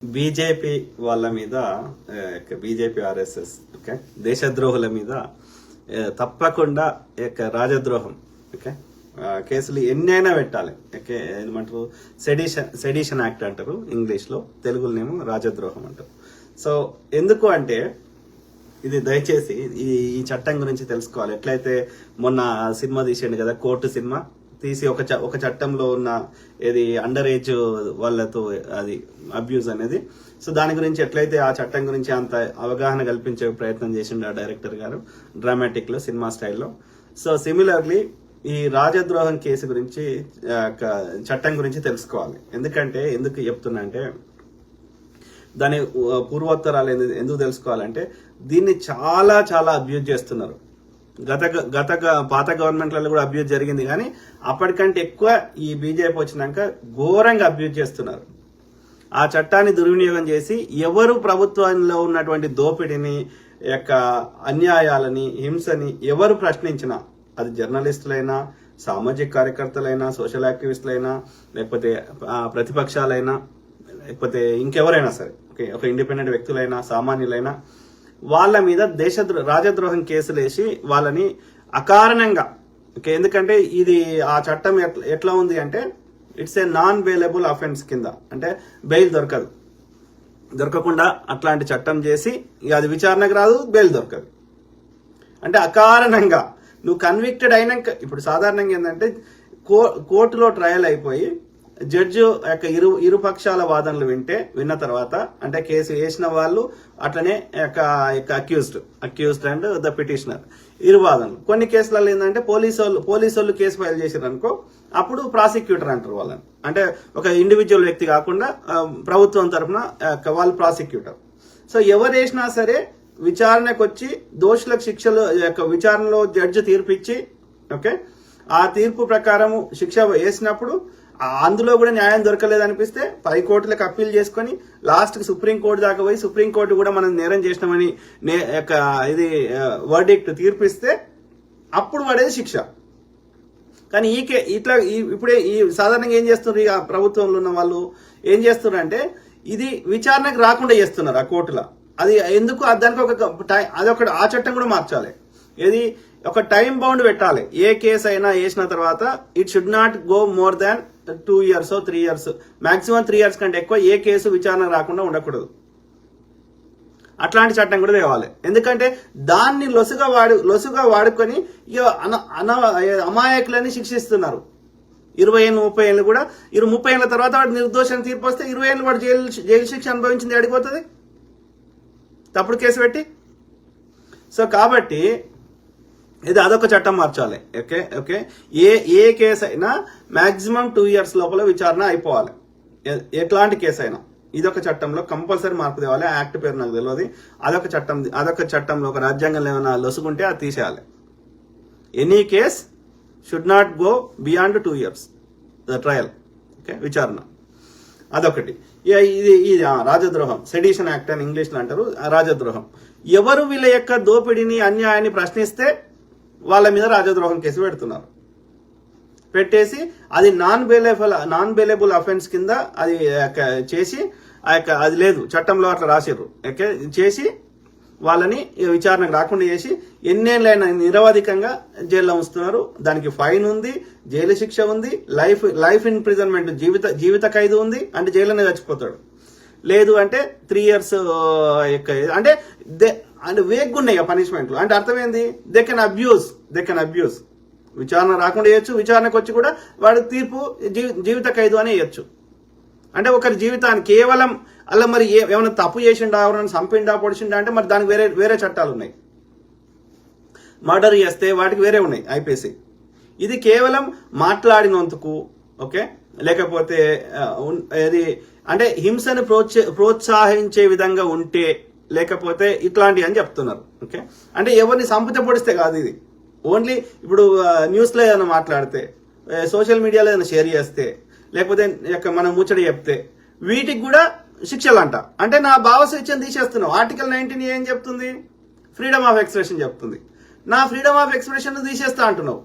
BJP వాళ్ళ మీద BJP RSS okay దేశద్రోహుల మీద తప్పకుండా రాజద్రోహం ఓకే కేసులు ఎన్నైనా పెట్టాలి ఓకే ఏమంటారు సెడిషన్ యాక్ట్ అంటారు ఇంగ్లీష్లో, తెలుగులోనేమో రాజద్రోహం అంటారు. సో ఎందుకు అంటే ఇది దయచేసి ఈ చట్టం గురించి తెలుసుకోవాలి. ఎట్లయితే మొన్న సినిమా తీసేయండి కదా, కోర్టు సినిమా తీసి ఒక చట్టంలో ఉన్న ఏది అండర్ ఏజ్ వాళ్ళతో అది అబ్యూజ్ అనేది, సో దాని గురించి ఎట్లయితే ఆ చట్టం గురించి అంత అవగాహన కల్పించే ప్రయత్నం చేసిండు ఆ డైరెక్టర్ గారు డ్రామాటిక్ లో, సినిమా స్టైల్లో. సో సిమిలర్లీ ఈ రాజద్రోహం కేసు గురించి చట్టం గురించి తెలుసుకోవాలి. ఎందుకు చెప్తున్నా అంటే దాని పూర్వోత్తరాలు ఎందుకు తెలుసుకోవాలంటే దీన్ని చాలా చాలా అబ్యూజ్ చేస్తున్నారు. పాత గవర్నమెంట్లలో కూడా అబ్యూజ్ జరిగింది, కానీ అప్పటికంటే ఎక్కువ ఈ బీజేపీ వచ్చినాక ఘోరంగా అబ్యూజ్ చేస్తున్నారు. ఆ చట్టాన్ని దుర్వినియోగం చేసి ఎవరు ప్రభుత్వంలో ఉన్నటువంటి దోపిడీని అన్యాయాలని, హింసని ఎవరు ప్రశ్నించినా, అది జర్నలిస్టులైనా, సామాజిక కార్యకర్తలైనా, సోషల్ యాక్టివిస్టులైనా, లేకపోతే ప్రతిపక్షాలైనా, లేకపోతే ఇంకెవరైనా సరే ఒక ఇండిపెండెంట్ వ్యక్తులైనా, సామాన్యులైనా, వాళ్ళ మీద రాజద్రోహం కేసులు వేసి వాళ్ళని అకారణంగా ఎందుకంటే ఇది ఆ చట్టం ఎట్లా ఉంది అంటే it's a non bailable offence కింద, అంటే బెయిల్ దొరకకుండా అట్లాంటి చట్టం చేసి అది విచారణకు రాదు, బెయిల్ దొరకదు. అంటే అకారణంగా నువ్వు కన్విక్టెడ్ అయినాక, ఇప్పుడు సాధారణంగా ఏంటంటే కోర్టులో ట్రయల్ అయిపోయి జడ్జి ఇరు పక్షాల వాదనలు విన్న తర్వాత, అంటే కేసు వేసిన వాళ్ళు అట్లనే అక్యూజ్డ్ అండ్ ద పిటిషనర్ ఇరు వాదనలు. కొన్ని కేసులలో ఏంటంటే పోలీసు కేసు ఫైల్ చేశారు అనుకో, అప్పుడు ప్రాసిక్యూటర్ అంటారు వాళ్ళని. అంటే ఒక ఇండివిజువల్ వ్యక్తి కాకుండా ప్రభుత్వం తరఫున వాళ్ళు ప్రాసిక్యూటర్. సో ఎవరు వేసినా సరే విచారణకు వచ్చి దోషులకు శిక్షలు విచారణలో జడ్జి తీర్పు ఇచ్చి ఓకే ఆ తీర్పు ప్రకారం శిక్ష వేసినప్పుడు అందులో కూడా న్యాయం దొరకలేదనిపిస్తే పై కోర్టులకు అప్పీల్ చేసుకుని లాస్ట్ కి సుప్రీంకోర్టు దాకా పోయి సుప్రీంకోర్టు కూడా మనం నేరం చేసినామని ఇది వర్డిక్ట్ తీర్పిస్తే అప్పుడు పడేది శిక్ష. కానీ ఇట్లా ఇప్పుడే ఈ సాధారణంగా ఏం చేస్తున్నారు, ఇక ప్రభుత్వంలో ఉన్న వాళ్ళు ఏం చేస్తున్నారు అంటే ఇది విచారణకు రాకుండా చేస్తున్నారు ఆ కోర్టులో. అది ఎందుకు, దానికి ఆ చట్టం కూడా మార్చాలి. ఏది ఒక టైం బౌండ్ పెట్టాలి. ఏ కేసు అయినా వేసిన తర్వాత it should not go more than 2 years 3 years, maximum 3 years కంటే ఎక్కువ ఏ కేసు విచారణ రాకుండా ఉండకూడదు. అట్లాంటి చట్టం కూడా తేవాలి. ఎందుకంటే దాన్ని లొసుగా వాడుకొని అమాయకులని శిక్షిస్తున్నారు. 20 ఏళ్ళు 30 ఏళ్ళు కూడా 30 ఏళ్ళ తర్వాత వాడు నిర్దోషాన్ని తీర్పు వస్తే 20 ఏళ్ళు వాడు జైలు శిక్ష అనుభవించింది అడిగిపోతుంది తప్పుడు కేసు పెట్టి. సో కాబట్టి ఇది అదొక చట్టం మార్చాలి. ఓకే ఏ కేసు అయినా మాక్సిమం 2 years లోపల విచారణ అయిపోవాలి, ఎట్లాంటి కేసు అయినా. ఇదొక చట్టంలో కంపల్సరీ మార్పు తేవాలి. యాక్ట్ పేరు నాకు తెలియదు. అదొక చట్టంలో ఒక రాజ్యాంగంలో ఏమైనా లొసుగుంటే అది తీసేయాలి. Any case should not go beyond 2 years the trial okay విచారణ. అదొకటి. ఇది రాజద్రోహం, సెడిషన్ యాక్ట్ అని ఇంగ్లీష్లో అంటారు. రాజద్రోహం ఎవరు వీళ్ళ యొక్క దోపిడీని, అన్యాయాన్ని ప్రశ్నిస్తే వాళ్ళ మీద రాజద్రోహం కేసు పెడుతున్నారు. పెట్టేసి అది నాన్ బెయిలబుల్ అఫెన్స్ కింద అది చేసి అది లేదు చట్టంలో అట్లా రాసిర్రు చేసి వాళ్ళని విచారణకు రాకుండా చేసి ఎన్నేళ్ళైనా నిరవధికంగా జైల్లో ఉంచుతున్నారు. దానికి ఫైన్ ఉంది, జైలు శిక్ష ఉంది, లైఫ్ ఇంప్రిజన్మెంట్, జీవిత ఖైదు ఉంది. అంటే జైల్లోనే చచ్చిపోతాడు. లేదు అంటే 3 years అంటే వేగ్గా ఉన్నాయి పనిష్మెంట్లు. అంటే అర్థమైంది, దే కెన్ అబ్యూస్. విచారణ రాకుండా వేయచ్చు, విచారణకు వచ్చి కూడా వాడి తీర్పు జీవిత ఖైదు అని వేయచ్చు. అంటే ఒకరి జీవితాన్ని కేవలం అలా మరి ఏమైనా తప్పు చేసిండా, ఎవరైనా చంపిండా, పొడిచిండా అంటే మరి దానికి వేరే చట్టాలు ఉన్నాయి. మర్డర్ చేస్తే వాటికి వేరే ఉన్నాయి ఐపీసీ. ఇది కేవలం మాట్లాడినందుకు ఓకే, లేకపోతే ఏది అంటే హింసను ప్రోత్సహించే విధంగా ఉంటే, లేకపోతే ఇట్లాంటివి అని చెప్తున్నారు. ఓకే అంటే ఎవరిని సంపద పొడిస్తే కాదు ఇది. ఓన్లీ ఇప్పుడు న్యూస్లో ఏదైనా మాట్లాడితే, సోషల్ మీడియాలో ఏదైనా షేర్ చేస్తే, లేకపోతే మనం ముచ్చట చెప్తే వీటికి కూడా శిక్షలు అంట. అంటే నా భావ స్వేచ్ఛను తీసేస్తున్నావు. ఆర్టికల్ 19 ఏం చెప్తుంది? ఫ్రీడమ్ ఆఫ్ ఎక్స్ప్రెషన్ చెప్తుంది. నా ఫ్రీడమ్ ఆఫ్ ఎక్స్ప్రెషన్ తీసేస్తా అంటున్నావు.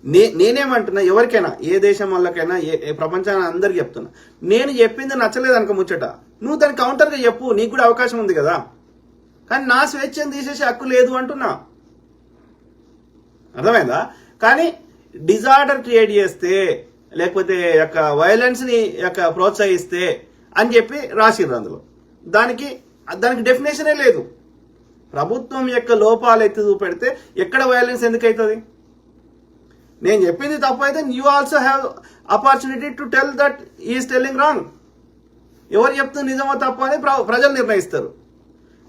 నేనేమంటున్నా, ఎవరికైనా ఏ దేశం వాళ్ళకైనా ఏ ప్రపంచాన్ని అందరికి చెప్తున్నా, నేను చెప్పింది నచ్చలేదు అనుక ముచ్చట, నువ్వు దాని కౌంటర్గా చెప్పు, నీకు కూడా అవకాశం ఉంది కదా. కానీ నా స్వేచ్ఛను తీసేసే హక్కు లేదు అంటున్నా, అర్థమైందా? కానీ డిజార్డర్ క్రియేట్ చేస్తే లేకపోతే యొక్క వైలెన్స్ ని యొక్క ప్రోత్సహిస్తే అని చెప్పి రాసిర్రు అందులో. దానికి డెఫినేషనే లేదు. ప్రభుత్వం యొక్క లోపాలు ఎత్తి చూపెడితే ఎక్కడ వైలెన్స్ ఎందుకు అవుతుంది? నేను చెప్పింది తప్పు అయితే you also have opportunity to tell that is telling wrong. ఎవరు చెప్తుంది నిజమో తప్పు అని ప్రజలు నిర్ణయిస్తారు.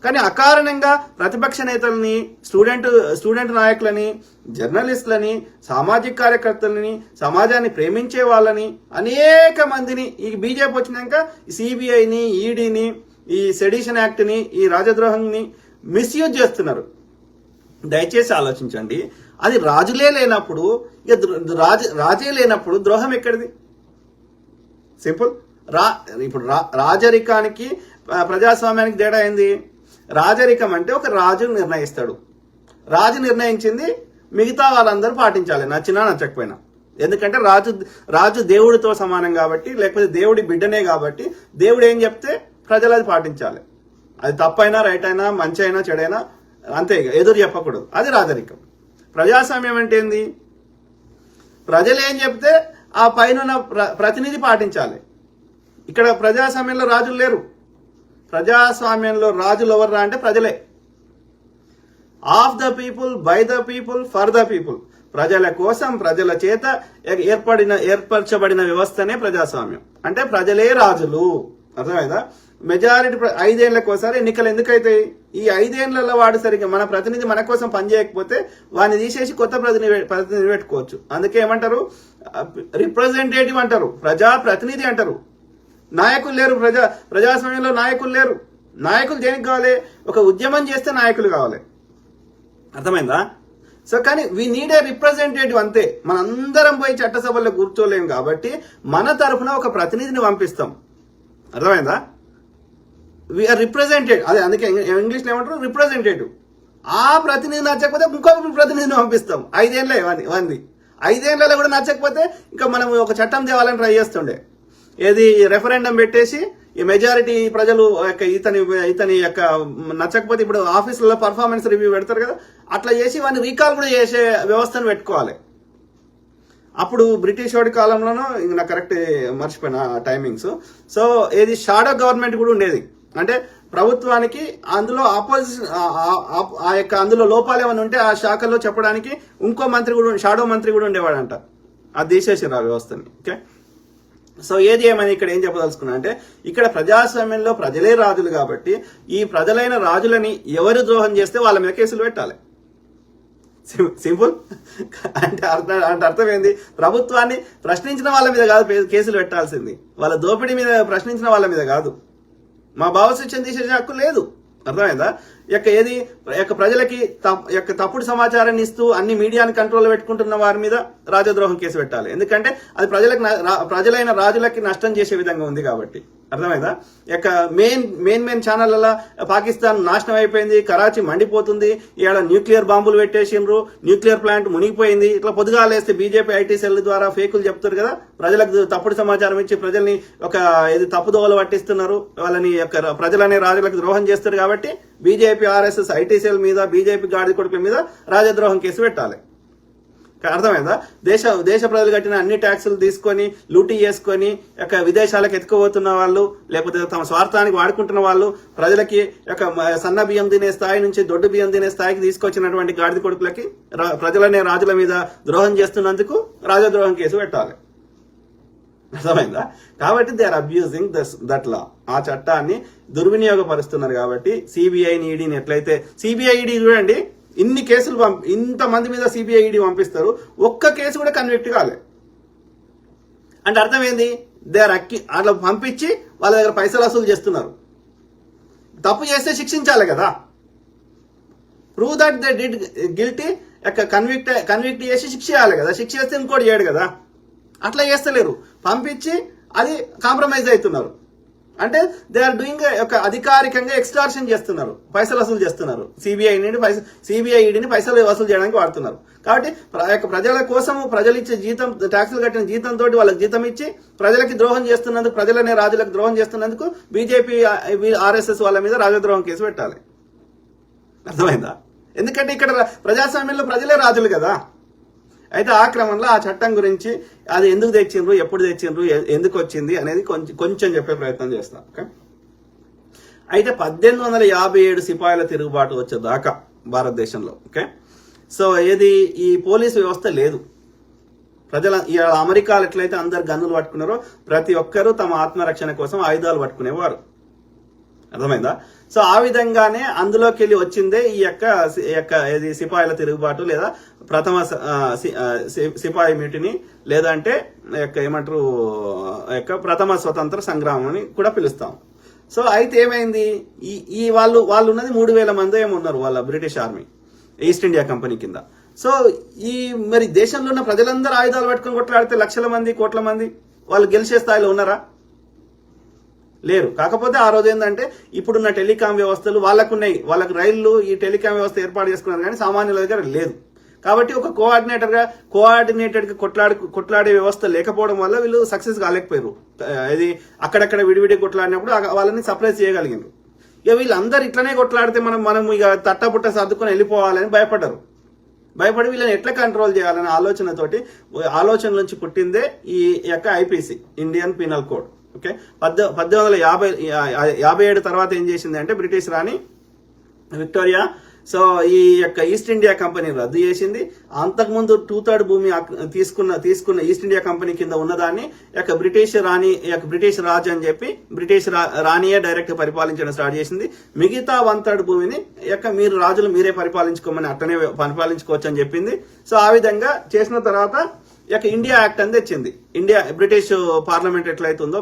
కానీ అకారణంగా ప్రతిపక్ష నేతలని, స్టూడెంట్ నాయకులని, జర్నలిస్టులని, సామాజిక కార్యకర్తలని, సమాజాన్ని ప్రేమించే వాళ్ళని, అనేక మందిని ఈ బీజేపీ వచ్చినాక సిబిఐని, ఈడీని, ఈ సెడిషన్ యాక్ట్ని, ఈ రాజద్రోహాన్ని మిస్యూజ్ చేస్తున్నారు. దయచేసి ఆలోచించండి. అది రాజులే లేనప్పుడు, రాజే లేనప్పుడు ద్రోహం ఎక్కడిది? సింపుల్. ఇప్పుడు రాజరికానికి ప్రజాస్వామ్యానికి తేడా ఏంది? రాజరికం అంటే ఒక రాజు నిర్ణయిస్తాడు. రాజు నిర్ణయించింది మిగతా వాళ్ళందరూ పాటించాలి, నచ్చినా నచ్చకపోయినా. ఎందుకంటే రాజు దేవుడితో సమానం కాబట్టి, లేకపోతే దేవుడి బిడ్డనే కాబట్టి దేవుడు ఏం చెప్తే ప్రజలు అది పాటించాలి. అది తప్పైనా రైట్ అయినా మంచి అయినా చెడైనా అంతే, ఎదురు చెప్పకూడదు. అది రాజరికం. ప్రజాస్వామ్యం అంటే ఏంది? ప్రజలు ఏం చెప్తే ఆ పైన ప్రతినిధి పాటించాలి. ఇక్కడ ప్రజాస్వామ్యంలో రాజులు లేరు. ప్రజాస్వామ్యంలో రాజులు ఎవర్రా అంటే ప్రజలే. Of the people, by the people, for the people. ప్రజల కోసం, ప్రజల చేత ఏర్పరచబడిన వ్యవస్థనే ప్రజాస్వామ్యం. అంటే ప్రజలే రాజులు. అర్థమైందా? మెజారిటీ 5 ఏళ్లకు ఒకసారి ఎన్నికలు ఎందుకైతాయి? ఈ 5 ఏళ్లలో వాడు సరిగ్గా మన ప్రతినిధి మన కోసం పనిచేయకపోతే వాడిని తీసేసి కొత్త ప్రతినిధి పెట్టుకోవచ్చు. అందుకే ఏమంటారు? రిప్రజెంటేటివ్ అంటారు, ప్రజా ప్రతినిధి అంటారు. నాయకులు లేరు. ప్రజాస్వామ్యంలో నాయకులు లేరు. నాయకులు దేనికి కావాలి? ఒక ఉద్యమం చేస్తే నాయకులు కావాలి. అర్థమైందా? సో కానీ వీ నీడ్ ఏ రిప్రజెంటేటివ్, అంతే. మనందరం పోయి చట్టసభల్లో కూర్చోలేము కాబట్టి మన తరఫున ఒక ప్రతినిధిని పంపిస్తాం. అర్థమైందా? We are representative. అదే అందుకే ఇంగ్లీష్లో ఏమంటారు? రిప్రజెంటేటివ్. ఆ ప్రతినిధి నచ్చకపోతే ఇంకొక ప్రతినిధిని పంపిస్తాం. 5 ఏళ్ళే వంది. 5 ఏళ్లలో కూడా నచ్చకపోతే ఇంకా మనం ఒక చట్టం తేవాలని ట్రై చేస్తుండే. ఏది రెఫరెండం పెట్టేసి ఈ మెజారిటీ ప్రజలు ఇతని యొక్క నచ్చకపోతే ఇప్పుడు ఆఫీసులలో పర్ఫార్మెన్స్ రివ్యూ పెడతారు కదా, అట్లా చేసి వాడిని రీకాల్ కూడా చేసే వ్యవస్థను పెట్టుకోవాలి. అప్పుడు బ్రిటిష్ వాడి కాలంలోనూ ఇంక నాకు కరెక్ట్ మర్చిపోయిన టైమింగ్స్. సో ఏది షాడో గవర్నమెంట్ కూడా ఉండేది. అంటే ప్రభుత్వానికి అందులో ఆపోజిషన్ ఆ యొక్క అందులో లోపాలు ఏమైనా ఉంటే ఆ శాఖల్లో చెప్పడానికి ఇంకో మంత్రి కూడా, షాడో మంత్రి కూడా ఉండేవాడంట. అది తీసేసారు ఆ వ్యవస్థని. ఓకే. సో ఏది ఏమని ఇక్కడ ఏం చెప్పదలుచుకున్నా అంటే, ఇక్కడ ప్రజాస్వామ్యంలో ప్రజలే రాజులు కాబట్టి ఈ ప్రజలైన రాజులని ఎవరు ద్రోహం చేస్తే వాళ్ళ మీద కేసులు పెట్టాలి. సింపుల్. అంటే అర్థం ఏంది? ప్రభుత్వాన్ని ప్రశ్నించిన వాళ్ళ మీద కాదు కేసులు పెట్టాల్సింది, వాళ్ళ దోపిడీ మీద ప్రశ్నించిన వాళ్ళ మీద కాదు. మా భావశిక్షణ తీసేసే హక్కు లేదు. అర్థమైందా? ఏది ప్రజలకి తప్పుడు సమాచారాన్ని ఇస్తూ అన్ని మీడియాని కంట్రోల్ పెట్టుకుంటున్న వారి మీద రాజద్రోహం కేసు పెట్టాలి. ఎందుకంటే అది ప్రజలైన రాజులకి నష్టం చేసే విధంగా ఉంది కాబట్టి. అర్థమైందా? మెయిన్ ఛానళ్ళ పాకిస్తాన్ నాశనం అయిపోయింది, కరాచీ మండిపోతుంది, ఇవాళ న్యూక్లియర్ బాంబులు పెట్టేసిండ్రు, న్యూక్లియర్ ప్లాంట్ మునిగిపోయింది, ఇట్లా పొద్దుగాలేస్తే బీజేపీ ఐటీ సెల్ ద్వారా ఫేకులు చెప్తారు కదా, ప్రజలకు తప్పుడు సమాచారం ఇచ్చి ప్రజల్ని తప్పుదోవలు పట్టిస్తున్నారు, వాళ్ళని ప్రజలనే రాజులకు ద్రోహం చేస్తారు. కాబట్టి బీజేపీ, ఆర్ఎస్ఎస్, ఐటీ సెల్ మీద, బీజేపీ గాడి కొడుకుల మీద రాజద్రోహం కేసు పెట్టాలి. అర్థమైందా? దేశ ప్రజలు కట్టిన అన్ని ట్యాక్సులు తీసుకొని లూటీ చేసుకొని విదేశాలకు ఎత్తుకుపోతున్న వాళ్ళు, లేకపోతే తమ స్వార్థానికి వాడుకుంటున్న వాళ్ళు, ప్రజలకి సన్న బియ్యం తినే స్థాయి నుంచి దొడ్డు బియ్యం తినే స్థాయికి తీసుకొచ్చినటువంటి గాడిద కొడుకులకి ప్రజలనే రాజుల మీద ద్రోహం చేస్తున్నందుకు రాజద్రోహం కేసు పెట్టాలి. అర్థమైందా? కాబట్టి they are abusing that law. ఆ చట్టాన్ని దుర్వినియోగపరుస్తున్నారు. కాబట్టి సిబిఐని, ఈడీని ఎట్లయితే సిబిఐ, ఈడీ చూడండి, ఇన్ని కేసులు ఇంతమంది మీద సిబిఐ, ఈడీ పంపిస్తారు, ఒక్క కేసు కూడా కన్విక్ట్ కాలే. అంటే అర్థం ఏంది? దే ఆర్ అట్లా పంపించి వాళ్ళ దగ్గర పైసలు వసూలు చేస్తున్నారు. తప్పు చేస్తే శిక్షించాలి కదా, prove that they did guilty, convict చేసి శిక్ష చేయాలి కదా, శిక్ష చేస్తే ఇంకోటి చేయడు కదా. అట్లా చేస్తలేరు, పంపించి అది కాంప్రమైజ్ అవుతున్నారు. అంటే దే ఆర్ డూయింగ్ ఒక అధికారికంగా ఎక్స్టార్షన్ చేస్తున్నారు, పైసలు వసూలు చేస్తున్నారు. సిబిఐ ఈడీని పైసలు వసూలు చేయడానికి వాడుతున్నారు. కాబట్టి ప్రజల కోసం ప్రజలు ఇచ్చే జీతం, ట్యాక్సులు కట్టిన జీతంతో వాళ్ళకి జీతం ఇచ్చి ప్రజలకి ద్రోహం చేస్తున్నందుకు, ప్రజలనే రాజులకు ద్రోహం చేస్తున్నందుకు బీజేపీ ఆర్ఎస్ఎస్ వాళ్ళ మీద రాజద్రోహం కేసు పెట్టాలి. అర్థమైందా? ఎందుకంటే ఇక్కడ ప్రజాస్వామ్యంలో ప్రజలే రాజులు కదా. అయితే ఆ క్రమంలో ఆ చట్టం గురించి అది ఎందుకు తెచ్చిండ్రు, ఎప్పుడు తెచ్చిండ్రు, ఎందుకు వచ్చింది అనేది కొంచెం చెప్పే ప్రయత్నం చేస్తాం. ఓకే, అయితే 1857 సిపాయిల తిరుగుబాటు వచ్చేదాకా భారతదేశంలో, ఓకే, సో ఈ పోలీసు వ్యవస్థ లేదు. అమెరికాలో ఎట్లయితే అందరు గన్నులు పట్టుకున్నారో ప్రతి ఒక్కరూ తమ ఆత్మరక్షణ కోసం ఆయుధాలు పట్టుకునేవారు. అర్థమైందా? సో ఆ విధంగానే అందులోకి వెళ్ళి వచ్చిందే ఈ యొక్క సిపాయిల తిరుగుబాటు, లేదా ప్రథమ సిపాయి మ్యూటిని, లేదంటే ఏమంటారు ప్రథమ స్వతంత్ర సంగ్రామం అని కూడా పిలుస్తాం. సో అయితే ఏమైంది, ఈ వాళ్ళు ఉన్నది 3000 మంది ఏమో ఉన్నారు వాళ్ళ British army, east India company కింద. సో మరి దేశంలో ఉన్న ప్రజలందరూ ఆయుధాలు పట్టుకుని కొట్లాడితే లక్షల మంది, కోట్ల మంది వాళ్ళు గెలిచే స్థాయిలో ఉన్నారా? లేరు. కాకపోతే ఆ రోజు ఏంటంటే ఇప్పుడున్న టెలికాం వ్యవస్థలు వాళ్ళకున్నాయి, వాళ్ళకి రైళ్లు, ఈ టెలికాం వ్యవస్థ ఏర్పాటు చేసుకున్నారు, కానీ సామాన్యుల దగ్గర లేదు. కాబట్టి ఒక కోఆర్డినేటెడ్ గా కొట్లాడే వ్యవస్థ లేకపోవడం వల్ల వీళ్ళు సక్సెస్ కాలేకపోయారు. ఇది అక్కడక్కడ విడివిడి కొట్లాడినప్పుడు వాళ్ళని సప్రెస్ చేయగలిగారు. ఇక వీళ్ళందరూ ఇట్లనే కొట్లాడితే మనం ఇక తట్టబుట్ట సర్దుకొని వెళ్ళిపోవాలని భయపడి వీళ్ళని ఎట్లా కంట్రోల్ చేయాలనే ఆలోచన నుంచి పుట్టిందే ఈ యొక్క IPC, Indian penal code. Okay, 1857 తర్వాత ఏం చేసింది అంటే బ్రిటిష్ రాణి విక్టోరియా సో ఈ యొక్క ఈస్ట్ ఇండియా కంపెనీ రద్దు చేసింది. అంతకుముందు 2/3 భూమి తీసుకున్న ఈస్ట్ ఇండియా కంపెనీ కింద ఉన్నదాన్ని బ్రిటిష్ రాజ్ అని చెప్పి బ్రిటిష్ రాణియే డైరెక్ట్ పరిపాలించడం స్టార్ట్ చేసింది. మిగతా 1/3 భూమిని మీరు రాజులు మీరే పరిపాలించుకోమని అట్టనే పరిపాలించుకోవచ్చు అని చెప్పింది. సో ఆ విధంగా చేసిన తర్వాత ఇండియా యాక్ట్ అని తెచ్చింది. బ్రిటిష్ పార్లమెంట్ ఎట్లయితుందో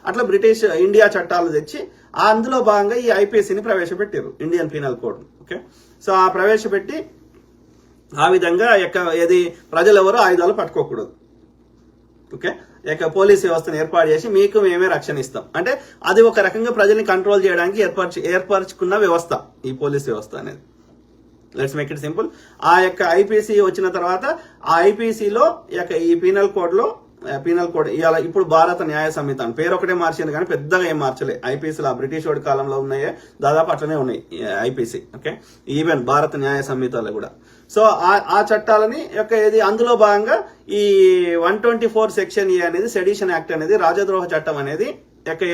అట్లా బ్రిటిష్ ఇండియా చట్టాలు తెచ్చి అందులో భాగంగా ఈ ఐపీసీని ప్రవేశపెట్టారు, Indian penal code. Okay, so ఆ ప్రవేశపెట్టి ఆ విధంగా ప్రజలు ఎవరు ఆయుధాలు పట్టుకోకూడదు. ఓకే, పోలీస్ వ్యవస్థను ఏర్పాటు చేసి మీకు మేమే రక్షణ ఇస్తాం అంటే అది ఒక రకంగా ప్రజల్ని కంట్రోల్ చేయడానికి ఏర్పరచుకున్న వ్యవస్థ ఈ పోలీస్ వ్యవస్థ అనేది. Let's make it simple. ఆ ఐపీసీ వచ్చిన తర్వాత ఆ ఐపీసీలో ఈ పీనల్ కోడ్ ఇవాళ ఇప్పుడు భారత న్యాయ సంహిత అని పేరు ఒకటే మార్చింది, కానీ పెద్దగా ఏం మార్చలే. ఐపీసీలు ఆ బ్రిటిష్ వాడి కాలంలో ఉన్నాయే దాదాపు అట్లనే ఉన్నాయి ఐపీసీ. ఓకే, ఈవెన్ భారత న్యాయ సంహితలో కూడా. సో ఆ చట్టాలని అందులో భాగంగా ఈ 124 సెక్షన్ ఏ అనేది సెడిషన్ యాక్ట్ అనేది రాజద్రోహ చట్టం అనేది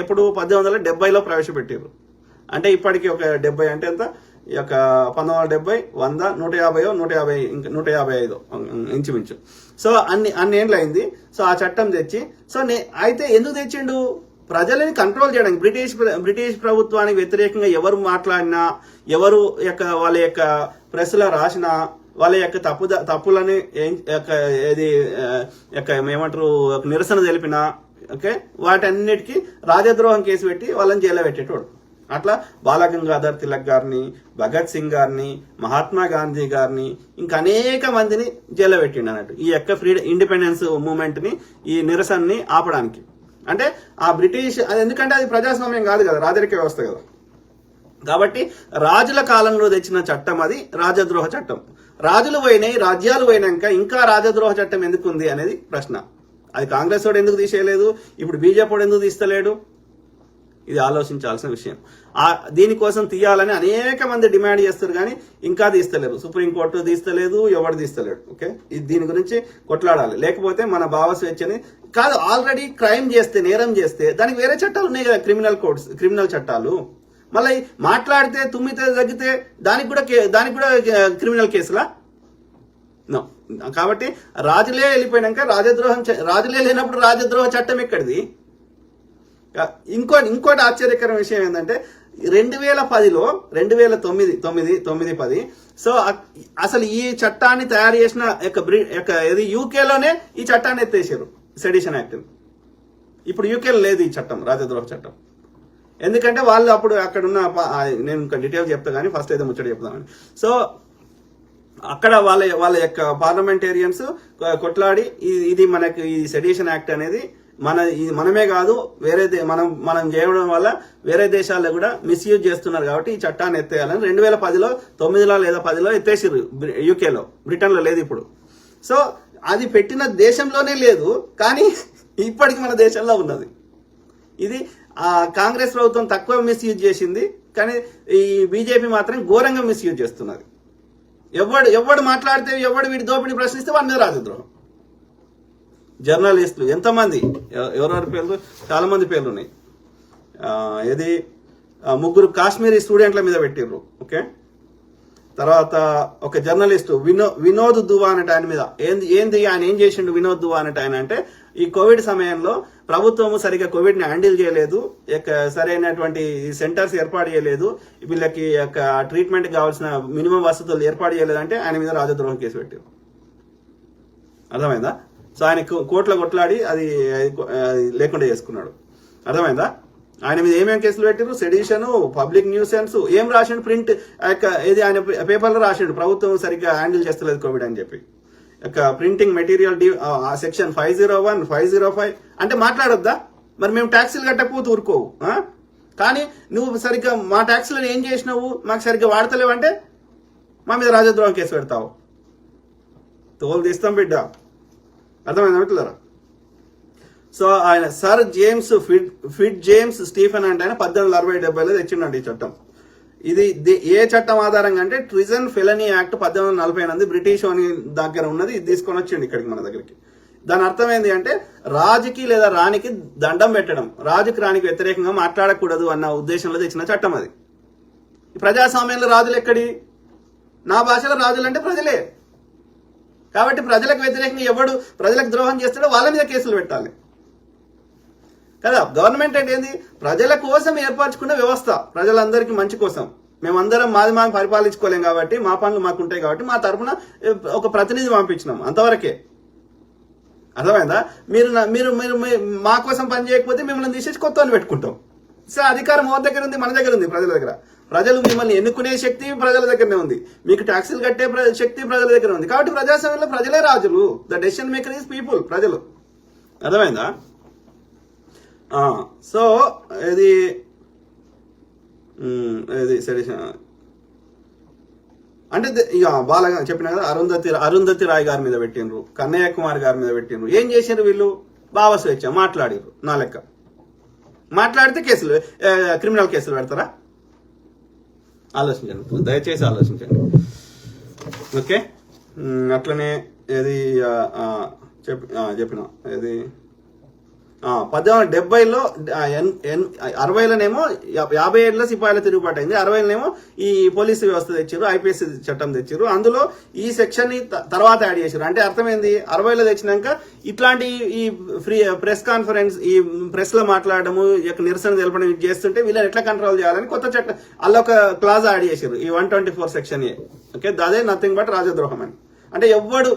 ఎప్పుడు 1870లో ప్రవేశపెట్టారు. అంటే ఇప్పటికి ఒక 70 అంటే ఎంత, 1970, 100, 150, 155 ఇంచుమించు. సో అన్ని ఏండ్లు అయింది. సో ఆ చట్టం తెచ్చి అయితే ఎందుకు తెచ్చిండు, ప్రజలని కంట్రోల్ చేయడానికి. బ్రిటిష్ ప్రభుత్వానికి వ్యతిరేకంగా ఎవరు మాట్లాడినా, ఎవరు వాళ్ళ ప్రెస్లో రాసినా, వాళ్ళ తప్పులని ఏమంటారు నిరసన తెలిపినా, ఓకే, వాటన్నిటికీ రాజద్రోహం కేసు పెట్టి వాళ్ళని జైల్లో పెట్టేటోడు. అట్లా బాలగంగాధర్ తిలక్ గారిని, భగత్ సింగ్ గారిని, మహాత్మా గాంధీ గారిని, ఇంకా అనేక మందిని జైల్లో పెట్టిండు అన్నట్టు ఈ ఇండిపెండెన్స్ మూవ్మెంట్ ని, ఈ నిరసనని ఆపడానికి. అంటే ఆ బ్రిటిష్ ఎందుకంటే అది ప్రజాస్వామ్యం కాదు కదా, రాజరిక వ్యవస్థ కదా. కాబట్టి రాజుల కాలంలో తెచ్చిన చట్టం అది రాజద్రోహ చట్టం. రాజులు పోయినాయి, రాజ్యాలు పోయినాక ఇంకా రాజద్రోహ చట్టం ఎందుకు ఉంది అనేది ప్రశ్న. అది కాంగ్రెస్ వాడు ఎందుకు తీసేయలేదు, ఇప్పుడు బీజేపీ వాడు ఎందుకు తీస్తలేడు, ఇది ఆలోచించాల్సిన విషయం. దీనికోసం తీయాలని అనేక మంది డిమాండ్ చేస్తారు, కానీ ఇంకా తీస్తలేరు. సుప్రీంకోర్టు తీస్తలేదు, ఎవరు తీస్తలేడు. ఓకే, దీని గురించి కొట్లాడాలి. లేకపోతే మన భావ స్వేచ్ఛని కాదు, ఆల్రెడీ క్రైమ్ చేస్తే, నేరం చేస్తే దానికి వేరే చట్టాలు ఉన్నాయి కదా, క్రిమినల్ చట్టాలు. మళ్ళీ మాట్లాడితే, తుమ్మితే, తగ్గితే దానికి కూడా క్రిమినల్ కేసులా? నో. కాబట్టి రాజులే వెళ్ళిపోయినాక రాజులే లేనప్పుడు రాజద్రోహ చట్టం ఎక్కడిది? ఇంకోటి ఆశ్చర్యకరమైన విషయం ఏంటంటే 2010లో 2009-10 సో అసలు ఈ చట్టాన్ని తయారు చేసిన యూకేలోనే ఈ చట్టాన్ని ఎత్తేసారు, సెడిషన్ యాక్ట్. ఇప్పుడు యూకేలో లేదు ఈ చట్టం, రాజద్రోహ చట్టం. ఎందుకంటే వాళ్ళు అప్పుడు అక్కడ ఉన్న, నేను ఇంకా డీటెయిల్స్ చెప్తా కానీ ఫస్ట్ అయితే ముచ్చట చెప్తామని. సో అక్కడ వాళ్ళ పార్లమెంటేరియన్స్ కొట్లాడి ఇది మనకి ఈ సెడిషన్ యాక్ట్ అనేది మనమే కాదు వేరే మనం చేయడం వల్ల వేరే దేశాల్లో కూడా మిస్యూజ్ చేస్తున్నారు కాబట్టి ఈ చట్టాన్ని ఎత్తేయాలని 2010లో 9లో లేదా 10లో ఎత్తేసిరు యూకేలో, బ్రిటన్లో లేదు ఇప్పుడు. సో అది పెట్టిన దేశంలోనే లేదు, కానీ ఇప్పటికి మన దేశంలో ఉన్నది. ఇది కాంగ్రెస్ ప్రభుత్వం తక్కువ మిస్యూజ్ చేసింది, కానీ ఈ బీజేపీ మాత్రం ఘోరంగా మిస్యూజ్ చేస్తున్నది. ఎవడు మాట్లాడితే వీడి దోపిడీ ప్రశ్నిస్తే వాడి మీద రాజద్రోహం. జర్నలిస్టులు ఎంతమంది, ఎవరెవరి పేర్లు, చాలా మంది పేర్లు ఉన్నాయి. ఇది 3 కాశ్మీరీ స్టూడెంట్ల మీద పెట్టిర్రు. ఓకే, తర్వాత ఒక జర్నలిస్టు వినోద్ దువా అనేట ఆయన మీద ఏంది ఆయన ఏం చేసిండు వినోద్ దువా అనేట ఆయన అంటే, ఈ కోవిడ్ సమయంలో ప్రభుత్వము సరిగ్గా కోవిడ్ ని హ్యాండిల్ చేయలేదు, సరైనటువంటి సెంటర్స్ ఏర్పాటు చేయలేదు, వీళ్ళకి ట్రీట్మెంట్ కావాల్సిన మినిమం వసతులు ఏర్పాటు చేయలేదంటే ఆయన మీద రాజద్రోహం కేసు పెట్టారు. అర్థమైందా? సో ఆయన కోర్టులో కొట్లాడి అది లేకుండా చేసుకున్నాడు. అర్థమైందా? ఆయన మీద ఏమేమి కేసులు పెట్టారు? సెడిషన్, పబ్లిక్ న్యూసెన్స్, ఏం రాసిండు, ప్రింట్ ఏది ఆయన పేపర్లో రాసిండు ప్రభుత్వం సరిగ్గా హ్యాండిల్ చేస్తలేదు కోవిడ్ అని చెప్పి. ప్రింటింగ్ మెటీరియల్ సెక్షన్ 501, 505 అంటే మాట్లాడొద్దా? మరి మేము ట్యాక్సీలు కట్టకపోతే ఊరుకోవు, కానీ నువ్వు సరిగ్గా మా ట్యాక్సీలను ఏం చేసినావు, మాకు సరిగ్గా వాడతలేవు అంటే మా మీద రాజద్రోహం కేసు పెడతావు. తోలు తీస్తాం బిడ్డ. అర్థమైందా మిత్రులారా? సో ఆయన sir James fit James Stephen అంటే ఆయన 1860-70లో తెచ్చిండండి ఈ చట్టం. ఇది ఏ చట్టం ఆధారంగా అంటే ట్రిజన్ ఫెలనీ యాక్ట్ 1848 బ్రిటిష్ వాని దగ్గర ఉన్నది, ఇది తీసుకొని వచ్చిండు ఇక్కడికి మన దగ్గరికి. దాని అర్థం ఏంటి అంటే రాజుకి లేదా రాణికి దండం పెట్టడం, రాజుకి రాణికి వ్యతిరేకంగా మాట్లాడకూడదు అన్న ఉద్దేశంలో తెచ్చిన చట్టం అది. ప్రజాస్వామ్యంలో రాజులు ఎక్కడి? నా భాషలో రాజులు అంటే ప్రజలే. కాబట్టి ప్రజలకు వ్యతిరేకంగా ఎవడు ప్రజలకు ద్రోహం చేస్తాడో వాళ్ళ మీద కేసులు పెట్టాలి కదా. గవర్నమెంట్ అంటే ఏంది? ప్రజల కోసం ఏర్పరచుకున్న వ్యవస్థ, ప్రజలందరికీ మంచి కోసం. మేమందరం మాది పరిపాలించుకోలేం కాబట్టి మా పనులు మాకు ఉంటాయి కాబట్టి మా తరఫున ఒక ప్రతినిధి పంపించినాం, అంతవరకే. అర్థమైందా? మీరు మీరు మీరు మా కోసం పని చేయకపోతే మిమ్మల్ని తీసేసి కొత్త వాళ్ళు పెట్టుకుంటాం. సో అధికారం ఎవరి దగ్గర ఉంది? మన దగ్గర ఉంది, ప్రజల దగ్గర. ప్రజలు మిమ్మల్ని ఎన్నుకునే శక్తి ప్రజల దగ్గరనే ఉంది, మీకు ట్యాక్సీలు కట్టే శక్తి ప్రజల దగ్గర ఉంది. కాబట్టి ప్రజాస్వామ్యంలో ప్రజలే రాజులు. The decision maker is people, ప్రజలు. అర్థమైందా? సో ఇది సెడిషన్ అంటే ఇక బాగా చెప్పిన కదా, అరుంధతి రాయ్ గారి మీద పెట్టిండ్రు, కన్నయ్య కుమార్ గారి మీద పెట్టిండ్రు. ఏం చేసిండ్రు వీళ్ళు? భావ స్వేచ్ఛ మాట్లాడిర్రు. నా లెక్క మాట్లాడితే కేసులు, క్రిమినల్ కేసులు పెడతారా? ఆలోచించండి, దయచేసి ఆలోచించండి. ఓకే, అట్లనే ఏది చెప్పిన ఏది 1870లో 60లోనేమో 57లో సిపాయిల తిరుగుబాటు అయింది, 60లోనేమో ఈ పోలీసు వ్యవస్థ తెచ్చారు, ఐపీఎస్ చట్టం తెచ్చారు. అందులో ఈ సెక్షన్ ని తర్వాత యాడ్ చేశారు. అంటే అర్థమైంది, 60లో తెచ్చినాక ఇట్లాంటి ఈ ఫ్రీ ప్రెస్ కాన్ఫరెన్స్, ఈ ప్రెస్ లో మాట్లాడము, నిరసన తెలపడం ఇది చేస్తుంటే వీళ్ళని ఎట్లా కంట్రోల్ చేయాలని కొత్త చట్టం అలా ఒక క్లాజ్ యాడ్ చేశారు, ఈ 124 సెక్షన్ ఏ. ఓకే, అదే నథింగ్ బట్ రాజద్రోహం అని. అంటే ఎవడు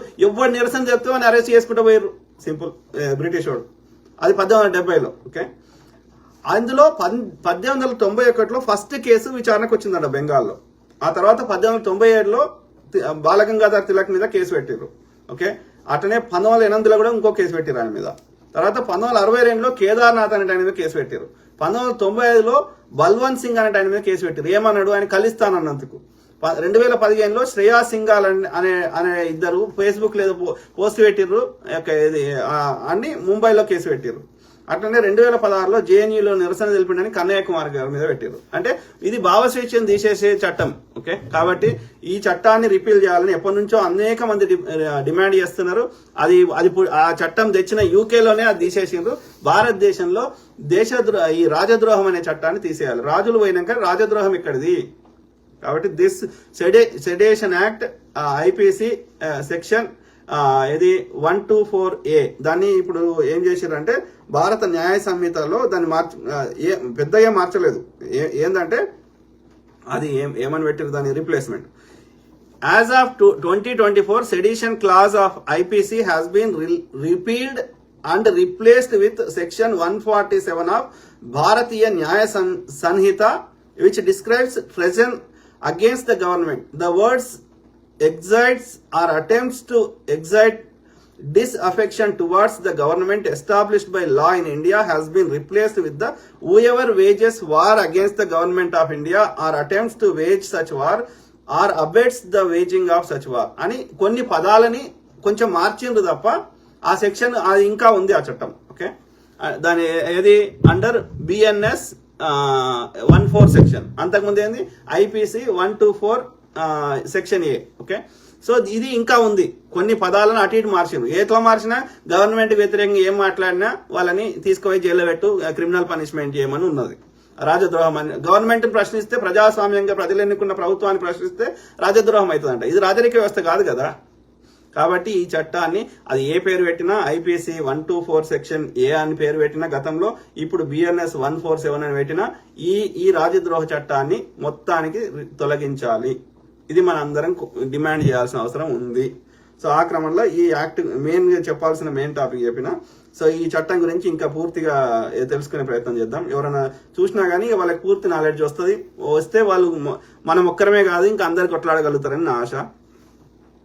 నిరసన చెప్తే అని అరెస్ట్ చేసుకుంటూ పోయారు, సింపుల్, బ్రిటిష్ వాడు. అది 1870లో. ఓకే, అందులో 1891లో ఫస్ట్ కేసు విచారణకు వచ్చిందంట బెంగాల్లో. ఆ తర్వాత 1897లో బాలగంగాధర్ తిలక్ మీద కేసు పెట్టారు. ఓకే, అట్లనే 1908లో కూడా ఇంకో కేసు పెట్టారు ఆయన మీద. తర్వాత 1962లో కేదార్నాథ్ అనే ఆయన మీద కేసు పెట్టారు. 1995లో బల్వంత్ సింగ్ అనే ఆయన మీద కేసు పెట్టారు. ఏమన్నాడు? ఆయన ఖలిస్తానన్నందుకు. 2015లో శ్రేయా సింఘాల్ అనే ఇద్దరు ఫేస్బుక్ లేదా పోస్ట్ పెట్టిర్రు అని ముంబైలో కేసు పెట్టిర్రు. అట్లనే 2016లో జేఎన్యూలో నిరసన తెలిపిండని కన్నయ్య కుమార్ గారి మీద పెట్టారు. అంటే ఇది భావ స్వేచ్ఛను తీసేసే చట్టం. ఓకే, కాబట్టి ఈ చట్టాన్ని రిపీల్ చేయాలని ఎప్పటి నుంచో అనేక మంది డిమాండ్ చేస్తున్నారు. అది ఆ చట్టం తెచ్చిన యూకేలోనే అది తీసేసిండ్రు. భారతదేశంలో ఈ రాజద్రోహం అనే చట్టాన్ని తీసేయాలి. రాజులు పోయినాక రాజద్రోహం ఇక్కడిది. కాబట్టి this sedition act IPC section ఇది 124A దాన్ని ఇప్పుడు ఏం చేశారంటే భారత న్యాయ సంహితలో దాన్ని పెద్దగా మార్చలేదు. ఏంటంటే అది ఏమని పెట్టారు దాని replacement. As of 2024 sedition clause of IPC has been repealed and replaced with section 147 of Bharatiya Nyaya Sanhita which describes treason against the government. The words excites or attempts to excite disaffection towards the government established by law in India has been replaced with the whoever wages war against the government of India or attempts to wage such war or abets the waging of such war అని కొన్ని పదాలని కొంచెం మార్చిండ్రు తప్ప ఆ section అది ఇంకా ఉంది ఆ చట్టం. ఓకే, దాని ఏది అండర్ బిఎన్ఎస్ 14 సెక్షన్, అంతకుముందు ఏంది ఐపీసీ 124 సెక్షన్ ఏ. ఓకే, సో ఇది ఇంకా ఉంది. కొన్ని పదాలను అటు ఇటు మార్చారు. ఏతో మార్చినా గవర్నమెంట్ వ్యతిరేకంగా ఏం మాట్లాడినా వాళ్ళని తీసుకుపోయి జైల్లో పెట్టు, క్రిమినల్ పనిష్మెంట్ చేయమని ఉన్నది. రాజద్రోహం అని గవర్నమెంట్ ప్రశ్నిస్తే, ప్రజాస్వామ్యంగా ప్రజలు ఎన్నుకున్న ప్రభుత్వాన్ని ప్రశ్నిస్తే రాజద్రోహం అవుతుందంట. ఇది రాజరిక వ్యవస్థ కాదు కదా. కాబట్టి ఈ చట్టాన్ని అది ఏ పేరు పెట్టినా, ఐపీసీ 124 సెక్షన్ ఏ అని పేరు పెట్టినా గతంలో, ఇప్పుడు బిఎన్ఎస్ 147 అని పెట్టినా ఈ రాజద్రోహ చట్టాన్ని మొత్తానికి తొలగించాలి. ఇది మన అందరం డిమాండ్ చేయాల్సిన అవసరం ఉంది. సో ఆ క్రమంలో ఈ యాక్ట్ మెయిన్ గా చెప్పాల్సిన మెయిన్ టాపిక్ చెప్పిన. సో ఈ చట్టం గురించి ఇంకా పూర్తిగా తెలుసుకునే ప్రయత్నం చేద్దాం. ఎవరైనా చూసినా కానీ వాళ్ళకి పూర్తి నాలెడ్జ్ వస్తే వాళ్ళు మనం ఒక్కరమే కాదు ఇంకా అందరు కొట్లాడగలుగుతారని నా ఆశ.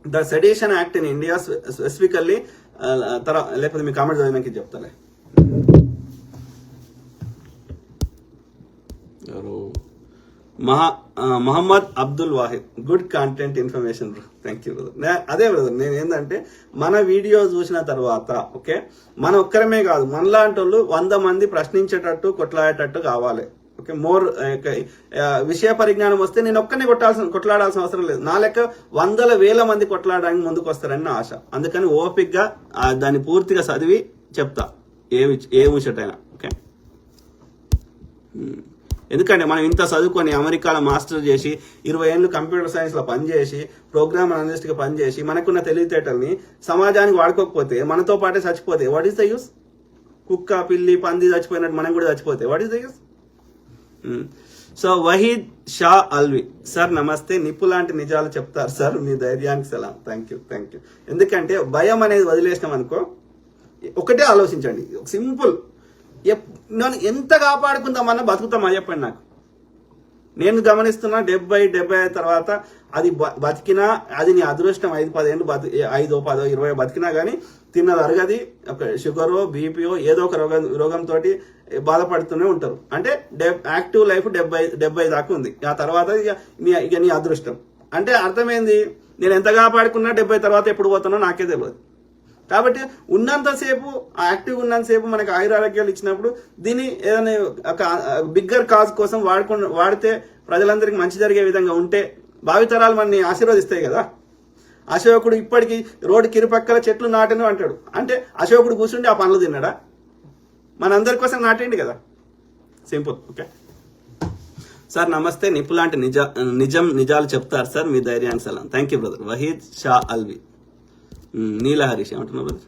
The sedition act in India specifically లేకపోతే మీ కామెంట్ చదివినాక చెప్తాలే. Mohammed Abdul Wahid, good content information bro, thank you brother. అదే బ్రదర్, నేను ఏంటంటే మన వీడియో చూసిన తర్వాత ఓకే, మన ఒక్కరమే కాదు మనలాంటి వాళ్ళు 100 మంది ప్రశ్నించేటట్టు కొట్లాడేటట్టు కావాలి. ఓకే, మోర్ విషయ పరిజ్ఞానం వస్తే నేను ఒక్కరిని కొట్లాడాల్సిన అవసరం లేదు. నా లెక్క 100,000 మంది కొట్లాడడానికి ముందుకు వస్తారని నా ఆశ. అందుకని ఓపిక్ గా దాన్ని పూర్తిగా చదివి చెప్తా ఏ ముచ్చటైనా. ఓకే, ఎందుకంటే మనం ఇంత చదువుకొని అమెరికాలో మాస్టర్ చేసి 20 ఏళ్ళు కంప్యూటర్ సైన్స్ లో పనిచేసి ప్రోగ్రామ్ అనలిస్ట్ గా పనిచేసి మనకున్న తెలివితేటల్ని సమాజానికి వాడుకోకపోతే, మనతో పాటే చచ్చిపోతే వాట్ ఈస్ ద యూస్? కుక్క, పిల్లి, పంది చచ్చిపోయినట్టు మనం కూడా చచ్చిపోతే what is the use? So Waheed Shah అల్వి sir నమస్తే, నిప్పు లాంటి నిజాలు చెప్తారు సార్, మీ ధైర్యానికి సలాం. Thank you. ఎందుకంటే భయం అనేది వదిలేసినాం అనుకో, ఒకటే ఆలోచించండి, సింపుల్. నన్ను ఎంత కాపాడుకుందామన్నా బతుకుతామా చెప్పండి నాకు. నేను గమనిస్తున్నా 70 తర్వాత అది బతికినా అది నీ అదృష్టం. 5-10 ఏళ్ళు 5-10-20 బతికినా కానీ తిన్నది అరగది. ఒక షుగరో బీపీఓ ఏదో ఒక రోగంతో బాధపడుతూనే ఉంటారు. అంటే యాక్టివ్ లైఫ్ 70 దాకా ఉంది. ఆ తర్వాత ఇక నీ అదృష్టం అంటే అర్థమైంది. నేను ఎంత కాపాడుకున్నా 70 తర్వాత ఎప్పుడు పోతానో నాకే తెలియదు. కాబట్టి ఉన్నంతసేపు యాక్టివ్ ఉన్నంతసేపు మనకు ఆయురారోగ్యాలు ఇచ్చినప్పుడు దీన్ని ఏదైనా ఒక బిగ్గర్ కాజ్ కోసం వాడితే ప్రజలందరికీ మంచి జరిగే విధంగా ఉంటే భావితరాలు మనని ఆశీర్వదిస్తాయి కదా. అశోకుడు ఇప్పటికీ రోడ్డు కిరుపక్కల చెట్లు నాటను అంటాడు. అంటే అశోకుడు కూర్చుండి ఆ పనులు తిన్నాడా? మనందరి కోసం నాటేయండి కదా, సింపుల్. ఓకే సార్ నమస్తే, నిప్పు లాంటి నిజాలు చెప్తారు సార్, మీ ధైర్యానికి సలాం. Thank you brother. Waheed Shah Alvi. Neela Harish ఏమంటున్నారు బ్రదర్?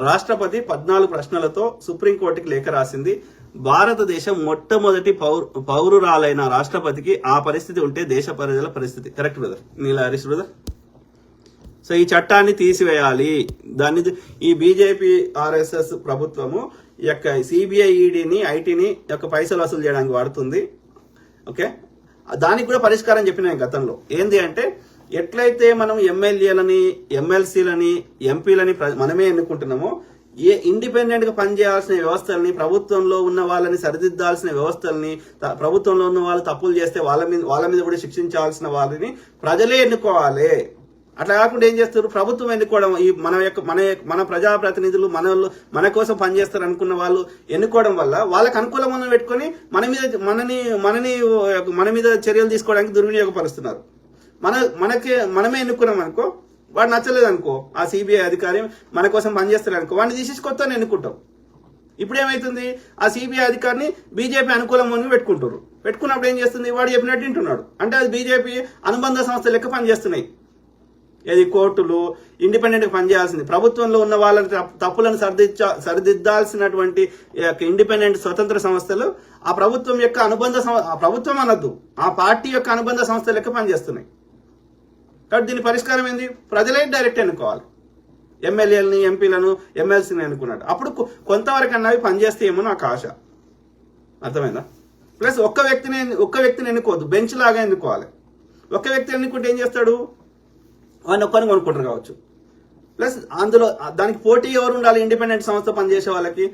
రాష్ట్రపతి 14 ప్రశ్నలతో సుప్రీంకోర్టుకి లేఖ రాసింది. భారతదేశం మొట్టమొదటి పౌరురాలైన రాష్ట్రపతికి ఆ పరిస్థితి ఉంటే దేశ ప్రజల పరిస్థితి. కరెక్ట్ బ్రదర్, నీల హరీష్ బ్రదర్. సో ఈ చట్టాన్ని తీసివేయాలి. దాన్ని ఈ బీజేపీ ఆర్ఎస్ఎస్ ప్రభుత్వము ఈ యొక్క సిబిఐ ఈడీని ఐటీని యొక్క పైసలు వసూలు చేయడానికి వాడుతుంది. ఓకే, దానికి కూడా పరిష్కారం చెప్పిన గతంలో ఏంది అంటే, ఎట్లయితే మనం ఎమ్మెల్యేలని, ఎమ్మెల్సీలని, ఎంపీలని మనమే ఎన్నుకుంటున్నామో, ఇండిపెండెంట్ గా పనిచేయాల్సిన వ్యవస్థల్ని, ప్రభుత్వంలో ఉన్న వాళ్ళని సరిదిద్దాల్సిన వ్యవస్థల్ని, ప్రభుత్వంలో ఉన్న వాళ్ళు తప్పులు చేస్తే వాళ్ళ మీద కూడా శిక్షించాల్సిన వాళ్ళని ప్రజలే ఎన్నుకోవాలి. అట్లా కాకుండా ఏం చేస్తారు, ప్రభుత్వం ఎన్నుకోవడం, ఈ మన ప్రజాప్రతినిధులు మన కోసం పనిచేస్తారు అనుకున్న వాళ్ళు ఎన్నుకోవడం వల్ల వాళ్ళకి అనుకూలంగా పెట్టుకొని మన మీద చర్యలు తీసుకోవడానికి దుర్వినియోగపరుస్తున్నారు. మనమే ఎన్నుకున్నాం అనుకో, వాడు నచ్చలేదు అనుకో, ఆ సిబిఐ అధికారి మన కోసం పనిచేస్తారు అనుకో, వాడిని తీసేసి కొత్త ఎన్నుకుంటాం. ఇప్పుడు ఏమైతుంది, ఆ సిబిఐ అధికారిని బీజేపీ అనుకూలంగా పెట్టుకున్నప్పుడు ఏం చేస్తుంది, వాడు చెప్పినట్టు వింటున్నాడు. అంటే అది బీజేపీ అనుబంధ సంస్థ లెక్క పనిచేస్తున్నాయి. ఏది కోర్టులు ఇండిపెండెంట్ గా పనిచేయాల్సింది, ప్రభుత్వంలో ఉన్న వాళ్ళ తప్పులను సరిదిద్దాల్సినటువంటి ఇండిపెండెంట్ స్వతంత్ర సంస్థలు ఆ ప్రభుత్వం యొక్క ప్రభుత్వం అనొద్దు, ఆ పార్టీ యొక్క అనుబంధ సంస్థ లెక్క పనిచేస్తున్నాయి. కాబట్టి దీని పరిష్కారం ఏంది, ప్రజలే డైరెక్ట్ ఎన్నుకోవాలి. ఎమ్మెల్యేలని, ఎంపీలను, ఎమ్మెల్సీని ఎన్నుకున్నట్టు. అప్పుడు కొంతవరకు అన్నవి పనిచేస్తాయేమో నాకు ఆశ. అర్థమైందా? ప్లస్ ఒక్క వ్యక్తిని ఎన్నుకోవద్దు, బెంచ్ లాగా ఎన్నుకోవాలి. ఒక్క వ్యక్తి ఎన్నుకుంటే ఏం చేస్తాడు, వాడిని ఒక్కరిని కొనుక్కుంటారు కావచ్చు. ప్లస్ అందులో దానికి పోటీ ఎవరు ఉండాలి? ఇండిపెండెంట్ సంస్థ పనిచేసే వాళ్ళకి,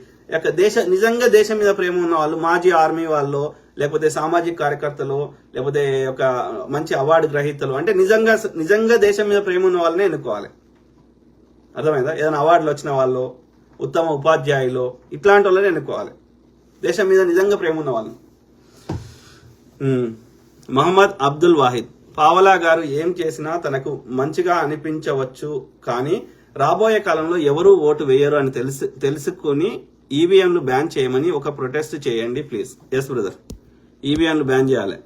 నిజంగా దేశం మీద ప్రేమ ఉన్న వాళ్ళు, మాజీ ఆర్మీ వాళ్ళు, లేకపోతే సామాజిక కార్యకర్తలు, లేకపోతే ఒక మంచి అవార్డు గ్రహీతలు, అంటే నిజంగా దేశం మీద ప్రేమ ఉన్న వాళ్ళనే ఎన్నుకోవాలి. అర్థమైందా? ఏదైనా అవార్డులు వచ్చిన వాళ్ళు, ఉత్తమ ఉపాధ్యాయులు, ఇట్లాంటి వాళ్ళని ఎన్నుకోవాలి, దేశం మీద నిజంగా ప్రేమ ఉన్న వాళ్ళు. మహమ్మద్ అబ్దుల్ వాహిద్, పావలా గారు ఏం చేసినా తనకు మంచిగా అనిపించవచ్చు, కానీ రాబోయే కాలంలో ఎవరూ ఓటు వేయరు అని తెలుసుకుని ఈవీఎంలు బ్యాన్ చేయమని ఒక ప్రొటెస్ట్ చేయండి ప్లీజ్. ఎస్ బ్రదర్, ఈవీఎంలు బ్యాన్ చేయాలి,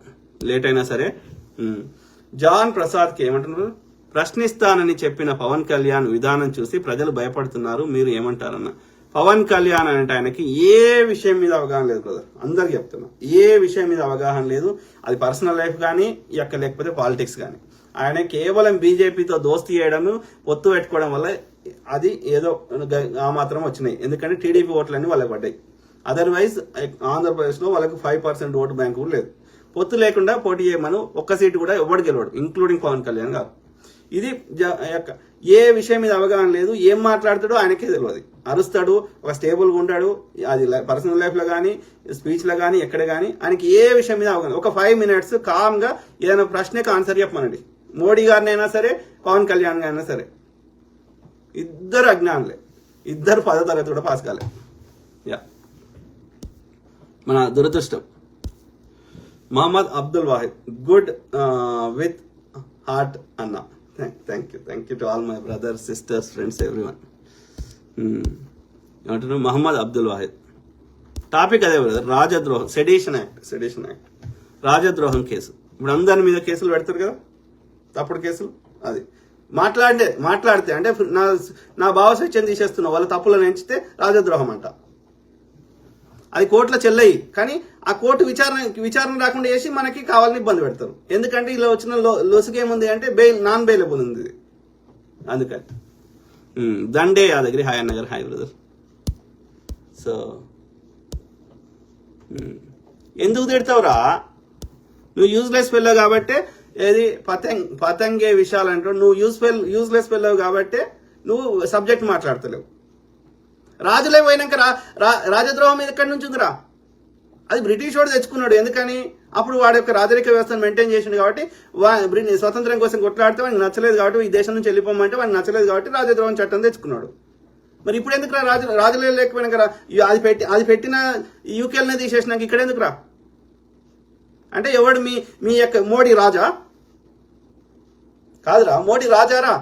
లేట్ అయినా సరే. జాన్ ప్రసాద్కి ఏమంటున్నారు? ప్రశ్నిస్తానని చెప్పిన పవన్ కళ్యాణ్ విధానం చూసి ప్రజలు భయపడుతున్నారు, మీరు ఏమంటారన్న? పవన్ కళ్యాణ్ అంటే ఆయనకి ఏ విషయం మీద అవగాహన లేదు బ్రదర్, అందరికి చెప్తున్నా, ఏ విషయం మీద అవగాహన లేదు. అది పర్సనల్ లైఫ్ కానీ లేకపోతే పాలిటిక్స్ కానీ. ఆయన కేవలం బీజేపీతో దోస్తీ చేయడం, పొత్తు పెట్టుకోవడం వల్ల అది ఏదో ఆ మాత్రం వచ్చినాయి. ఎందుకంటే టీడీపీ ఓట్లన్నీ వాళ్ళకి పడ్డాయి. అదర్వైజ్ ఆంధ్రప్రదేశ్లో వాళ్ళకి 5% ఓటు బ్యాంకు కూడా లేదు. పొత్తు లేకుండా పోటీ చేయమను, ఒక్క సీటు కూడా ఎవరు గెలవడు, ఇంక్లూడింగ్ పవన్ కళ్యాణ్ గారు. ఇది ఏ విషయం మీద అవగాహన లేదు, ఏం మాట్లాడతాడో ఆయనకే తెలియదు. అరుస్తాడు, ఒక స్టేబుల్గా ఉంటాడు, అది పర్సనల్ లైఫ్లో కానీ స్పీచ్లో కానీ ఎక్కడ కానీ ఆయనకి ఏ విషయం మీద అవగాహన. ఒక 5 minutes కామ్గా ఏదైనా ప్రశ్నకు ఆన్సర్ చెప్పమనండి. మోడీ గారిని అయినా సరే, పవన్ కళ్యాణ్ గారినైనా సరే, ఇద్దరు అజ్ఞానులే, ఇద్దరు 10వ తరగతి కూడా పాస్ కాలే. మన దురదృష్టం. Mohammed Abdul Wahid, good with heart అన్న. Thank you to all my brothers, sisters, friends, everyone. ఏమంటున్నారు? మహమ్మద్ అబ్దుల్ వాహిద్. టాపిక్ అదే బ్రదర్, రాజద్రోహం, సెడిషన్ యాక్ట్, రాజద్రోహం కేసు. ఇప్పుడు అందరి మీద కేసులు పెడతారు కదా, తప్పుడు కేసులు. అది మాట్లాడితే అంటే నా భావస్వేచ్ఛను తీసేస్తున్నావు, వాళ్ళ తప్పులను ఎంచితే రాజద్రోహం అంట. అది కోర్టులో చెల్లయి, కానీ ఆ కోర్టు విచారణ రాకుండా చేసి మనకి కావాలని ఇబ్బంది పెడతారు. ఎందుకంటే ఇలా వచ్చిన లొసుగేముంది అంటే నాన్ బెయిలబుల్ ఉంది ఇది. అందుకని దండే యాదగిరి, హాయ్ అన్నగారు, హాయ్ బ్రదర్. సో ఎందుకు తిడతావురా? నువ్వు యూజ్లెస్ ఫెల్లో కాబట్టే, ఏది పతంగే విషయాలు అంటావు. నువ్వు యూజ్లెస్ ఫెల్లో కాబట్టే నువ్వు సబ్జెక్ట్ మాట్లాడతలేవు. రాజులే పోయినాక రాజద్రోహం ఎక్కడి నుంచి ఉందిరా? అది బ్రిటిష్ వాడు తెచ్చుకున్నాడు. ఎందుకని? అప్పుడు వాడి యొక్క రాజరిక వ్యవస్థను మెయింటైన్ చేసిండు కాబట్టి, స్వతంత్రం కోసం కొట్లాడితే వాడికి నచ్చలేదు కాబట్టి, ఈ దేశం నుంచి వెళ్ళిపోమంటే వాడికి నచ్చలేదు కాబట్టి రాజద్రోహం చట్టం తెచ్చుకున్నాడు. మరి ఇప్పుడు ఎందుకురా రాజులే లేకపోయినాక అది పెట్టిన యూకేలనే తీసేసినాక ఇక్కడ ఎందుకురా? అంటే ఎవడు మీ యొక్క మోడీ రాజా కాదురా, మోడీ రాజారా?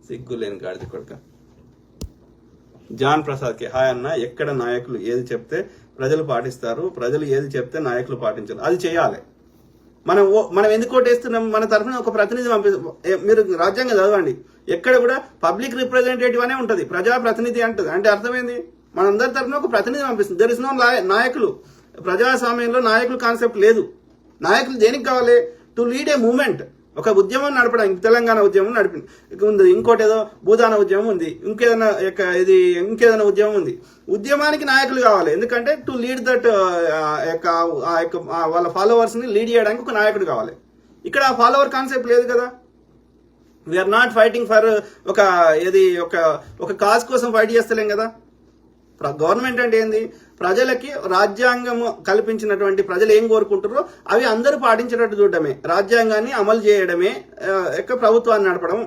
సిగ్గులేని గాడిద కొడుక. జాన్ ప్రసాద్కి హాయ్ అన్న. ఎక్కడ నాయకులు ఏది చెప్తే ప్రజలు పాటిస్తారు, ప్రజలు ఏది చెప్తే నాయకులు పాటించారు, అది చేయాలి. మనం ఎందుకు ఓటేస్తున్నాం? మన తరఫున ఒక ప్రతినిధి మీరు రాజ్యాంగం చదవండి, ఎక్కడ కూడా పబ్లిక్ రిప్రజెంటేటివ్ అనే ఉంటుంది, ప్రజాప్రతినిధి అంటది. అంటే అర్థమైంది, మనందరి తరఫున ఒక ప్రతినిధి పంపిస్తుంది. దెర్ ఇస్ నో నాయకులు. ప్రజాస్వామ్యంలో నాయకులు కాన్సెప్ట్ లేదు. నాయకులు దేనికి కావాలి? To lead a movement. ఒక ఉద్యమం నడపడానికి, తెలంగాణ ఉద్యమం ఉంది, ఇంకోటి ఏదో భూదాన ఉద్యమం ఉంది, ఇంకేదైనా ఉద్యమం ఉంది. ఉద్యమానికి నాయకులు కావాలి. ఎందుకంటే టు లీడ్ దట్ వాళ్ళ ఫాలోవర్స్ ని లీడ్ చేయడానికి ఒక నాయకుడు కావాలి. ఇక్కడ ఫాలోవర్ కాన్సెప్ట్ లేదు కదా. వీఆర్ నాట్ ఫైటింగ్ ఫర్ ఒక కాజ్ కోసం ఫైట్ చేస్తలేం కదా. గవర్నమెంట్ అంటే ఏంది? ప్రజలకి రాజ్యాంగం కల్పించినటువంటి ప్రజలు ఏం కోరుకుంటారో అవి అందరూ పాటించేటట్టు చూడడమే, రాజ్యాంగాన్ని అమలు చేయడమే యొక్క ప్రభుత్వాన్ని నడపడం.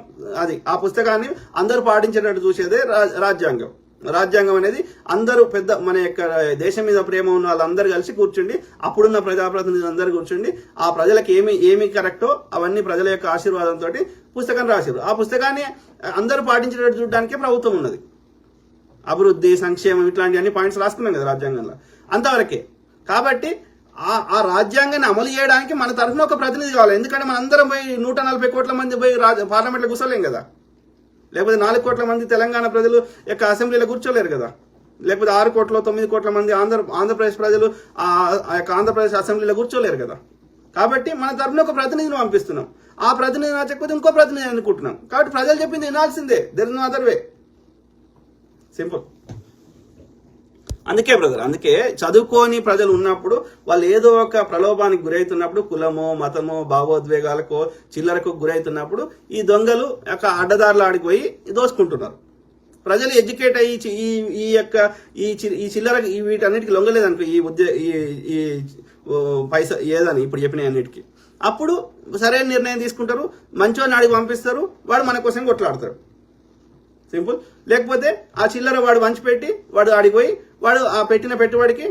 అది ఆ పుస్తకాన్ని అందరూ పాటించేటట్టు చూసేదే రాజ్యాంగం. రాజ్యాంగం అనేది అందరూ మన యొక్క దేశం మీద ప్రేమ ఉన్న వాళ్ళందరూ కలిసి కూర్చుండి, అప్పుడున్న ప్రజాప్రతినిధులు అందరూ కూర్చుండి, ఆ ప్రజలకు ఏమి కరెక్టో అవన్నీ ప్రజల యొక్క ఆశీర్వాదంతో పుస్తకం రాశారు. ఆ పుస్తకాన్ని అందరూ పాటించేటట్టు చూడడానికే ప్రభుత్వం ఉన్నది. అభివృద్ధి, సంక్షేమం, ఇట్లాంటివన్నీ పాయింట్స్ రాసుకున్నాం కదా రాజ్యాంగంలో, అంతవరకే. కాబట్టి ఆ రాజ్యాంగాన్ని అమలు చేయడానికి మన తరఫున ఒక ప్రతినిధి కావాలి. ఎందుకంటే మనందరం పోయి 140 కోట్ల మంది పోయి పార్లమెంట్లో కూర్చోలేం కదా. లేకపోతే 4 కోట్ల మంది తెలంగాణ ప్రజలు యొక్క అసెంబ్లీలో కూర్చోలేరు కదా. లేకపోతే 6 కోట్ల 9 కోట్ల మంది ఆంధ్రప్రదేశ్ ప్రజలు ఆ యొక్క ఆంధ్రప్రదేశ్ అసెంబ్లీలో కూర్చోలేరు కదా. కాబట్టి మన తరఫున ఒక ప్రతినిధిని పంపిస్తున్నాం. ఆ ప్రతినిధి నచ్చకపోతే ఇంకో ప్రతినిధి అనుకుంటున్నాం. కాబట్టి ప్రజలు చెప్పింది వినాల్సిందే. There is no other way. Simple. అందుకే బ్రదర్, అందుకే చదువుకోని ప్రజలు ఉన్నప్పుడు వాళ్ళు ఏదో ఒక ప్రలోభానికి గురవుతున్నప్పుడు, కులమో మతమో భావోద్వేగాలకో చిల్లరకు గురవుతున్నప్పుడు ఈ దొంగలు యొక్క అడ్డదారులు ఆడిపోయి దోచుకుంటున్నారు. ప్రజలు ఎడ్యుకేట్ అయ్యి ఈ యొక్క ఈ చిల్లర వీటన్నిటికి లొంగలేదనుకో, ఈ పైసా ఏదని ఇప్పుడు చెప్పిన అన్నిటికీ, అప్పుడు సరైన నిర్ణయం తీసుకుంటారు, మంచోని ఆడికి పంపిస్తారు, వాడు మన కోసం కొట్లాడతాడు. సింపుల్. లేకపోతే ఆ చిల్లర వాడు వంచిపెట్టి వాడు ఆడిపోయి వాడు ఆ పెట్టిన పెట్టుబడికి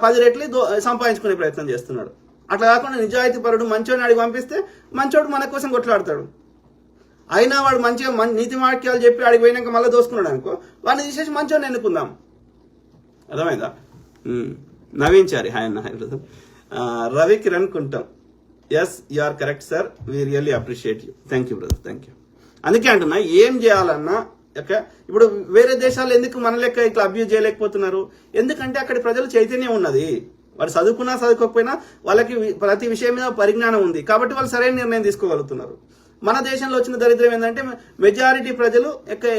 10 రెట్లు సంపాదించుకునే ప్రయత్నం చేస్తున్నాడు. అట్లా కాకుండా నిజాయితీ పరుడు మంచోని ఆడికి పంపిస్తే మంచోడు మన కోసం కొట్లాడతాడు. అయినా వాడు మంచిగా నీతి వాక్యాలు చెప్పి ఆడికి పోయినాక మళ్ళీ దోసుకున్నాడు అనుకో, వాడిని తీసేసి మంచోని ఎన్నుకుందాం. అర్థమైందా? నవీన్ చారి, హాయ్ అన్న. Hi brother. రవి కిరణ్ కుంటాం, yes you are correct sir, we really appreciate you. Thank you brother, thank you. అందుకే అంటున్నా, ఏం చేయాలన్నా ఇప్పుడు వేరే దేశాలు ఎందుకు మన లెక్క ఇట్లా అబ్యూజ్ చేయలేకపోతున్నారు? ఎందుకంటే అక్కడి ప్రజలు చైతన్యం ఉన్నది. వాడు చదువుకున్నా చదువుకోకపోయినా వాళ్ళకి ప్రతి విషయం మీద పరిజ్ఞానం ఉంది కాబట్టి వాళ్ళు సరైన నిర్ణయం తీసుకోగలుగుతున్నారు. మన దేశంలో వచ్చిన దరిద్రం ఏంటంటే మెజారిటీ ప్రజలు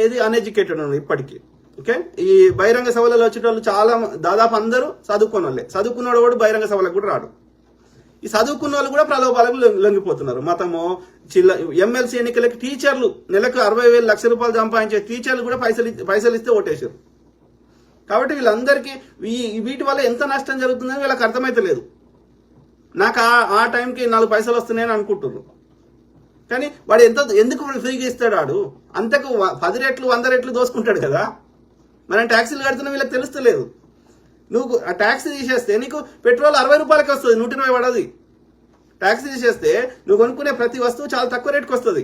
ఏది అన్ఎడ్యుకేటెడ్ ఉన్నారు ఇప్పటికీ. ఓకే, ఈ బహిరంగ సభలలో వచ్చేటోళ్ళు చాలా దాదాపు అందరూ చదువుకున్న వాళ్ళే. చదువుకున్నవాడు కూడా బహిరంగ సభలకు కూడా రాడు. ఈ చదువుకున్న వాళ్ళు కూడా ప్రలోభాలకు లొంగిపోతున్నారు. మతమో ఎమ్మెల్సీ ఎన్నికలకి టీచర్లు నెలకు 60,000 లక్ష రూపాయలు సంపాదించే టీచర్లు కూడా పైసలు ఇస్తే ఓటేశారు. కాబట్టి వీళ్ళందరికీ వీటి వల్ల ఎంత నష్టం జరుగుతుందని వీళ్ళకి అర్థమైతలేదు. నాకు ఆ టైంకి 4 పైసలు వస్తున్నాయని అనుకుంటున్నారు. కానీ వాడు ఎందుకు ఫ్రీగా ఇస్తాడు? వాడు అంతకు 10 రెట్లు 100 రెట్లు దోసుకుంటాడు కదా. మనం ట్యాక్సీలు కడుతున్నా వీళ్ళకి తెలుస్తలేదు. నువ్వు ఆ ట్యాక్సీ తీసేస్తే నీకు పెట్రోల్ 60 రూపాయలకి వస్తుంది, 120 పడది. ట్యాక్సీ తీసేస్తే నువ్వు కొనుక్కునే ప్రతి వస్తువు చాలా తక్కువ రేటుకి వస్తుంది.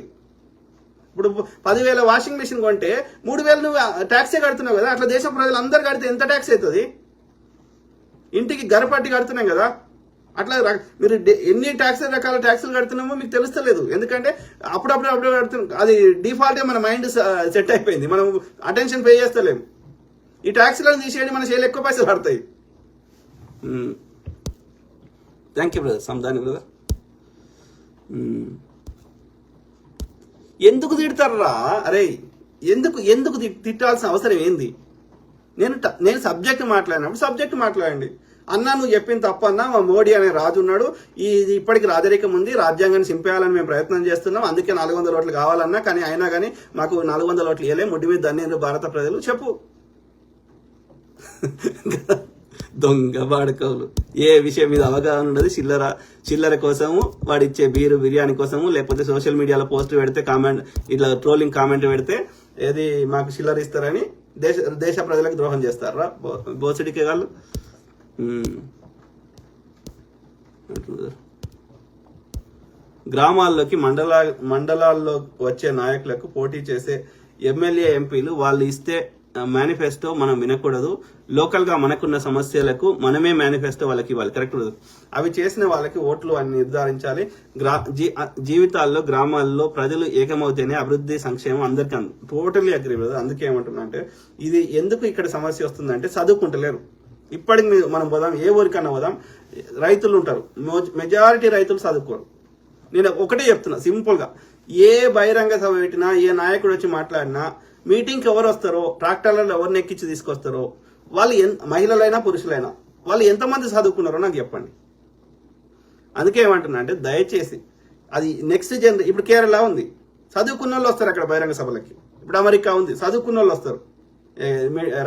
ఇప్పుడు 10,000 వాషింగ్ మిషన్ కొంటే 3,000 నువ్వు ట్యాక్సీ కడుతున్నావు కదా. అట్లా దేశ ప్రజలు అందరు కడితే ఎంత ట్యాక్స్ అవుతుంది? ఇంటికి గరపట్టి కడుతున్నాం కదా. అట్లా మీరు ఎన్ని రకాల ట్యాక్సులు కడుతున్నామో మీకు తెలుస్తలేదు. ఎందుకంటే అప్పుడప్పుడు కడుతున్నాం, అది డిఫాల్ట్గా మన మైండ్ సెట్ అయిపోయింది, మనం అటెన్షన్ పే చేస్తలేము. ఈ ట్యాక్సీలను తీసేయండి, మన చేయాలి ఎక్కువ పైసలు పడతాయి. Thank you brother, Sandani brother. ఎందుకు తిడతారా? అరే ఎందుకు తిట్టాల్సిన అవసరం ఏంది? నేను సబ్జెక్ట్ మాట్లాడినప్పుడు సబ్జెక్ట్ మాట్లాడండి. అన్నా నువ్వు చెప్పింది తప్పన్నా, మా మోడీ అనే రాజు ఉన్నాడు, ఇప్పటికి రాజరికం ఉంది, రాజ్యాంగాన్ని చింపేయాలని మేము ప్రయత్నం చేస్తున్నాం, అందుకే 400 ఓట్లు కావాలన్నా, కానీ అయినా కానీ మాకు 400 ఓట్లు ఇవ్వలే, ముడ్డి మీద దన్నేరు భారత ప్రజలు. చెప్పు. దొంగ బాడకవులు, ఏ విషయం మీద అవగాహన ఉండదు. చిల్లర కోసము వాడిచ్చే బిర్యానీ కోసము, లేకపోతే సోషల్ మీడియాలో పోస్ట్ పెడితే కామెంట్, ఇట్లా ట్రోలింగ్ కామెంట్ పెడితే ఏది మాకు చిల్లర ఇస్తారని దేశ ప్రజలకు ద్రోహం చేస్తారా బోసిడికే వాళ్ళు. గ్రామాల్లోకి మండలాల్లో వచ్చే నాయకులకు పోటీ చేసే ఎమ్మెల్యే ఎంపీలు వాళ్ళు ఇస్తే మేనిఫెస్టో మనం వినకూడదు. లోకల్ గా మనకున్న సమస్యలకు మనమే మేనిఫెస్టో వాళ్ళకి ఇవ్వాలి. కరెక్ట్. అవి చేసిన వాళ్ళకి ఓట్లు అని నిర్ధారించాలి. జీవితాల్లో గ్రామాల్లో ప్రజలు ఏకమవుతేనే అభివృద్ధి సంక్షేమం అందరికీ. Totally agree brother. అందుకే ఏమంటున్నా అంటే ఇది ఎందుకు ఇక్కడ సమస్య వస్తుందంటే చదువుకుంటలేరు. ఇప్పటికి మనం పోదాం, ఏ ఊరికన్నా పోదాం, రైతులు ఉంటారు, మెజారిటీ రైతులు చదువుకోరు. నేను ఒకటే చెప్తున్నా సింపుల్ గా, ఏ బహిరంగ సభ పెట్టినా, ఏ నాయకుడు వచ్చి మాట్లాడినా, మీటింగ్కి ఎవరు వస్తారో, ట్రాక్టర్లలో ఎవరిని ఎక్కించి తీసుకొస్తారో, వాళ్ళు మహిళలైనా పురుషులైనా వాళ్ళు ఎంతమంది చదువుకున్నారో నాకు చెప్పండి. అందుకే ఏమంటున్నా అంటే దయచేసి అది నెక్స్ట్ జనరేషన్. ఇప్పుడు కేరళ ఉంది, చదువుకున్న వాళ్ళు వస్తారు అక్కడ బహిరంగ సభలకి. ఇప్పుడు అమెరికా ఉంది, చదువుకున్న వాళ్ళు వస్తారు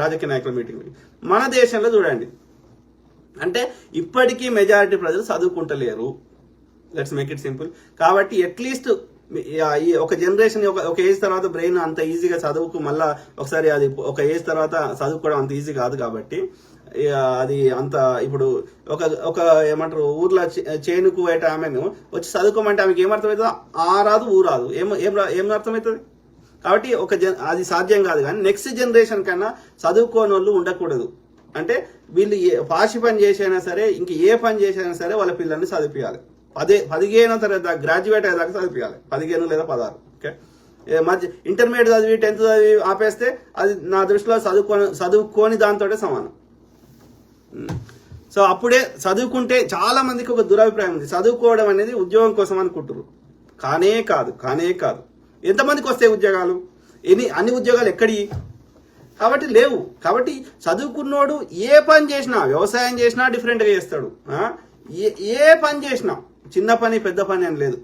రాజకీయ నాయకుల మీటింగ్. మన దేశంలో చూడండి, అంటే ఇప్పటికీ మెజారిటీ ప్రజలు చదువుకుంటలేరు. Let's make it simple. కాబట్టి అట్లీస్ట్ ఒక జనరేషన్ ఒక ఏజ్ తర్వాత బ్రెయిన్ అంత ఈజీగా చదువుకు మళ్ళా ఒకసారి అది ఒక ఏజ్ తర్వాత చదువుకోవడం అంత ఈజీ కాదు. కాబట్టి అది అంత ఇప్పుడు ఒక ఏమంటారు, ఊర్లో చేనుకు పోయేట ఆమెను వచ్చి చదువుకోమంటే ఆమెకి ఏమర్థమవుతుందో, ఆ రాదు ఊ రాదు, ఏం అర్థమవుతుంది. కాబట్టి అది సాధ్యం కాదు. కానీ నెక్స్ట్ జనరేషన్ కన్నా చదువుకోని వాళ్ళు ఉండకూడదు. అంటే వీళ్ళు పాషి పని చేసైనా సరే, ఇంక ఏ పని చేసైనా సరే వాళ్ళ పిల్లల్ని చదివించాలి. 15వ తరగతి గ్రాడ్యుయేట్ అయ్యేదాకా చదివించాలి, 15 లేదా 16. ఓకే, మధ్య ఇంటర్మీడియట్ చదివి 10th చదివి ఆపేస్తే అది నా దృష్టిలో చదువుకోని దాంతో సమానం. సో అప్పుడే చదువుకుంటే చాలా మందికి ఒక దురభిప్రాయం ఉంది, చదువుకోవడం అనేది ఉద్యోగం కోసం అనుకుంటారు. కానే కాదు. ఎంతమందికి వస్తాయి ఉద్యోగాలు? అన్ని ఉద్యోగాలు ఎక్కడి? కాబట్టి లేవు. కాబట్టి చదువుకున్నోడు ఏ పని చేసినా, వ్యవసాయం చేసినా డిఫరెంట్గా చేస్తాడు, ఏ పని చేసినా, చిన్న పని పెద్ద పని అని లేదు.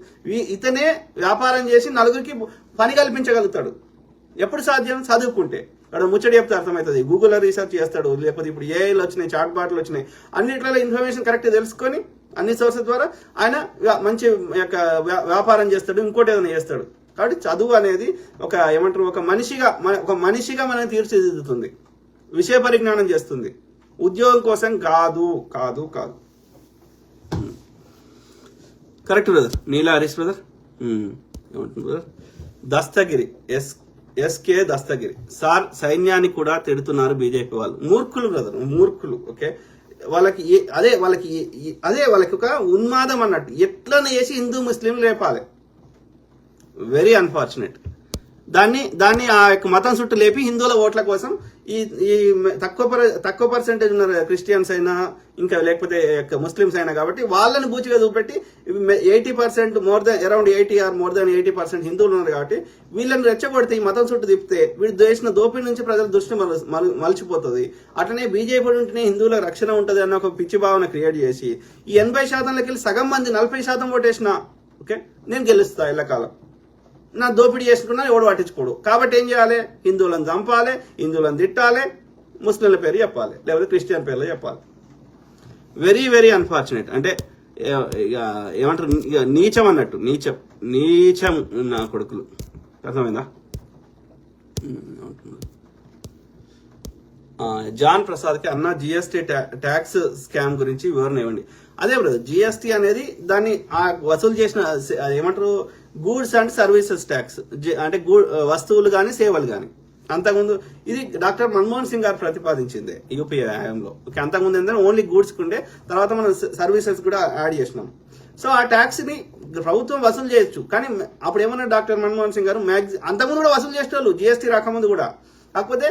ఇతనే వ్యాపారం చేసి నలుగురికి పని కల్పించగలుగుతాడు. ఎప్పుడు సాధ్యం? చదువుకుంటే. అక్కడ ముచ్చడి చెప్తే అర్థమవుతుంది. గూగుల్లో రీసెర్చ్ చేస్తాడు, లేకపోతే ఇప్పుడు ఏఐలు వచ్చినాయి, చాట్ బాట్లు వచ్చినాయి, అన్నిట్లలో ఇన్ఫర్మేషన్ కరెక్ట్గా తెలుసుకొని అన్ని సోర్సెస్ ద్వారా ఆయన మంచి యొక్క వ్యాపారం చేస్తాడు, ఇంకోటి ఏదైనా చేస్తాడు. కాబట్టి చదువు అనేది ఒక ఏమంటారు, ఒక మనిషిగా మనం తీర్చిదిద్దుతుంది, విషయ పరిజ్ఞానం చేస్తుంది, ఉద్యోగం కోసం కాదు కాదు కాదు. Correct brother. Neela Harish brother. ఏమంటుంది brother? Dastagiri SK Dastagiri sir, సైన్యాన్ని కూడా తిడుతున్నారు బీజేపీ వాళ్ళు. మూర్ఖులు బ్రదర్, మూర్ఖులు. ఓకే, వాళ్ళకి వాళ్ళకి ఒక ఉన్మాదం అన్నట్టు. ఎట్లనే చేసి హిందూ ముస్లిం లేపాలి. Very unfortunate. దాన్ని ఆ యొక్క మతం చుట్టూ లేపి హిందువుల ఓట్ల కోసం ఈ తక్కువ పర్సెంటేజ్ ఉన్నారు క్రిస్టియన్స్ అయినా, ఇంకా లేకపోతే ముస్లిమ్స్ అయినా, కాబట్టి వాళ్ళని బూచిగా చూపెట్టి 80% అరౌండ్ 80% హిందువులు ఉన్నారు. కాబట్టి వీళ్ళని రెచ్చగొడితే, ఈ మతం చుట్టూ తిప్పితే వీడు చేసిన దోపిడీ నుంచి ప్రజల దృష్టి మలిచిపోతుంది. అట్లనే బీజేపీ ఉంటేనే హిందువుల రక్షణ ఉంటుంది అన్న ఒక పిచ్చి భావన క్రియేట్ చేసి ఈ 80%లోకి వెళ్ళి సగం మంది 40% ఓటేసిన ఓకే నేను గెలుస్తా ఎల్లకాలం, నా దోపిడీ చేసుకున్నా ఎవడు పట్టించుకోడు. కాబట్టి ఏం చేయాలి? హిందువులను చంపాలి, హిందువులను తిట్టాలి, ముస్లింల పేరు చెప్పాలి, లేకపోతే క్రిస్టియన్ పేర్లు చెప్పాలి. Very very unfortunate. అంటే ఏమంటారు, నీచం అన్నట్టు. నీచం నా కొడుకులు. అర్థమైందా? జాన్ ప్రసాద్కి అన్న జిఎస్టీ ట్యాక్స్ స్కామ్ గురించి వివరణ ఇవ్వండి. అదే బ్రదర్, జిఎస్టీ అనేది దాన్ని వసూలు చేసిన ఏమంటారు, గూడ్స్ అండ్ సర్వీసెస్ ట్యాక్స్, అంటే వస్తువులు కానీ సేవలు కానీ. అంతకుముందు ఇది డాక్టర్ మన్మోహన్ సింగ్ గారు ప్రతిపాదించింది యూపీఏ హయాంలో. అంతకుముందు ఏంటంటే ఓన్లీ గూడ్స్ కుండే, తర్వాత మనం సర్వీసెస్ కూడా యాడ్ చేసినాం. సో ఆ ట్యాక్స్ ని ప్రభుత్వం వసూలు చేయొచ్చు. కానీ అప్పుడు ఏమన్నా డాక్టర్ మన్మోహన్ సింగ్ గారు అంతకుముందు కూడా వసూలు చేసేవాళ్ళు, జిఎస్టీ రాకముందు కూడా. కాకపోతే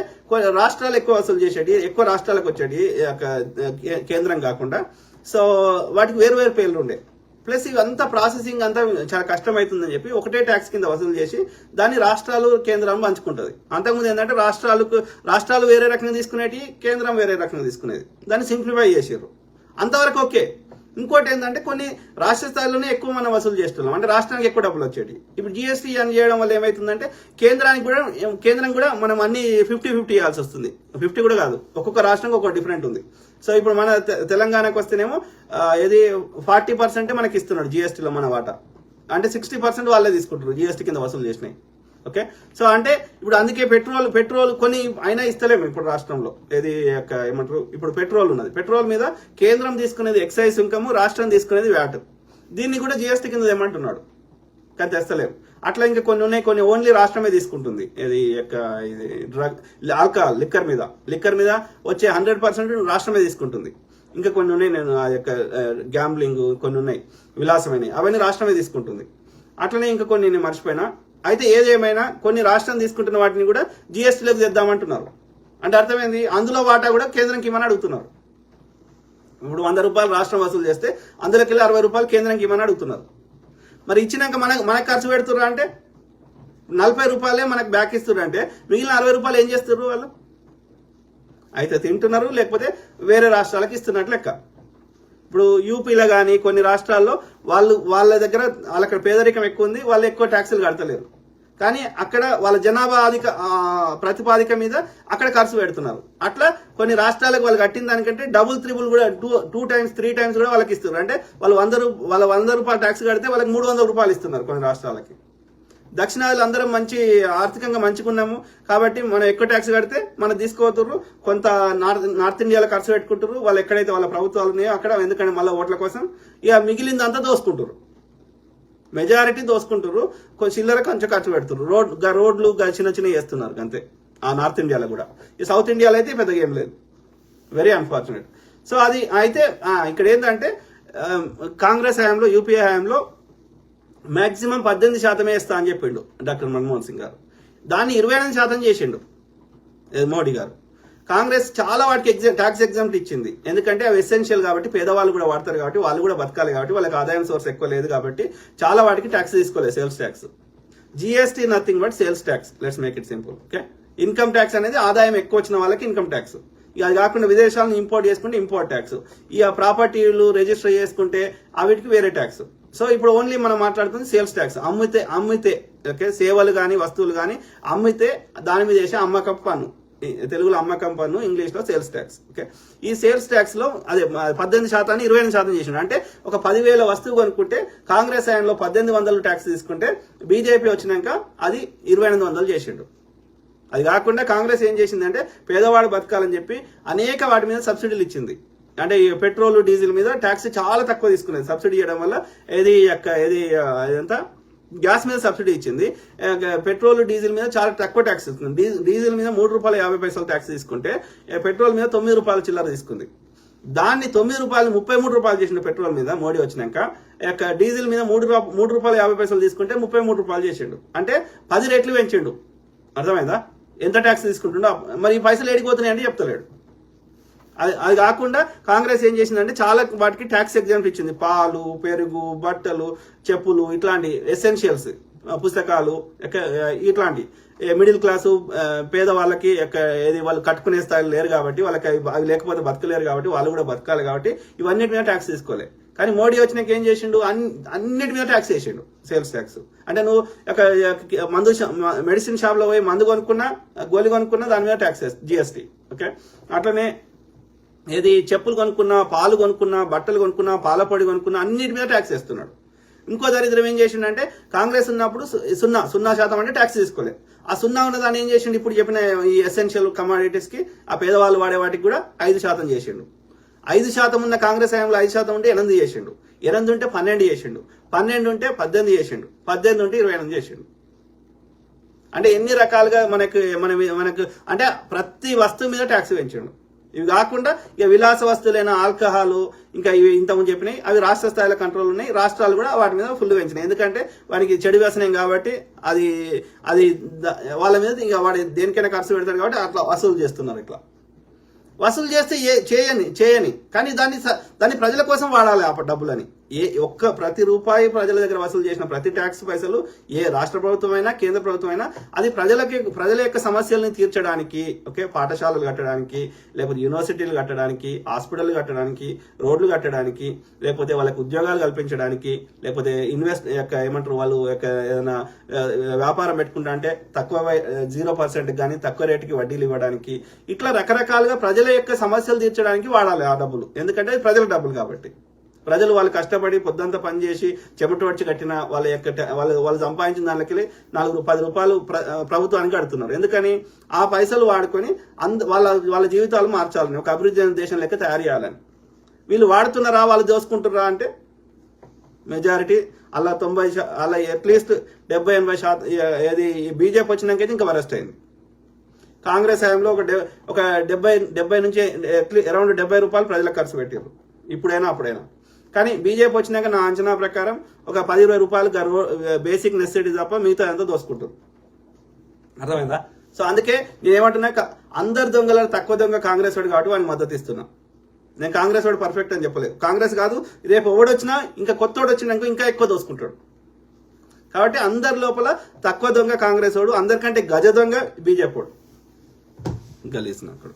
రాష్ట్రాలు ఎక్కువ వసూలు చేసేది, ఎక్కువ రాష్ట్రాలకు వచ్చేది కేంద్రం కాకుండా. సో వాటికి వేరు వేరు పేర్లు ఉండే. ప్లస్ ఇవంతా ప్రాసెసింగ్ అంతా చాలా కష్టమవుతుందని చెప్పి ఒకటే ట్యాక్స్ కింద వసూలు చేసి దాన్ని రాష్ట్రాలు కేంద్రం పంచుకుంటుంది. అంతకుముందు ఏంటంటే రాష్ట్రాలు వేరే రకంగా తీసుకునేవి, కేంద్రం వేరే రకంగా తీసుకునేది. దాన్ని సింప్లిఫై చేసారు, అంతవరకు ఓకే. ఇంకోటి ఏంటంటే కొన్ని రాష్ట్ర స్థాయిలోనే ఎక్కువ మనం వసూలు చేస్తున్నాం, అంటే రాష్ట్రానికి ఎక్కువ డబ్బులు వచ్చేటి. ఇప్పుడు జిఎస్టీ అని చేయడం వల్ల ఏమవుతుందంటే కేంద్రం కూడా మనం అన్ని 50-50 ఇవ్వాల్సి వస్తుంది. 50 కూడా కాదు, ఒక్కొక్క రాష్ట్రంకి ఒక్కొక్క డిఫరెంట్ ఉంది. సో ఇప్పుడు మన తెలంగాణకు వస్తేనేమో ఇది 40% మనకి ఇస్తున్నాడు జిఎస్టీలో మన వాటా, అంటే 60% వాళ్ళే తీసుకుంటారు జిఎస్టీ కింద వసూలు చేసినాయి. ఓకే, సో అంటే ఇప్పుడు అందుకే పెట్రోల్ కొన్ని అయినా ఇస్తలేము ఇప్పుడు రాష్ట్రంలో. ఏది ఏమంటారు, ఇప్పుడు పెట్రోల్ ఉన్నది, పెట్రోల్ మీద కేంద్రం తీసుకునేది ఎక్సైజ్ సుంకము, రాష్ట్రం తీసుకునేది వ్యాట్. దీన్ని కూడా జిఎస్టీ కింద ఏమంటున్నాడు, కానీ తెస్తలేము. అట్లా ఇంకా కొన్ని ఉన్నాయి, కొన్ని ఓన్లీ రాష్ట్రమే తీసుకుంటుంది. ఇది డ్రగ్ ఆల్కహాల్ లిక్కర్ మీద వచ్చే 100% రాష్ట్రమే తీసుకుంటుంది. ఇంకా కొన్ని ఉన్నాయి, నేను ఆ యొక్క గ్యాంబ్లింగ్ కొన్ని ఉన్నాయి విలాసమైనవి, అవన్నీ రాష్ట్రమే తీసుకుంటుంది. అట్లనే ఇంకా కొన్ని నేను మర్చిపోయినా. అయితే ఏదేమైనా కొన్ని రాష్ట్రం తీసుకుంటున్న వాటిని కూడా జిఎస్టీలోకి తెద్దామంటున్నారు. అంటే అర్థమైంది, అందులో వాటా కూడా కేంద్రంకి ఇవ్వమని అడుగుతున్నారు. ఇప్పుడు 100 రూపాయలు రాష్ట్రం వసూలు చేస్తే అందులోకి వెళ్ళి 60 రూపాయలు కేంద్రంకి ఇవ్వమని అడుగుతున్నారు. మరి ఇచ్చినాక మనకు ఖర్చు పెడుతుర్రా అంటే 40 రూపాయలే మనకు బ్యాక్ ఇస్తున్నారు. అంటే మిగిలిన 60 రూపాయలు ఏం చేస్తున్నారు వాళ్ళు? అయితే తింటున్నారు, లేకపోతే వేరే రాష్ట్రాలకు ఇస్తున్నట్లు లెక్క. ఇప్పుడు యూపీలో కానీ కొన్ని రాష్ట్రాల్లో వాళ్ళ దగ్గర వాళ్ళక్కడ పేదరికం ఎక్కువ ఉంది, వాళ్ళు ఎక్కువ ట్యాక్సులు కడతలేరు. కానీ అక్కడ వాళ్ళ జనాభా ప్రతిపాదిక మీద అక్కడ ఖర్చు పెడుతున్నారు. అట్లా కొన్ని రాష్ట్రాలకు వాళ్ళు కట్టిన దానికంటే డబుల్ త్రిబుల్ కూడా 2 times 3 times కూడా వాళ్ళకి ఇస్తున్నారు. అంటే వాళ్ళు 100 రూపాయలు ట్యాక్స్ కడితే వాళ్ళకి 300 రూపాయలు ఇస్తున్నారు కొన్ని రాష్ట్రాలకి. దక్షిణాదిలో అందరం ఆర్థికంగా మంచిగున్నాము కాబట్టి మనం ఎక్కువ ట్యాక్స్ కడితే మనం తీసుకోతుర్రు, కొంత నార్త్ ఇండియాలో ఖర్చు పెట్టుకుంటారు వాళ్ళు, ఎక్కడైతే వాళ్ళ ప్రభుత్వాలు ఉన్నాయో అక్కడ. ఎందుకంటే మళ్ళీ ఓట్ల కోసం ఇక మిగిలిందంతా దోసుకుంటారు, మెజారిటీ దోసుకుంటారు, చిల్లర కొంచెం ఖర్చు పెడుతున్నారు. రోడ్లు చిన్న చేస్తున్నారు అంతే ఆ నార్త్ ఇండియాలో కూడా. ఈ సౌత్ ఇండియాలో అయితే పెద్దగా ఏం లేదు. Very unfortunate. సో అది అయితే ఇక్కడ ఏంటంటే కాంగ్రెస్ హయాంలో, యూపీఏ హయాంలో మాక్సిమం 18% ఇస్తా అని చెప్పిండు డాక్టర్ మన్మోహన్ సింగ్ గారు. దాన్ని 28% చేసిండు మోడీ గారు. కాంగ్రెస్ చాలా వాటికి ట్యాక్స్ ఎగ్జామ్ట్ ఇచ్చింది, ఎందుకంటే అవి ఎసెన్షియల్ కాబట్టి, పేదవాళ్ళు కూడా వాడతారు కాబట్టి, వాళ్ళు కూడా బతకాలి కాబట్టి, వాళ్ళకి ఆదాయం సోర్స్ ఎక్కువ లేదు కాబట్టి చాలా వాటికి ట్యాక్స్ తీసుకోలేదు, sales tax. GST nothing but sales tax. Let's make it simple. Okay. Income tax అనేది ఆదాయం ఎక్కువ వచ్చిన వాళ్ళకి ఇన్కమ్ ట్యాక్స్. ఇక అది కాకుండా విదేశాలను ఇంపోర్ట్ చేసుకుంటే ఇంపోర్ట్ ట్యాక్స్, ఇక ప్రాపర్టీలు రిజిస్టర్ చేసుకుంటే వీటికి వేరే ట్యాక్స్. సో ఇప్పుడు ఓన్లీ మనం మాట్లాడుతుంది సేల్స్ ట్యాక్స్. అమ్మితే ఓకే, సేవలు కానీ వస్తువులు కానీ అమ్మితే దాని మీద వేసే అమ్మకం పన్ను, తెలుగులో అమ్మకం పన్ను, ఇంగ్లీష్ లో సేల్స్ ట్యాక్స్. ఓకే, ఈ సేల్స్ ట్యాక్స్ లో అదే 18% 28% చేసిండు. అంటే ఒక 10,000 వస్తువు కొనుక్కుంటే కాంగ్రెస్ హయాంలో 1800 ట్యాక్స్ తీసుకుంటే బీజేపీ వచ్చినాక అది 2800 చేసిండు. అది కాకుండా కాంగ్రెస్ ఏం చేసిందంటే పేదవాడు బతకాలని చెప్పి అనేక వాటి మీద సబ్సిడీలు ఇచ్చింది. అంటే ఈ పెట్రోల్ డీజిల్ మీద ట్యాక్స్ చాలా తక్కువ తీసుకునేది. సబ్సిడీ చేయడం వల్ల ఇదంతా గ్యాస్ మీద సబ్సిడీ ఇచ్చింది, పెట్రోల్ డీజిల్ మీద చాలా తక్కువ ట్యాక్స్ ఇస్తుంది. డీజిల్ మీద ₹3.50 ట్యాక్స్ తీసుకుంటే పెట్రోల్ మీద ₹9 చిల్లర తీసుకుంది. దాన్ని ₹9 ₹33 చేసిండు పెట్రోల్ మీద మోడీ వచ్చినాక. డీజిల్ మీద ₹3.50 తీసుకుంటే ₹33 చేసిండు. అంటే 10 రెట్లు పెంచిండు. అర్థమైందా ఎంత ట్యాక్స్ తీసుకుంటుండో? మరి ఈ పైసలు ఏడిపోతున్నాయి అంటే చెప్తలేడు. అది కాకుండా కాంగ్రెస్ ఏం చేసిందంటే చాలా వాటికి ట్యాక్స్ ఎగ్జామ్ట్ ఇచ్చింది. పాలు, పెరుగు, బట్టలు, చెప్పులు, ఇట్లాంటి ఎసెన్షియల్స్, పుస్తకాలు, ఇట్లాంటి మిడిల్ క్లాసు పేదవాళ్ళకి వాళ్ళు కట్టుకునే స్థాయిలో లేరు కాబట్టి, వాళ్ళకి అవి లేకపోతే బతకలేరు కాబట్టి, వాళ్ళు కూడా బతకాలి కాబట్టి ఇవన్నిటి మీద ట్యాక్స్ తీసుకోలే. కానీ మోడీ వచ్చినాక ఏం చేసిండు? అన్నిటి మీద ట్యాక్స్ వేసిండు, సేల్స్ ట్యాక్స్. అంటే నువ్వు మెడిసిన్ షాప్ లో పోయి మందు కొనుక్కున్నా, గోలి కొనుక్కున్నా దాని మీద ట్యాక్స్ జిఎస్టీ. ఓకే, అట్లనే చెప్పులు కొనుక్కున్నా, పాలు కొనుక్కున్నా, బట్టలు కొనుక్కున్నా, పాల పొడి కొనుక్కున్నా అన్నిటి మీద ట్యాక్స్ వేస్తున్నాడు. ఇంకో దరిద్రం ఏం చేసిండంటే కాంగ్రెస్ ఉన్నప్పుడు 0% అంటే ట్యాక్స్ తీసుకోలేదు. ఆ 0 ఉన్నదాన్ని ఏం చేసిండు? ఇప్పుడు చెప్పిన ఈ ఎసెన్షియల్ కమాడిటీస్ కి ఆ పేదవాళ్ళు వాడే వాటికి కూడా 5% చేసిండు. 5% ఉన్న కాంగ్రెస్ హయాంలో 5% ఉంటే 8 చేసిండు, 8 ఉంటే 12 చేసిండు, 12 ఉంటే 18 చేసిండు, 18 ఉంటే 28 చేసిండు. అంటే ఎన్ని రకాలుగా మనకు అంటే ప్రతి వస్తువు మీద ట్యాక్స్ పెంచిండు. ఇవి కాకుండా ఇక విలాస వస్తువులైన ఆల్కహాల్, ఇంకా ఇవి ఇంతకుముందు చెప్పినాయి, అవి రాష్ట్ర స్థాయిలో కంట్రోల్ ఉన్నాయి. రాష్ట్రాలు కూడా వాటి మీద ఫుల్ పెంచినాయి. ఎందుకంటే వాడికి చెడు వ్యసనం కాబట్టి అది వాళ్ళ మీద ఇంకా వాడి దేనికైనా ఖర్చు పెడతారు కాబట్టి అట్లా వసూలు చేస్తున్నారు. ఇట్లా వసూలు చేస్తే చేయని కానీ దాన్ని ప్రజల కోసం వాడాలి ఆ డబ్బులని. ప్రతి రూపాయి ప్రజల దగ్గర వసూలు చేసిన ప్రతి ట్యాక్స్ పైసలు ఏ రాష్ట్ర ప్రభుత్వం అయినా కేంద్ర ప్రభుత్వం అయినా అది ప్రజల యొక్క సమస్యలను తీర్చడానికి, ఓకే, పాఠశాలలు కట్టడానికి, లేకపోతే యూనివర్సిటీలు కట్టడానికి, హాస్పిటల్ కట్టడానికి, రోడ్లు కట్టడానికి, లేకపోతే వాళ్ళకి ఉద్యోగాలు కల్పించడానికి, లేకపోతే వాళ్ళు ఏదైనా వ్యాపారం పెట్టుకుంటా అంటే తక్కువ 0% కానీ తక్కువ రేటుకి వడ్డీలు ఇవ్వడానికి, ఇట్లా రకరకాలుగా ప్రజల యొక్క సమస్యలు తీర్చడానికి వాడాలి ఆ డబ్బులు. ఎందుకంటే ప్రజల డబ్బులు కాబట్టి. ప్రజలు వాళ్ళు కష్టపడి పొద్దంతా పనిచేసి చెమట వచ్చి కట్టిన వాళ్ళు సంపాదించిన దానికి ₹10 ప్రభుత్వానికి కడుతున్నారు. ఎందుకని? ఆ పైసలు వాడుకొని వాళ్ళ జీవితాలు మార్చాలని, ఒక అభివృద్ధి దేశం లెక్క తయారు చేయాలని. వీళ్ళు వాడుతున్నారా, వాళ్ళు దోసుకుంటున్నారా అంటే మెజారిటీ అలా అట్లీస్ట్ 70-80% ఏది బీజేపీ వచ్చినాకైతే ఇంకా వరెస్ట్ అయింది. కాంగ్రెస్ హయాంలో ఒక 70 నుంచి అరౌండ్ ₹70 ప్రజలకు ఖర్చు పెట్టారు, ఇప్పుడైనా అప్పుడైనా. కానీ బీజేపీ వచ్చినాక నా అంచనా ప్రకారం ఒక ₹10-20 బేసిక్ నెసెసిటీ తప్ప మిగతా అంతా దోసుకుంటారు. అర్థమైందా? సో అందుకే నేనేమంటున్నా, అందరు దొంగల తక్కువ దొంగ కాంగ్రెస్ వాడు కాబట్టి వాడిని మద్దతు ఇస్తున్నా. నేను కాంగ్రెస్ వాడు పర్ఫెక్ట్ అని చెప్పలేదు. కాంగ్రెస్ కాదు, రేపు ఎవడొచ్చినా ఇంకా కొత్తోడు వచ్చినాక ఇంకా ఎక్కువ దోసుకుంటాడు. కాబట్టి అందరి లోపల తక్కువ దొంగ కాంగ్రెస్ వాడు, అందరికంటే గజ దొంగ బీజేపీ వాడు. గలీసినప్పుడు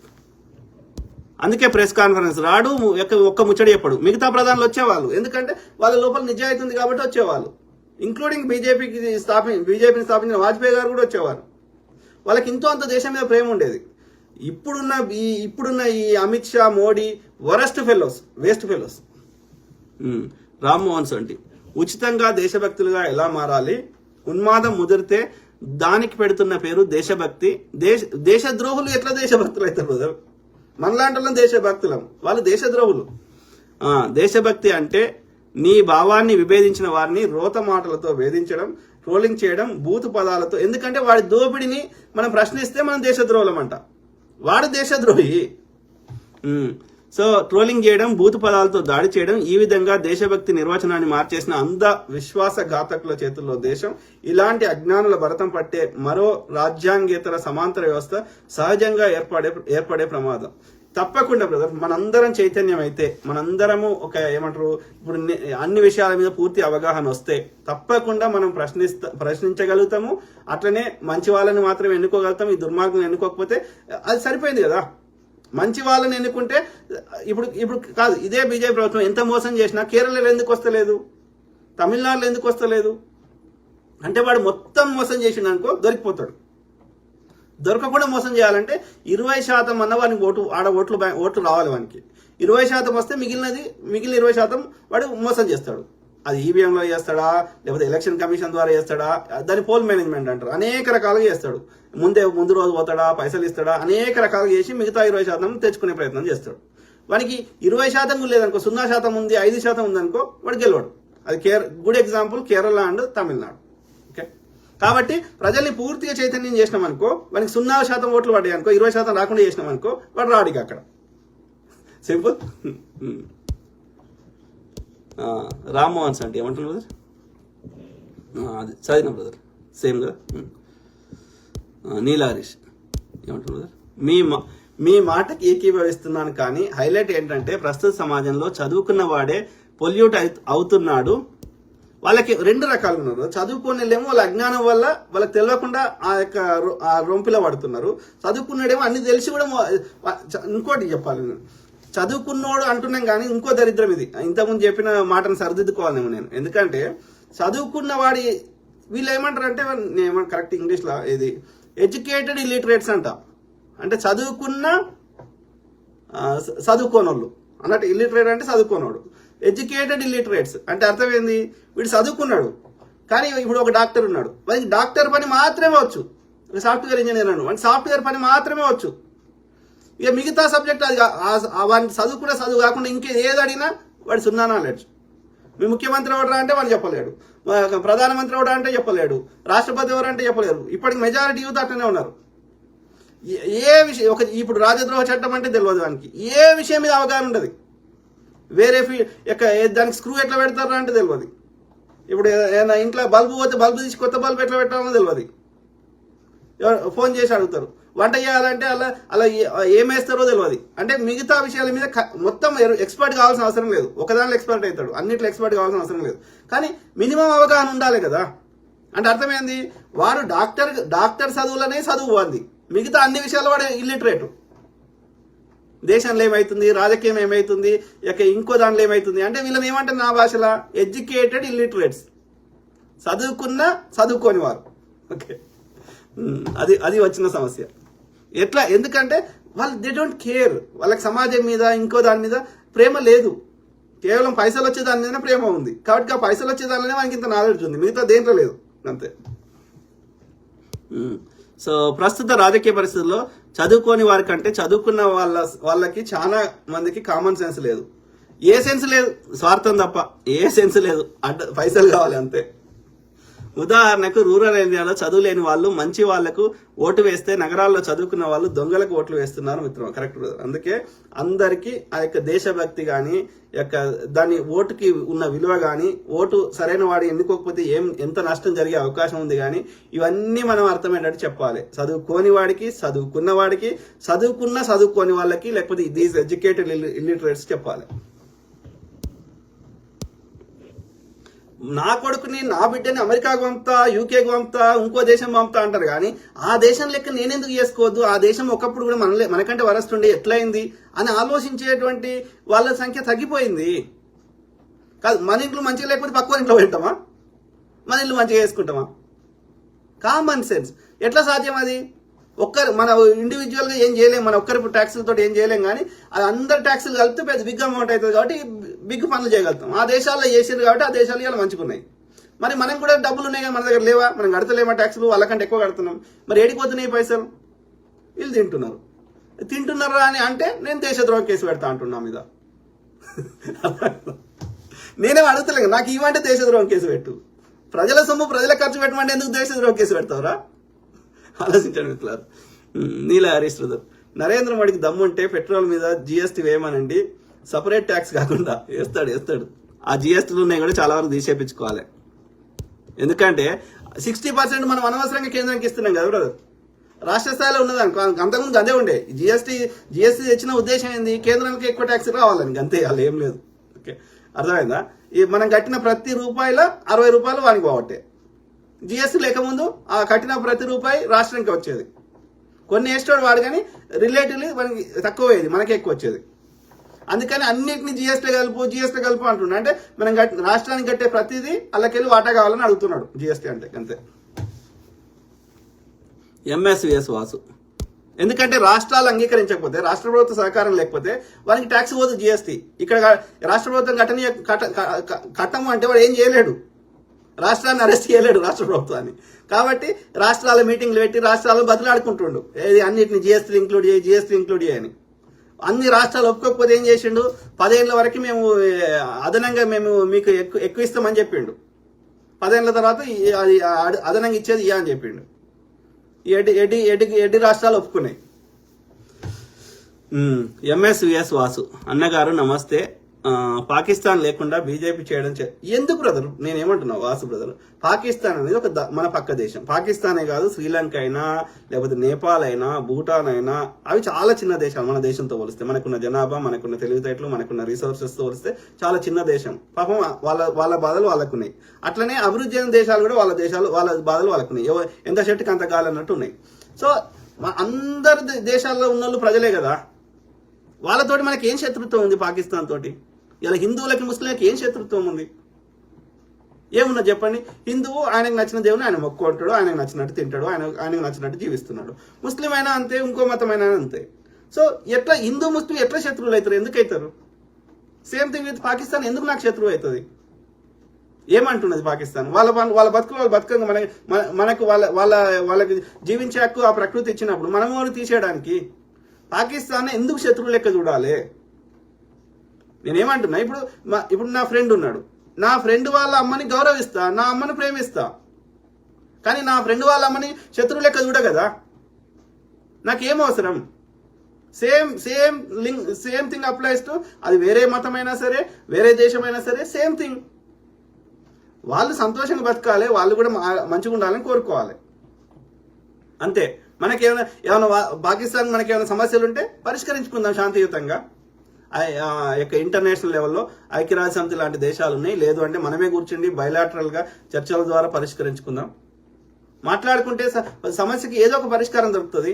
అందుకే ప్రెస్ కాన్ఫరెన్స్ రాడు, ఒక్క ముచ్చడి చెప్పడు. మిగతా ప్రధానులు వచ్చేవాళ్ళు, ఎందుకంటే వాళ్ళ లోపల నిజాయితీ ఉంది కాబట్టి వచ్చేవాళ్ళు. ఇంక్లూడింగ్ బీజేపీని స్థాపించిన వాజ్పేయి గారు కూడా వచ్చేవారు. వాళ్ళకి ఇంతో అంత దేశం మీద ప్రేమ ఉండేది. ఇప్పుడున్న ఈ Amit Shah, Modi worst fellows, waste fellows. Rammohan సంటి ఉచితంగా దేశభక్తులుగా ఎలా మారాలి, ఉన్మాదం ముదిరితే దానికి పెడుతున్న పేరు దేశభక్తి. దేశద్రోహులు ఎట్లా దేశభక్తులు అవుతారు బ్రదర్? మనలాంటి వాళ్ళం దేశభక్తులం, వాళ్ళు దేశద్రోహులు. దేశభక్తి అంటే నీ భావాన్ని విభేదించిన వారిని రోత మాటలతో వేధించడం, ట్రోలింగ్ చేయడం, బూతు పదాలతో. ఎందుకంటే వాడి దోపిడిని మనం ప్రశ్నిస్తే మనం దేశద్రోహులం అంట, వాడు దేశద్రోహి. సో ట్రోలింగ్ చేయడం, బూతు పదాలతో దాడి చేయడం, ఈ విధంగా దేశభక్తి నిర్వచనాన్ని మార్చేసిన విశ్వాసఘాతకుల చేతుల్లో దేశం. ఇలాంటి అజ్ఞానుల భరతం పట్టే మరో రాజ్యాంగేతర సమాంతర వ్యవస్థ సహజంగా ఏర్పడే ప్రమాదం. తప్పకుండా బ్రదర్, మనందరం చైతన్యం అయితే, మనందరము ఒక ఏమంటారు ఇప్పుడు అన్ని విషయాల మీద పూర్తి అవగాహన వస్తే తప్పకుండా మనం ప్రశ్నించగలుగుతాము. అట్లనే మంచి వాళ్ళని మాత్రం ఎన్నుకోగలుగుతాం. ఈ దుర్మార్గం ఎన్నుకోకపోతే అది సరిపోయింది కదా. మంచి వాళ్ళని ఎన్నుకుంటే ఇప్పుడు కాదు, ఇదే బీజేపీ ప్రభుత్వం ఎంత మోసం చేసినా కేరళలో ఎందుకు వస్తలేదు, తమిళనాడులో ఎందుకు వస్తలేదు అంటే వాడు మొత్తం మోసం చేసిండు అనుకో దొరికిపోతాడు. దొరకకుండా మోసం చేయాలంటే 20% అన్న వానికి ఓట్లు రావాలి. వానికి 20% వస్తే మిగిలిన 20% వాడు మోసం చేస్తాడు. అది ఈవీఎంలో చేస్తాడా, లేకపోతే ఎలక్షన్ కమిషన్ ద్వారా చేస్తాడా, దాని పోల్ మేనేజ్మెంట్ అంటారు. అనేక రకాలుగా చేస్తాడు. ముందు రోజు పోతాడా, పైసలు ఇస్తాడా, అనేక రకాలుగా చేసి మిగతా 20% తెచ్చుకునే ప్రయత్నం చేస్తాడు. వానికి 20% లేదనుకో, 0% ఉంది, 5% ఉందనుకో వాడు గెలవాడు. అది good example Kerala and Tamil Nadu. కాబట్టి ప్రజల్ని పూర్తిగా చైతన్యం చేసినాం అనుకో, వానికి 0% ఓట్లు పడ్డాయి అనుకో, 20% రాకుండా చేసినాం అనుకో, వాడు రాడికి అక్కడ. సింపుల్. రామ్మోహన్స్ అంటే ఏమంటారు బ్రదర్? అది చదివిన బ్రదర్, సేమ్ కదా. నీలా హరీష్ ఏమంటారు బ్రదర్? మీ మాటకి ఏకీభవిస్తున్నాను, కానీ హైలైట్ ఏంటంటే ప్రస్తుత సమాజంలో చదువుకున్న వాడే పొల్యూట్ అవుతున్నాడు. వాళ్ళకి 2 రకాలు ఉన్నారు. చదువుకునేలేమో వాళ్ళ అజ్ఞానం వల్ల వాళ్ళకి తెలియకుండా ఆ రొంపిలో పడుతున్నారు. చదువుకున్నాడేమో అన్ని తెలిసి కూడా. ఇంకోటి చెప్పాలి, చదువుకున్నోడు అంటున్నాం కానీ ఇంకో దరిద్రం ఇది. ఇంతకుముందు చెప్పిన మాటను సరిదిద్దుకోవాలేమో నేను. ఎందుకంటే చదువుకున్న వాడి వీళ్ళు ఏమంటారు అంటే, నేను కరెక్ట్ ఇంగ్లీష్లో ఇది ఎడ్యుకేటెడ్ ఇల్లిటరేట్స్ అంట. అంటే చదువుకోనోళ్ళు అన్నట్టు. ఇల్లిటరేట్ అంటే చదువుకోనోడు. ఎడ్యుకేటెడ్ ఇల్లిటరేట్స్ అంటే అర్థం ఏంది? వీడు చదువుకున్నాడు కానీ ఇప్పుడు ఒక డాక్టర్ ఉన్నాడు, వాడికి డాక్టర్ పని మాత్రమే వచ్చు. సాఫ్ట్వేర్ ఇంజనీర్ అన్నాడు, వాడికి సాఫ్ట్వేర్ పని మాత్రమే వచ్చు. ఇక మిగతా సబ్జెక్ట్ అది వాడిని చదువు కాకుండా ఇంకే ఏది అడిగినా వాడి 0 నాలెడ్జ్. మీ ముఖ్యమంత్రి ఎవరా అంటే వాడు చెప్పలేడు, ప్రధానమంత్రి ఎవడా అంటే చెప్పలేడు, రాష్ట్రపతి ఎవరు అంటే చెప్పలేరు. ఇప్పటికి మెజారిటీ యూత్ అట్లనే ఉన్నారు. ఏ విషయం ఇప్పుడు రాజద్రోహ చట్టం అంటే తెలియదు వానికి. ఏ విషయం మీద అవగాహన ఉండదు. వేరే దానికి స్క్రూ ఎట్లా పెడతారా అంటే తెలియదు. ఇప్పుడు ఏదైనా ఇంట్లో బల్బు పోతే బల్బు తీసి కొత్త బల్బు ఎట్లా పెట్టాలో తెలియదు. ఫోన్ చేసి అడుగుతారు. వంట చేయాలంటే అలా ఏమేస్తారో తెలియదు. అంటే మిగతా విషయాల మీద మొత్తం ఎక్స్పర్ట్ కావాల్సిన అవసరం లేదు. ఒకదానిలో ఎక్స్పర్ట్ అవుతాడు, అన్నిట్లో ఎక్స్పర్ట్ కావాల్సిన అవసరం లేదు. కానీ మినిమం అవగాహన ఉండాలి కదా. అంటే అర్థమైంది, వాడు డాక్టర్ చదువులనే చదువు అంది, మిగతా అన్ని విషయాలు వాడు ఇల్లిటరేటు. దేశంలో ఏమవుతుంది, రాజకీయం ఏమవుతుంది, ఇక ఇంకో దాంట్లో ఏమవుతుంది అంటే వీళ్ళని ఏమంటారు నా భాషలో ఎడ్యుకేటెడ్ ఇల్లిటరేట్స్. చదువుకోని వారు. ఓకే, అది వచ్చిన సమస్య. ఎందుకంటే వాళ్ళు దే డోంట్ కేర్. వాళ్ళకి సమాజం మీద ఇంకో దాని మీద ప్రేమ లేదు. కేవలం పైసలు వచ్చే దాని మీద ప్రేమ ఉంది. కాబట్టి ఆ పైసలు వచ్చే దానిలోనే మనకి ఇంత నాలెడ్జ్ ఉంది, మిగతా దేంట్లో లేదు. అంతే. సో ప్రస్తుత రాజకీయ పరిస్థితుల్లో చదువుకోని వారి కంటే చదువుకున్న వాళ్ళకి చాలా మందికి కామన్ సెన్స్ లేదు. ఏ సెన్స్ లేదు, స్వార్థం తప్ప ఏ సెన్స్ లేదు. పైసలు కావాలి అంతే. ఉదాహరణకు రూరల్ ఏరియాలో చదువు లేని వాళ్ళు మంచి వాళ్లకు ఓటు వేస్తే, నగరాల్లో చదువుకున్న వాళ్ళు దొంగలకు ఓట్లు వేస్తున్నారు మిత్రం. కరెక్ట్. అందుకే అందరికీ ఆ యొక్క దేశభక్తి కానీ, దాని ఓటుకి ఉన్న విలువ కానీ, ఓటు సరైన వాడు ఎన్నుకోకపోతే ఎంత నష్టం జరిగే అవకాశం ఉంది కానీ, ఇవన్నీ మనం అర్థమయ్యేటట్టు చెప్పాలి. చదువుకోని వాడికి, చదువుకున్న వాడికి, చదువుకోని వాళ్ళకి, లేకపోతే దీస్ ఎడ్యుకేటెడ్ ఇల్లిటరేట్స్ చెప్పాలి. నా కొడుకుని, నా బిడ్డని అమెరికాకు పంపుతా, యూకేకి పంపుతా, ఇంకో దేశం పంపుతా అంటారు కానీ ఆ దేశం లెక్క నేనెందుకు చేసుకోవద్దు? ఆ దేశం ఒకప్పుడు కూడా మనకంటే వరస్తుండే ఎట్లయింది అని ఆలోచించేటువంటి వాళ్ళ సంఖ్య తగ్గిపోయింది. కాదు, మన ఇంట్లో మంచిగా లేకపోతే పక్క ఇంట్లో పెట్టామా? మన ఇల్లు మంచిగా వేసుకుంటామా? Common sense. ఎట్లా సాధ్యం అది? మన ఇండివిజువల్గా ఏం చేయలేం, మన ఒక్కరి ట్యాక్సులతో ఏం చేయలేం. కానీ అది అందరు ట్యాక్సులు కలిపితే పెద్ద బిగ్ అమౌంట్ అవుతుంది కాబట్టి బిగ్ పనులు చేయగలుగుతాం. ఆ దేశాల్లో చేసారు కాబట్టి ఆ దేశాలు ఇలా మంచుకున్నాయి. మరి మనం కూడా డబ్బులు ఉన్నాయి కానీ మన దగ్గర లేవా? మనం కడతలేమా ట్యాక్సులు? వాళ్ళకంటే ఎక్కువ కడుతున్నాం. మరి ఏడిపోతున్నాయి పైసలు? వీళ్ళు తింటున్నారా అని అంటే నేను దేశద్రోహ కేసు పెడతా అంటున్నా మీద. నేనేం అడుగుతలే, నాకు ఇవ్వంటే దేశద్రోహం కేసు పెట్టు. ప్రజల సొమ్ము ప్రజల ఖర్చు పెట్టమంటే ఎందుకు దేశద్రోహ కేసు పెడతావురా? ఆలోచించండి మిత్రులారు. నీలా హరీష్ బ్రదర్, నరేంద్ర మోడీకి దమ్ముంటే పెట్రోల్ మీద జిఎస్టీ వేయమనండి, సపరేట్ ట్యాక్స్ కాకుండా. వేస్తాడు. ఆ జిఎస్టీలు ఉన్నాయి కూడా చాలా వరకు తీసేపించుకోవాలి. ఎందుకంటే 60% మనం అనవసరంగా కేంద్రానికి ఇస్తున్నాం కదా బ్రదర్. రాష్ట్ర స్థాయిలో ఉన్నది అనుకో, అంతకుముందు అదే ఉండే. జిఎస్టీ తెచ్చిన ఉద్దేశం ఏంది, కేంద్రానికి ఎక్కువ ట్యాక్స్ రావాలని, అంతే, వాళ్ళు ఏం లేదు. ఓకే, అర్థమైందా? ఈ మనం కట్టిన ప్రతి రూపాయిలో 60 రూపాయలు వానికి పోవట్టే. జిఎస్టీ లేకముందు ఆ కట్టిన ప్రతి రూపాయి రాష్ట్రానికి వచ్చేది. కొన్ని వేస్తాడు వాడు, కానీ రిలేటివ్లీ మనకి తక్కువ అయ్యేది, మనకి ఎక్కువ వచ్చేది. అందుకని అన్నిటిని జిఎస్టీ కలుపు అంటున్నాడు. అంటే మనం రాష్ట్రానికి కట్టే ప్రతిదీ వాళ్ళకెళ్ళి వాటా కావాలని అడుగుతున్నాడు జిఎస్టీ అంటే, అంతే. ఎంఎస్విఎస్ వాసు, ఎందుకంటే రాష్ట్రాలు అంగీకరించకపోతే, రాష్ట్ర ప్రభుత్వ సహకారం లేకపోతే వానికి ట్యాక్స్ పోదు జిఎస్టీ. ఇక్కడ రాష్ట్ర ప్రభుత్వం కట్టము అంటే వాడు ఏం చేయలేడు, రాష్ట్రాన్ని అరెస్ట్ చేయలేడు రాష్ట్ర ప్రభుత్వాన్ని. కాబట్టి రాష్ట్రాల మీటింగ్లు పెట్టి రాష్ట్రాలు బతులాడుకుంటుండు, ఏది అన్నిటిని జిఎస్టీ ఇంక్లూడ్ చేయని. అన్ని రాష్ట్రాలు ఒప్పుకోకపోతే ఏం చేసిండు, 10 ఏళ్ల వరకు మేము అదనంగా మీకు ఎక్కువ ఇస్తామని చెప్పిండు. 10 ఏళ్ల తర్వాత అది అదనంగా ఇచ్చేది ఇయ్య అని చెప్పిండు. ఎడ్డి రాష్ట్రాలు ఒప్పుకున్నాయి. ఎంఎస్విఎస్ వాసు, అన్నగారు నమస్తే. పాకిస్తాన్ లేకుండా బీజేపీ చేయడం ఎందుకు బ్రదర్? నేనేమంటున్నా వాసు బ్రదర్, పాకిస్తాన్ అనేది ఒక మన పక్క దేశం. పాకిస్తానే కాదు, శ్రీలంక అయినా, లేకపోతే నేపాల్ అయినా, భూటాన్ అయినా, అవి చాలా చిన్న దేశాలు మన దేశంతో పోలిస్తే. మనకున్న జనాభా, మనకున్న తెలివితేటలు, మనకున్న రిసోర్సెస్ తో పోలిస్తే చాలా చిన్న దేశం. పాపం వాళ్ళ బాధలు వాళ్ళకున్నాయి. అట్లనే అభివృద్ధి అయిన దేశాలు కూడా వాళ్ళ బాధలు వాళ్ళకున్నాయి. ఎంత చెట్టుకి అంత గాలి అన్నట్టు ఉన్నాయి. సో అందరి దేశాల్లో ఉన్న వాళ్ళు ప్రజలే కదా, వాళ్ళతోటి మనకి ఏం శత్రుత్వం ఉంది పాకిస్తాన్ తోటి? ఇలా హిందువులకి ముస్లింలకి ఏం శత్రుత్వం ఉంది? ఏమున్నా చెప్పండి. హిందువు ఆయనకు నచ్చిన దేవుని ఆయన మొక్కుకుంటాడు, ఆయనకు నచ్చినట్టు తింటాడు, ఆయనకు నచ్చినట్టు జీవిస్తున్నాడు. ముస్లిం అయినా అంతే, ఇంకో మతమైనా అంతే. సో ఎట్లా హిందూ ముస్లిం ఎట్లా శత్రువులు అవుతారు? ఎందుకు అవుతారు? Same thing with Pakistan. ఎందుకు నాకు శత్రువు అవుతుంది? ఏమంటున్నది పాకిస్తాన్? వాళ్ళ బతుకులు వాళ్ళు బతుకంగా మనకు వాళ్ళకి జీవించే హక్కు ఆ ప్రకృతి ఇచ్చినప్పుడు మనము తీసేయడానికి పాకిస్తాన్ ఎందుకు శత్రువు లెక్క చూడాలి? నేనేమంటున్నా, ఇప్పుడు నా ఫ్రెండ్ ఉన్నాడు, నా ఫ్రెండ్ వాళ్ళ అమ్మని గౌరవిస్తా, నా అమ్మని ప్రేమిస్తా, కానీ నా ఫ్రెండ్ వాళ్ళ అమ్మని శత్రువు లెక్క చూడ కదా. నాకేం అవసరం? సేమ్ థింగ్ అప్లైస్ టు, అది వేరే మతమైనా సరే, వేరే దేశమైనా సరే, సేమ్ థింగ్. వాళ్ళు సంతోషంగా బతకాలి, వాళ్ళు కూడా మంచిగా ఉండాలని కోరుకోవాలి, అంతే. ఏమైనా పాకిస్తాన్ మనకేమైనా సమస్యలు ఉంటే పరిష్కరించుకుందాం శాంతియుతంగా. ఇంటర్నేషనల్ లెవెల్లో ఐక్యరాజ్య సమితి లాంటి దేశాలు ఉన్నాయి. లేదు అంటే మనమే కూర్చుండి బయలాటరల్ గా చర్చల ద్వారా పరిష్కరించుకుందాం. మాట్లాడుకుంటే సమస్యకి ఏదో ఒక పరిష్కారం దొరుకుతుంది.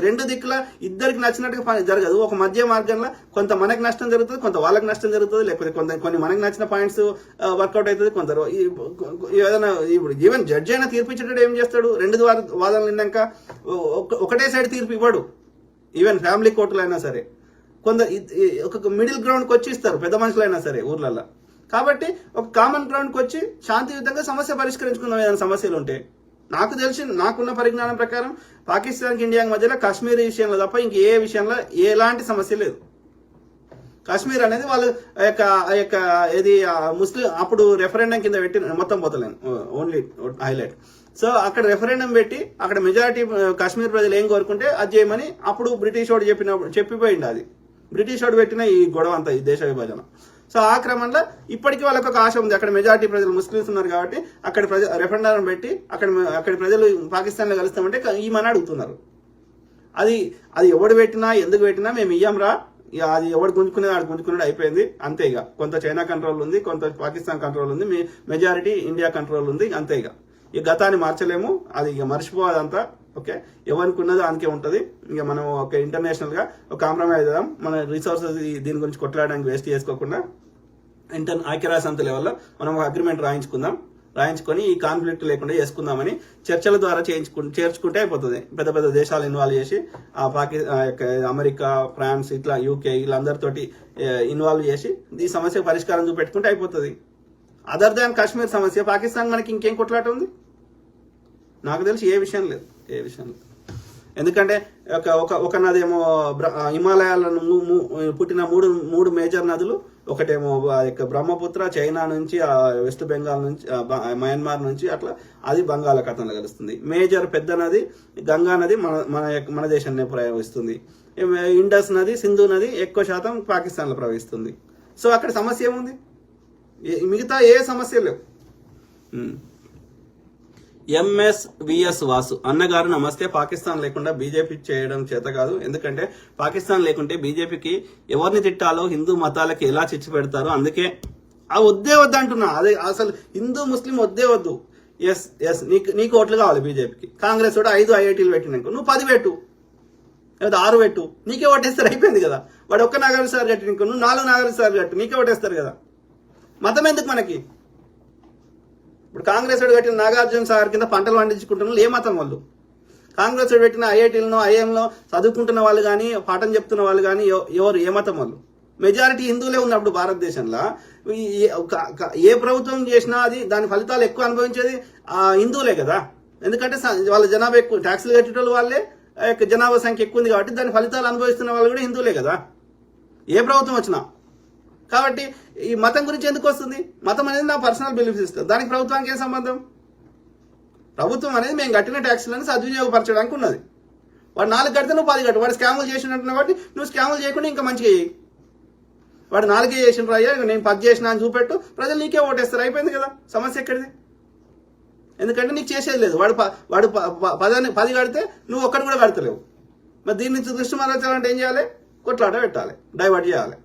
రెండు దిక్కుల ఇద్దరికి నచ్చినట్టుగా జరగదు. ఒక మధ్య మార్గంలో కొంత మనకు నష్టం జరుగుతుంది, కొంత వాళ్ళకి నష్టం జరుగుతుంది, లేకపోతే కొన్ని మనకు నచ్చిన పాయింట్స్ వర్కౌట్ అవుతుంది. కొందరు ఏదైనా ఇప్పుడు ఈవెన్ జడ్జి అయినా తీర్పిచ్చేటప్పుడు ఏం చేస్తాడు, రెండు వాదనలు విన్నాక ఒకటే సైడ్ తీర్పు ఇవ్వడు. ఈవెన్ ఫ్యామిలీ కోర్టులు అయినా సరే కొందరు ఒక మిడిల్ గ్రౌండ్కి వచ్చి ఇస్తారు, పెద్ద మనుషులైనా సరే ఊర్లలో. కాబట్టి ఒక కామన్ గ్రౌండ్కి వచ్చి శాంతియుతంగా సమస్య పరిష్కరించుకుందాం ఏదైనా సమస్యలు ఉంటే. నాకు తెలిసి నాకున్న పరిజ్ఞానం ప్రకారం పాకిస్తాన్కి ఇండియాకి మధ్యలో కాశ్మీర్ విషయంలో తప్ప ఇంక ఏ విషయంలో ఎలాంటి సమస్య లేదు. కాశ్మీర్ అనేది వాళ్ళు ఏది ముస్లిం అప్పుడు రెఫరెండం కింద పెట్టి మొత్తం పోతలేను, ఓన్లీ హైలైట్. సో అక్కడ రెఫరెండం పెట్టి అక్కడ మెజారిటీ కాశ్మీర్ ప్రజలు ఏం కోరుకుంటే అది చేయమని అప్పుడు బ్రిటిష్ వాడు చెప్పిపోయింది. అది బ్రిటిష్ వాడు పెట్టిన ఈ గొడవ అంతా, ఈ దేశ విభజన. సో ఆ క్రమంలో ఇప్పటికీ వాళ్ళకి ఒక ఆశ ఉంది, అక్కడ మెజారిటీ ప్రజలు ముస్లిమ్స్ ఉన్నారు కాబట్టి అక్కడ రెఫరెండం పెట్టి అక్కడ ప్రజలు పాకిస్తాన్లో కలుస్తామంటే ఈమని అడుగుతున్నారు. అది ఎవడు పెట్టినా ఎందుకు పెట్టినా మేము ఇయ్యంరా, అది ఎవడు గుంజుకునేది ఆడు గుంజుకునేది అయిపోయింది, అంతే. ఇక కొంత చైనా కంట్రోల్ ఉంది, కొంత పాకిస్తాన్ కంట్రోల్ ఉంది, మెజారిటీ ఇండియా కంట్రోల్ ఉంది, అంతే. ఇక గతాన్ని మార్చలేము, అది ఇక మర్చిపోవాలంతా. ఓకే, ఎవరికి ఉన్నది దానికే ఉంటుంది. ఇక మనం ఒక ఇంటర్నేషనల్ గా ఒక కాంప్రమైజ్ అవుదాం, మన రిసోర్సెస్ దీని గురించి కొట్లాడడానికి వేస్ట్ చేసుకోకుండా ఐక్యరాజ్య సమితి లెవెల్లో మనం ఒక అగ్రిమెంట్ రాయించుకొని ఈ కాన్ఫ్లిక్ట్ లేకుండా చేసుకుందామని చర్చల ద్వారా చేర్చుకుంటే అయిపోతుంది. పెద్ద పెద్ద దేశాలు ఇన్వాల్వ్ చేసి అమెరికా, ఫ్రాన్స్, ఇట్లా యూకే వీళ్ళందరితోటి ఇన్వాల్వ్ చేసి ఈ సమస్య పరిష్కారం చూపెట్టుకుంటే అయిపోతుంది. అదర్ దాన్ కాశ్మీర్ సమస్య పాకిస్తాన్ మనకి ఇంకేం కొట్లాట ఉంది? నాకు తెలిసి ఏ విషయం లేదు. ఎందుకంటే ఒక నదేమో హిమాలయాలను పుట్టిన మూడు మేజర్ నదులు, ఒకటేమో బ్రహ్మపుత్ర చైనా నుంచి, వెస్ట్ బెంగాల్ నుంచి, మయన్మార్ నుంచి, అట్లా అది బంగాళాఖాతంలో కలుస్తుంది. మేజర్ పెద్ద నది గంగా నది మన దేశాన్ని ప్రవహిస్తుంది. ఇండస్ నది, సింధు నది ఎక్కువ శాతం పాకిస్తాన్లో ప్రవహిస్తుంది. సో అక్కడ సమస్య ఏముంది? మిగతా ఏ సమస్య లేవు. MSVS వాసు అన్నగారు నమస్తే. పాకిస్తాన్ లేకుండా బీజేపీ చేయడం చేత కాదు. ఎందుకంటే పాకిస్తాన్ లేకుంటే బీజేపీకి ఎవరిని తిట్టాలో హిందూ మతాలకి ఎలా చిచ్చు పెడతారో అందుకే ఆ వద్దే వద్దు అంటున్నా. అదే అసలు హిందూ ముస్లిం వద్దే వద్దు. ఎస్ నీకు ఓట్లు కావాలి బీజేపీకి. కాంగ్రెస్ కూడా 5 IITలు పెట్టినాక నువ్వు 10 పెట్టు, లేదా 6 పెట్టు, నీకే ఓటేస్తారు, అయిపోయింది కదా. వాడు ఒక్క నాగార్జున సార్ కట్టినాక నువ్వు 4 నాగార్జున సార్ కట్టు, నీకే ఓటేస్తారు కదా. మతం ఎందుకు మనకి? ఇప్పుడు కాంగ్రెస్ వాడు పెట్టిన నాగార్జున సార్ కింద పంటలు పండించుకుంటున్న ఏ మతం వాళ్ళు? కాంగ్రెస్ వాడు పెట్టిన IITలను IIMలో చదువుకుంటున్న వాళ్ళు కానీ పాఠం చెప్తున్న వాళ్ళు కానీ ఎవరు ఏ మతం వాళ్ళు? మెజారిటీ హిందువులే ఉన్నప్పుడు భారతదేశంలో ఏ ప్రభుత్వం చేసినా అది దాని ఫలితాలు ఎక్కువ అనుభవించేది హిందువులే కదా. ఎందుకంటే వాళ్ళ జనాభా ఎక్కువ, ట్యాక్సులు కట్టేటోళ్ళు వాళ్ళే, జనాభా సంఖ్య ఎక్కువ ఉంది కాబట్టి దాని ఫలితాలు అనుభవిస్తున్న వాళ్ళు కూడా హిందువులే కదా, ఏ ప్రభుత్వం వచ్చినా. కాబట్టి ఈ మతం గురించి ఎందుకు వస్తుంది? మతం అనేది నా పర్సనల్ బిలీఫ్ సిస్టమ్, దానికి ప్రభుత్వానికి ఏం సంబంధం? ప్రభుత్వం అనేది మేము కట్టిన ట్యాక్సులను సద్వినియోగపరచడానికి ఉన్నది. వాడు 4 కడితే నువ్వు 10 కట్టు. వాడు స్కాములు చేసినట్టున్నా కాబట్టి నువ్వు స్కాములు చేయకుండా ఇంకా మంచిగా చేయి. వాడు 4 చేసిన అయ్యా నేను 10 చేసిన అని చూపెట్టు, ప్రజలు నీకే ఓటేస్తారు, అయిపోయింది కదా. సమస్య ఎక్కడిది? ఎందుకంటే నీకు చేసేది లేదు. వాడు 10 కడితే నువ్వు ఒక్కటి కూడా కడతలేవు. మరి దీని నుంచి దృష్టి మరల్చాలంటే ఏం చేయాలి? కొట్లాట పెట్టాలి, డైవర్ట్ చేయాలి.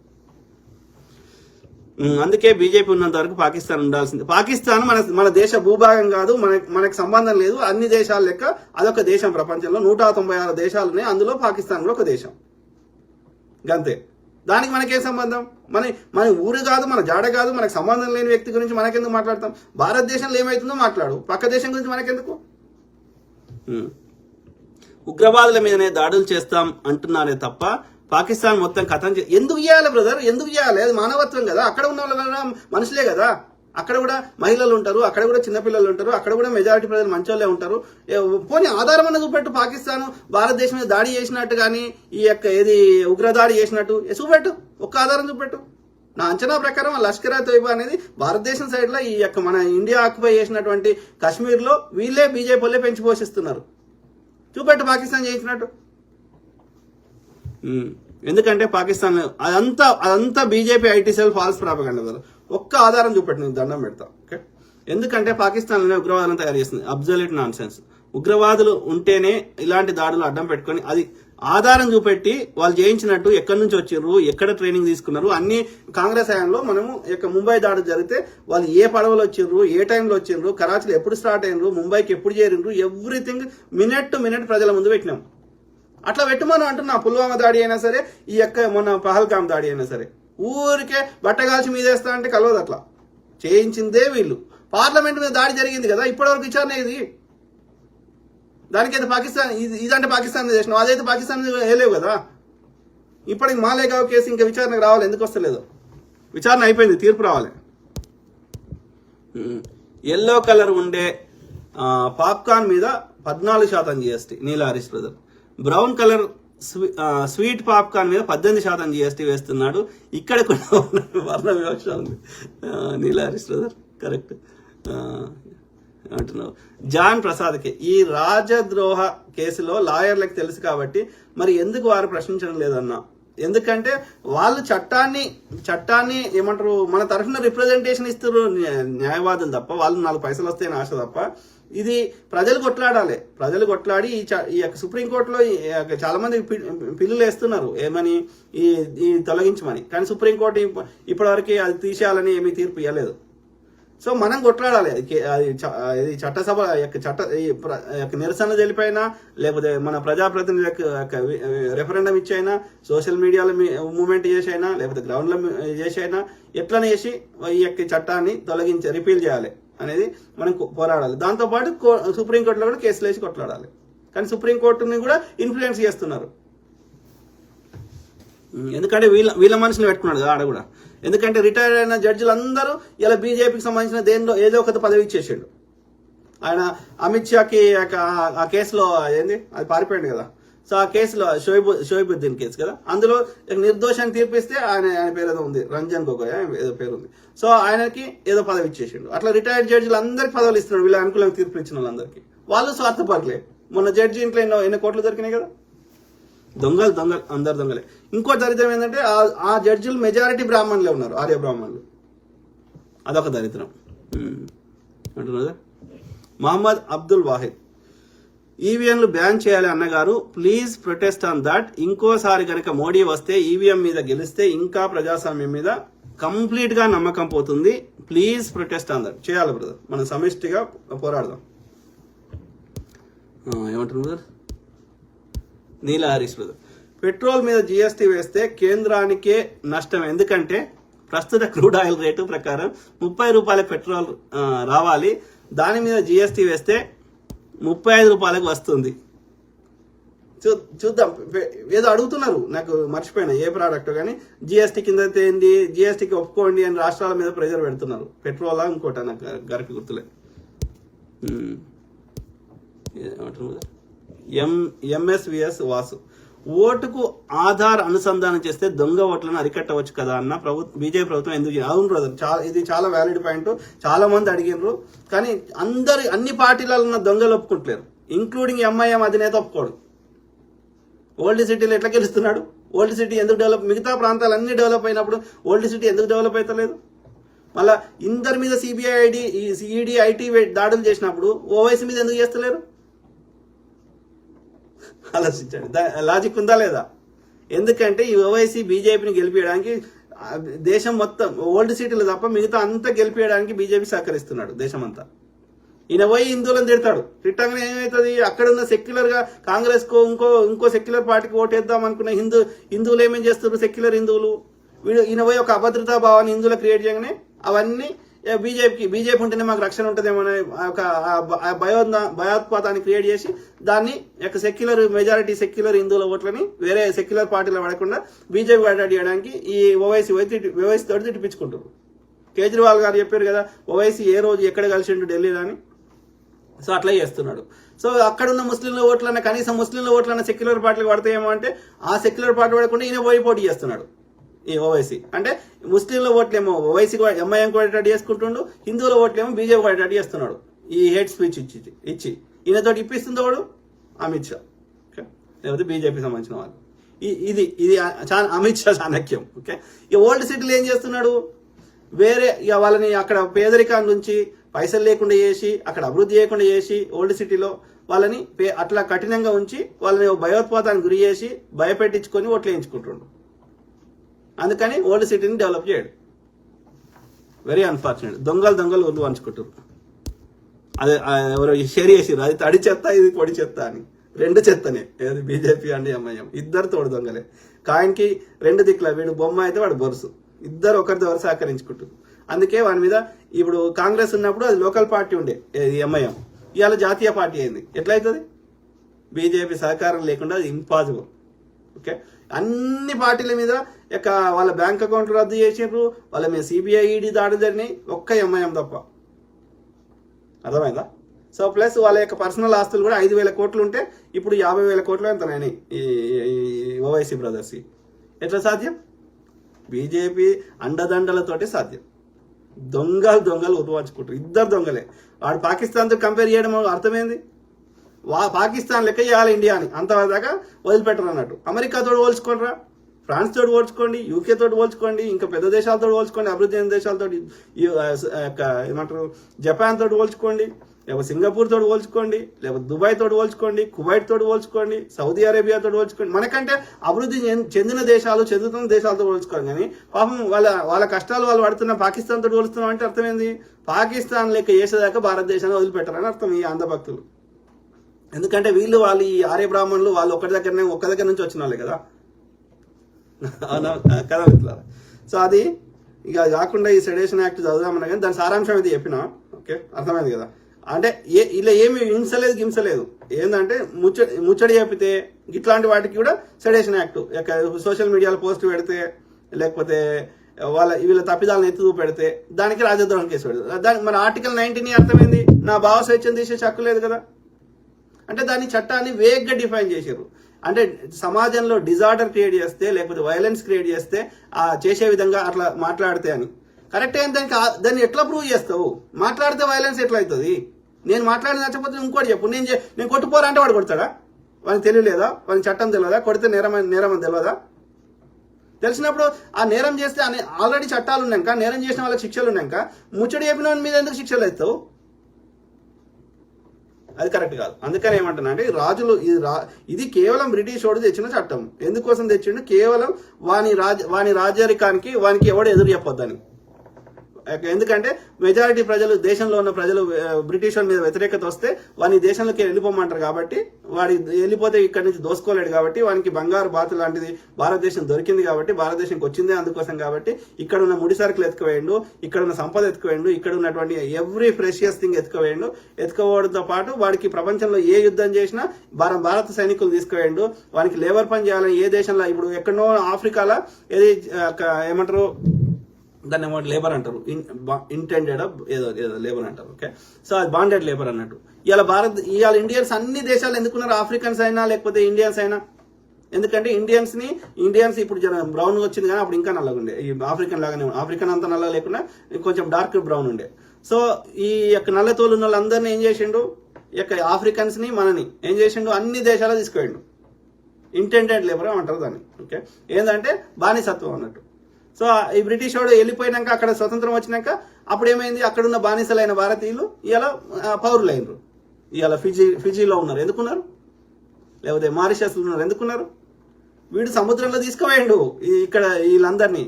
అందుకే బీజేపీ ఉన్నంత వరకు పాకిస్తాన్ ఉండాల్సింది. పాకిస్తాన్ మన దేశ భూభాగం కాదు, మనకు సంబంధం లేదు. అన్ని దేశాల లెక్క అదొక దేశం. ప్రపంచంలో 196 దేశాలు ఉన్నాయి, అందులో పాకిస్తాన్ కూడా ఒక దేశం, గంతే. దానికి మనకేం సంబంధం? మన ఊరు కాదు, మన జాడ కాదు, మనకు సంబంధం లేని వ్యక్తి గురించి మనకెందుకు మాట్లాడతాం? భారతదేశంలో ఏమవుతుందో మాట్లాడు, పక్క దేశం గురించి మనకెందుకు? ఉగ్రవాదుల మీదనే దాడులు చేస్తాం అంటున్నారే తప్ప పాకిస్తాన్ మొత్తం కథం ఎందుకు చేయాలి బ్రదర్? ఎందుకు చేయాలి? అది మానవత్వం కదా. అక్కడ ఉన్న వాళ్ళు మనుషులే కదా. అక్కడ కూడా మహిళలు ఉంటారు, అక్కడ కూడా చిన్నపిల్లలు ఉంటారు, అక్కడ కూడా మెజారిటీ ప్రజలు మంచోళ్ళే ఉంటారు. పోనీ ఆధారం అన్న చూపెట్టు. పాకిస్తాన్ భారతదేశం మీద దాడి చేసినట్టు కానీ ఈ యొక్క ఏది ఉగ్రదాడి చేసినట్టు చూపెట్టు, ఒక్క ఆధారం చూపెట్టు. నా అంచనా ప్రకారం లష్కర్ తోయిబా అనేది భారతదేశం సైడ్ లో ఈ యొక్క మన ఇండియా ఆక్యుపై చేసినటువంటి కాశ్మీర్లో వీళ్ళే బీజేపీ వాళ్ళే పెంచి పోషిస్తున్నారు. చూపెట్టు పాకిస్తాన్ చేసినట్టు. ఎందుకంటే పాకిస్తాన్ అదంతా BJP IT cell false propaganda. ఒక్క ఆధారం చూపెట్టి నేను దండం పెడతా. ఓకే, ఎందుకంటే పాకిస్తాన్ ఉగ్రవాదులను తయారు చేస్తుంది. Absolute non sense. ఉగ్రవాదులు ఉంటేనే ఇలాంటి దాడులు అడ్డం పెట్టుకొని అది ఆధారం చూపెట్టి వాళ్ళు చేయించినట్టు ఎక్కడి నుంచి వచ్చిర్రు, ఎక్కడ ట్రైనింగ్ తీసుకున్నారు అన్ని. కాంగ్రెస్ హయాంలో మనము ముంబై దాడులు జరిగితే వాళ్ళు ఏ పడవలు వచ్చిర్రు, ఏ టైంలో వచ్చిర్రు, కరాచీలో ఎప్పుడు స్టార్ట్ అయినరు, ముంబైకి ఎప్పుడు చేరిండ్రు, ఎవ్రీథింగ్ మినిట్ టు మినిట్ ప్రజల ముందు పెట్టినాం. అట్లా పెట్టమని అంటున్నా. పుల్వామా దాడి అయినా సరే, ఈ యొక్క మొన్న పహల్గామ్ దాడి అయినా సరే, ఊరికే బట్టగాల్చి మీదేస్తా అంటే కలవదు. అట్లా చేయించిందే వీళ్ళు. పార్లమెంట్ మీద దాడి జరిగింది కదా, ఇప్పటివరకు విచారణ ఇది. దానికైతే పాకిస్తాన్ ఇదంటే పాకిస్తాన్ చేసినాం, అదైతే పాకిస్తాన్ వేయలేవు కదా. ఇప్పటికి మాలేగావ్ కేసు ఇంకా విచారణకు రావాలి, ఎందుకు వస్తలేదు? విచారణ అయిపోయింది, తీర్పు రావాలి. ఎల్లో కలర్ ఉండే పాప్కార్న్ మీద 14% GST Neela Harish brother. Brown colour sweet popcorn మీద 18% GST వేస్తున్నాడు. ఇక్కడ కూడా వర్ణ వివక్ష ఉంది. నీలా హరీష్ బ్రదర్ కరెక్ట్ అంటున్నావు. జాన్ ప్రసాద్కి ఈ రాజద్రోహ కేసులో లాయర్లకు తెలుసు కాబట్టి మరి ఎందుకు వారు ప్రశ్నించడం లేదన్నా? ఎందుకంటే వాళ్ళు చట్టాన్ని ఏమంటారు, మన తరఫున రిప్రజెంటేషన్ ఇస్తారు న్యాయవాదులు తప్ప, వాళ్ళు 4 పైసలు వస్తాయని ఆశ తప్ప. ఇది ప్రజలు కొట్లాడాలి. ప్రజలు కొట్లాడి ఈ యొక్క సుప్రీంకోర్టులో చాలా మంది పిల్లులు వేస్తున్నారు ఏమని, ఈ తొలగించమని. కానీ సుప్రీంకోర్టు ఇప్పటివరకు అది తీసేయాలని ఏమీ తీర్పు ఇవ్వలేదు. సో మనం కొట్లాడాలి. అది చట్టసభ యొక్క నిరసన తెలిపైనా, లేకపోతే మన ప్రజాప్రతినిధులకు రెఫరెండం ఇచ్చైనా, సోషల్ మీడియాలో మూవ్మెంట్ చేసైనా, లేకపోతే గ్రౌండ్లో చేసైనా, ఎట్లనే చేసి ఈ యొక్క చట్టాన్ని రిపీల్ చేయాలి అనేది మనం పోరాడాలి. దాంతోపాటు సుప్రీంకోర్టులో కూడా కేసులు వేసి కొట్లాడాలి. కానీ సుప్రీంకోర్టుని కూడా ఇన్ఫ్లుయెన్స్ చేస్తున్నారు. ఎందుకంటే వీళ్ళ మనుషులు పెట్టుకున్నాడు కదా ఆడ కూడా. ఎందుకంటే రిటైర్ అయిన జడ్జిలు అందరూ ఇలా బీజేపీకి సంబంధించిన దేనిలో ఏదో ఒక పదవి ఇచ్చేసాడు. ఆయన అమిత్ షాకి ఆ కేసులో ఏంది అది పారిపోయాడు కదా. సో ఆ కేసులో షోయిబుద్దీన్ కేసు కదా, అందులో నిర్దోషాన్ని తీర్పిస్తే ఆయన పేరు ఏదో ఉంది, రంజన్ గొగోయ్ ఏదో పేరు ఉంది. సో ఆయనకి ఏదో పదవి ఇచ్చేసిండు. అట్లా రిటైర్డ్ జడ్జిలు అందరికి పదవులు ఇస్తున్నాడు, వీళ్ళ అనుకూలంగా తీర్పు ఇచ్చిన వాళ్ళందరికీ. వాళ్ళు స్వార్థపరలే. మొన్న జడ్జి ఇంట్లో ఎన్నో కోట్లు దొరికినాయి కదా. దొంగలు అందరు దొంగలే. ఇంకో దరిద్రం ఏంటంటే ఆ జడ్జిలు మెజారిటీ బ్రాహ్మణులే ఉన్నారు, ఆర్య బ్రాహ్మణులు. అదొక దరిద్రం అంటున్నదా. మహమ్మద్ అబ్దుల్ వాహిద్, ఈవీఎంలు బ్యాన్ చేయాలి అన్నగారు, ప్లీజ్ ప్రొటెస్ట్ ఆన్ దట్. ఇంకోసారి కనుక మోడీ వస్తే ఈవీఎం మీద గెలిస్తే ఇంకా ప్రజాస్వామ్యం మీద కంప్లీట్ గా నమ్మకం పోతుంది. Please protest on that. చేయాలి బ్రదర్, మనం సమిష్టిగా పోరాడదాం. ఏమంటారు brother? Neela Harish brother, petrol మీద జీఎస్టీ వేస్తే కేంద్రానికే నష్టం. ఎందుకంటే ప్రస్తుత క్రూడ్ ఆయిల్ రేటు ప్రకారం 30 రూపాయల పెట్రోల్ రావాలి, దాని మీద జీఎస్టీ వేస్తే 35 రూపాయలకు వస్తుంది. చూద్దాం. ఏదో అడుగుతున్నారు, నాకు మర్చిపోయినా ఏ ప్రోడక్ట్, కానీ జీఎస్టీ కింద ఏంది, జీఎస్టీకి ఒప్పుకోండి అని రాష్ట్రాల మీద ప్రెజర్ పెడుతున్నారు. పెట్రోలా ఇంకోట నాకు గరిపి గుర్తులే. ఎంఎస్విఎస్ వాసు, ఓటుకు ఆధార్ అనుసంధానం చేస్తే దొంగ ఓట్లను అరికట్టవచ్చు కదా అన్న బీజేపీ ప్రభుత్వం ఎందుకు? అవును బ్రదర్, ఇది చాలా వ్యాలిడ్ పాయింట్. చాలా మంది అడిగినారు, కానీ అన్ని పార్టీలలో ఉన్న దొంగలు ఒప్పుకుంటలేరు, ఇంక్లూడింగ్ ఎంఐఎం అధినేత ఒప్పుకోడు. ఓల్డ్ సిటీలో ఎట్లా గెలుస్తున్నాడు? ఓల్డ్ సిటీ ఎందుకు డెవలప్? మిగతా ప్రాంతాలు అన్ని డెవలప్ అయినప్పుడు ఓల్డ్ సిటీ ఎందుకు డెవలప్ అవుతలేదు? మళ్ళా ఇందరి మీద సిబిఐ ఈడీ ఐటీ దాడులు చేసినప్పుడు ఓవైసీ మీద ఎందుకు చేస్తలేరు? ఆలోచించండి, లాజిక్ ఉందా లేదా? ఎందుకంటే ఈ ఓవైసీ బీజేపీని గెలిపించడానికి దేశం మొత్తం ఓల్డ్ సిటీలు తప్ప మిగతా అంతా గెలిపించడానికి బీజేపీ సహకరిస్తున్నాడు దేశం అంతా. ఈయన పోయి హిందువులను తిడతాడు, తిట్టగానే ఏమవుతుంది? అక్కడ ఉన్న సెక్యులర్ గా కాంగ్రెస్ కో ఇంకో సెక్యులర్ పార్టీకి ఓటేద్దాం అనుకున్న హిందువులు ఏమేం చేస్తారు? సెక్యులర్ హిందువులు ఈయన పోయి ఒక అభద్రతా భావాన్ని హిందువులు క్రియేట్ చేయగానే అవన్నీ బీజేపీ ఉంటేనే మాకు రక్షణ ఉంటుందేమో ఒక భయోత్పాతాన్ని క్రియేట్ చేసి దాన్ని సెక్యులర్ మెజారిటీ సెక్యులర్ హిందువుల ఓట్లని వేరే సెక్యులర్ పార్టీలో పడకుండా బీజేపీ అటాక్ చేయడానికి ఈ ఓవైసీ తోటి తిట్టిపించుకుంటారు. కేజ్రీవాల్ గారు చెప్పారు కదా, ఓవైసీ ఏ రోజు ఎక్కడ కలిసిండు ఢిల్లీలో అని. సో అట్లా చేస్తున్నాడు. సో అక్కడున్న ముస్లింల ఓట్లన్న, కనీసం ముస్లింల ఓట్లన్న సెక్యులర్ పార్టీలకు పడతాయేమో అంటే ఆ సెక్యులర్ పార్టీ పడకుండా ఈయన పోటీ చేస్తున్నాడు ఈ ఓవైసీ. అంటే ముస్లింల ఓట్లేమో ఓవైసీ ఎంఐఎం కొట్టేటట్టు చేసుకుంటుండు, హిందువుల ఓట్లేమో బీజేపీ కొట్టేటట్టు చేస్తున్నాడు ఈ హేట్ స్పీచ్ ఇచ్చి. ఈయనతో ఇప్పిస్తుంది వాడు అమిత్ షా, లేకపోతే బీజేపీ సంబంధించిన వాళ్ళు. ఇది అమిత్ షా చాణక్యం. ఓకే, ఈ ఓల్డ్ సిటీలు ఏం చేస్తున్నాడు? వేరే వాళ్ళని అక్కడ పేదరికాల నుంచి పైసలు లేకుండా చేసి, అక్కడ అభివృద్ధి చేయకుండా చేసి, ఓల్డ్ సిటీలో వాళ్ళని అట్లా కఠినంగా ఉంచి వాళ్ళని భయోత్పాతానికి గురి చేసి భయపెట్టించుకొని ఓట్లు వేయించుకుంటుండ్రు. అందుకని ఓల్డ్ సిటీని డెవలప్ చేయడు. Very unfortunate. దొంగలు ఒళ్ళు పంచుకుంటారు. అదే ఎవరో షేర్ చేసిరు, అది తడి చెత్త, ఇది పొడి చెత్త అని. రెండు చెత్తనే, ఏది బీజేపీ అండ్ ఎంఐఎం ఇద్దరు తోడు దొంగలే. కాయన్కి రెండు దిక్కుల, వీడు బొమ్మ అయితే వాడు బొరుసు, ఇద్దరు ఒకరితో ఎవరు సహకరించుకుంటారు. అందుకే వాని మీద ఇప్పుడు కాంగ్రెస్ ఉన్నప్పుడు అది లోకల్ పార్టీ ఉండే ఎంఐఎం, ఇవాళ జాతీయ పార్టీ అయింది. ఎట్లయితుంది? బీజేపీ సహకారం లేకుండా అది ఇంపాసిబుల్. ఓకే, అన్ని పార్టీల మీద వాళ్ళ బ్యాంక్ అకౌంట్లు రద్దు చేసిండ్రు, వాళ్ళ మీద సిబిఐ ఈడీ దాడి జరిగినాయి, ఒక్క ఎంఐఎం తప్ప. అర్థమైందా? సో ప్లస్ వాళ్ళ యొక్క పర్సనల్ ఆస్తులు కూడా 5,000 కోట్లు ఉంటే ఇప్పుడు 50,000 కోట్లు ఎంతనైనాయి ఈ ఓవైసీ బ్రదర్స్. ఎట్లా సాధ్యం? బీజేపీ అండదండలతోటి సాధ్యం. దొంగలు ఉరువాచుకుంటారు, ఇద్దరు దొంగలే. వాడు పాకిస్తాన్తో కంపేర్ చేయడం అర్థమైంది. పాకిస్తాన్ లెక్క చేయాలి ఇండియాని, అంతదాకా వదిలిపెట్టరు అన్నట్టు. అమెరికాతో పోల్చుకోండిరా, ఫ్రాన్స్ తోటి పోల్చుకోండి, యూకే తోటి పోల్చుకోండి, ఇంకా పెద్ద దేశాలతో పోల్చుకోండి, అభివృద్ధి చెందిన దేశాలతో ఏమంటారు జపాన్ తోటి పోల్చుకోండి, లేకపోతే సింగపూర్ తోటి పోల్చుకోండి, లేకపోతే దుబాయ్ తోటి పోల్చుకోండి, కువైట్ తోటి పోల్చుకోండి, సౌదీ అరేబియా తోటి పోల్చుకోండి. మనకంటే అభివృద్ధి చెందిన దేశాలు, చెందుతున్న దేశాలతో పోల్చుకోండి. కానీ పాపం వాళ్ళ కష్టాలు వాళ్ళు పడుతున్న పాకిస్తాన్ తోటి పోలుస్తున్నాం అంటే అర్థమైంది? పాకిస్తాన్ లెక్క చేసేదాకా భారతదేశాన్ని వదిలిపెట్టారని అర్థం ఈ అంధభక్తులు. ఎందుకంటే వాళ్ళు ఈ ఆర్య బ్రాహ్మణులు వాళ్ళు ఒక్క దగ్గర నుంచి వచ్చిన వాళ్ళే కదా కదా మిత్రులారా. సో అది ఇక కాకుండా ఈ సెడేషన్ యాక్ట్ చదువుదామన్నా కానీ దాని సారాంశం ఇది చెప్పినా. ఓకే, అర్థమైంది కదా. అంటే ఇలా ఏమి హింసలేదు ఏంటంటే ముచ్చడి చెప్పితే ఇట్లాంటి వాటికి కూడా సెడేషన్ యాక్ట్, సోషల్ మీడియాలో పోస్ట్ పెడితే, లేకపోతే వీళ్ళ తప్పిదాలను ఎత్తు పెడితే దానికి రాజద్రోహం కేసు పెడతారు. మన ఆర్టికల్ 19 అర్థమైంది, నా భావ స్వేచ్ఛను తీసే హక్కు లేదు కదా. అంటే దాని చట్టాన్ని వేగ్గా డిఫైన్ చేశారు. అంటే సమాజంలో డిజార్డర్ క్రియేట్ చేస్తే, లేకపోతే వైలెన్స్ క్రియేట్ చేస్తే చేసే విధంగా అట్లా మాట్లాడితే అని. కరెక్ట్ అయిన దాన్ని ఎట్లా ప్రూవ్ చేస్తావు? మాట్లాడితే వైలెన్స్ ఎట్లా అవుతుంది? నేను మాట్లాడి నచ్చకపోతే ఇంకోటి చెప్పు, నేను కొట్టుకోరా అంటే వాడు కొడతాడా? వానికి తెలియలేదా? వానికి చట్టం తెలియదా? కొడితే నేరం అని తెలియదా? తెలిసినప్పుడు ఆ నేరం చేస్తే ఆల్రెడీ చట్టాలు ఉన్నాక, నేరం చేసిన వాళ్ళకి శిక్షలు ఉన్నాక ముచ్చడి చెప్పిన మీద ఎందుకు శిక్షలు వేస్తావు? అది కరెక్ట్ కాదు. అందుకని ఏమంటున్నా అంటే రాజులు ఇది కేవలం బ్రిటిష్ వాడు తెచ్చిన చట్టం. ఎందుకోసం తెచ్చిండు? కేవలం వాని రాజరికానికి వానికి ఎవడు ఎదురు చెప్పొద్దని. ఎందుకంటే మెజారిటీ ప్రజలు, దేశంలో ఉన్న ప్రజలు బ్రిటిష్ మీద వ్యతిరేకత వస్తే వాని దేశంలోకి వెళ్ళిపోమంటారు. కాబట్టి వాడి వెళ్ళిపోతే ఇక్కడి నుంచి దోసుకోలేడు. కాబట్టి వానికి బంగారు బాతు లాంటిది భారతదేశం దొరికింది. కాబట్టి భారతదేశంకి వచ్చిందే అందుకోసం. కాబట్టి ఇక్కడ ఉన్న ముడి సరుకులు ఎత్తుకువేయండు, ఇక్కడ ఉన్న సంపద ఎత్తుకువేయండు, ఇక్కడ ఉన్నటువంటి ఎవ్రీ ప్రెషియస్ థింగ్ ఎత్తుకువేయండు. ఎత్తుకోవడంతో పాటు వాడికి ప్రపంచంలో ఏ యుద్ధం చేసినా భారత సైనికులు తీసుకువేయండు. వానికి లేబర్ పని చేయాలని ఏ దేశంలో, ఇప్పుడు ఎక్కడో ఆఫ్రికాలో ఏది ఏమంటారు దాన్ని ఏమో లేబర్ అంటారు, ఇంటెండెడ్ ఏదో లేబర్ అంటారు. ఓకే, సో అది బాండెడ్ లేబర్ అన్నట్టు. ఇవాళ ఇండియన్స్ అన్ని దేశాలు ఎందుకున్నారు? ఆఫ్రికన్స్ అయినా లేకపోతే ఇండియన్స్ అయినా. ఎందుకంటే ఇండియన్స్ ఇప్పుడు బ్రౌన్ వచ్చింది, కానీ అప్పుడు ఇంకా నల్లగా ఉండే. ఈ ఆఫ్రికన్ లాగానే, ఆఫ్రికన్ అంతా నల్లగా లేకుండా కొంచెం డార్క్ బ్రౌన్ ఉండే. సో ఈ యొక్క నల్ల తోలు ఉన్న వాళ్ళందరినీ ఏం చేసిండు? ఆఫ్రికన్స్ ని మనని ఏం చేసిండు? అన్ని దేశాలు తీసుకుపోయిండు. ఇంటెండెడ్ లేబర్ అంటారు దాన్ని. ఓకే, ఏంటంటే బానిసత్వం అన్నట్టు. సో ఈ బ్రిటిష్ వాడు వెళ్ళిపోయినాక, అక్కడ స్వతంత్రం వచ్చినాక అప్పుడు ఏమైంది? అక్కడున్న బానిసలైన భారతీయులు ఇలా పౌరులైనరు. ఇవాళ ఫిజీలో ఉన్నారు. ఎందుకున్నారు? లేకపోతే మారిషస్లో ఉన్నారు. ఎందుకున్నారు? వీడు సముద్రంలో తీసుకుపోయిండు. ఇక్కడ వీళ్ళందరినీ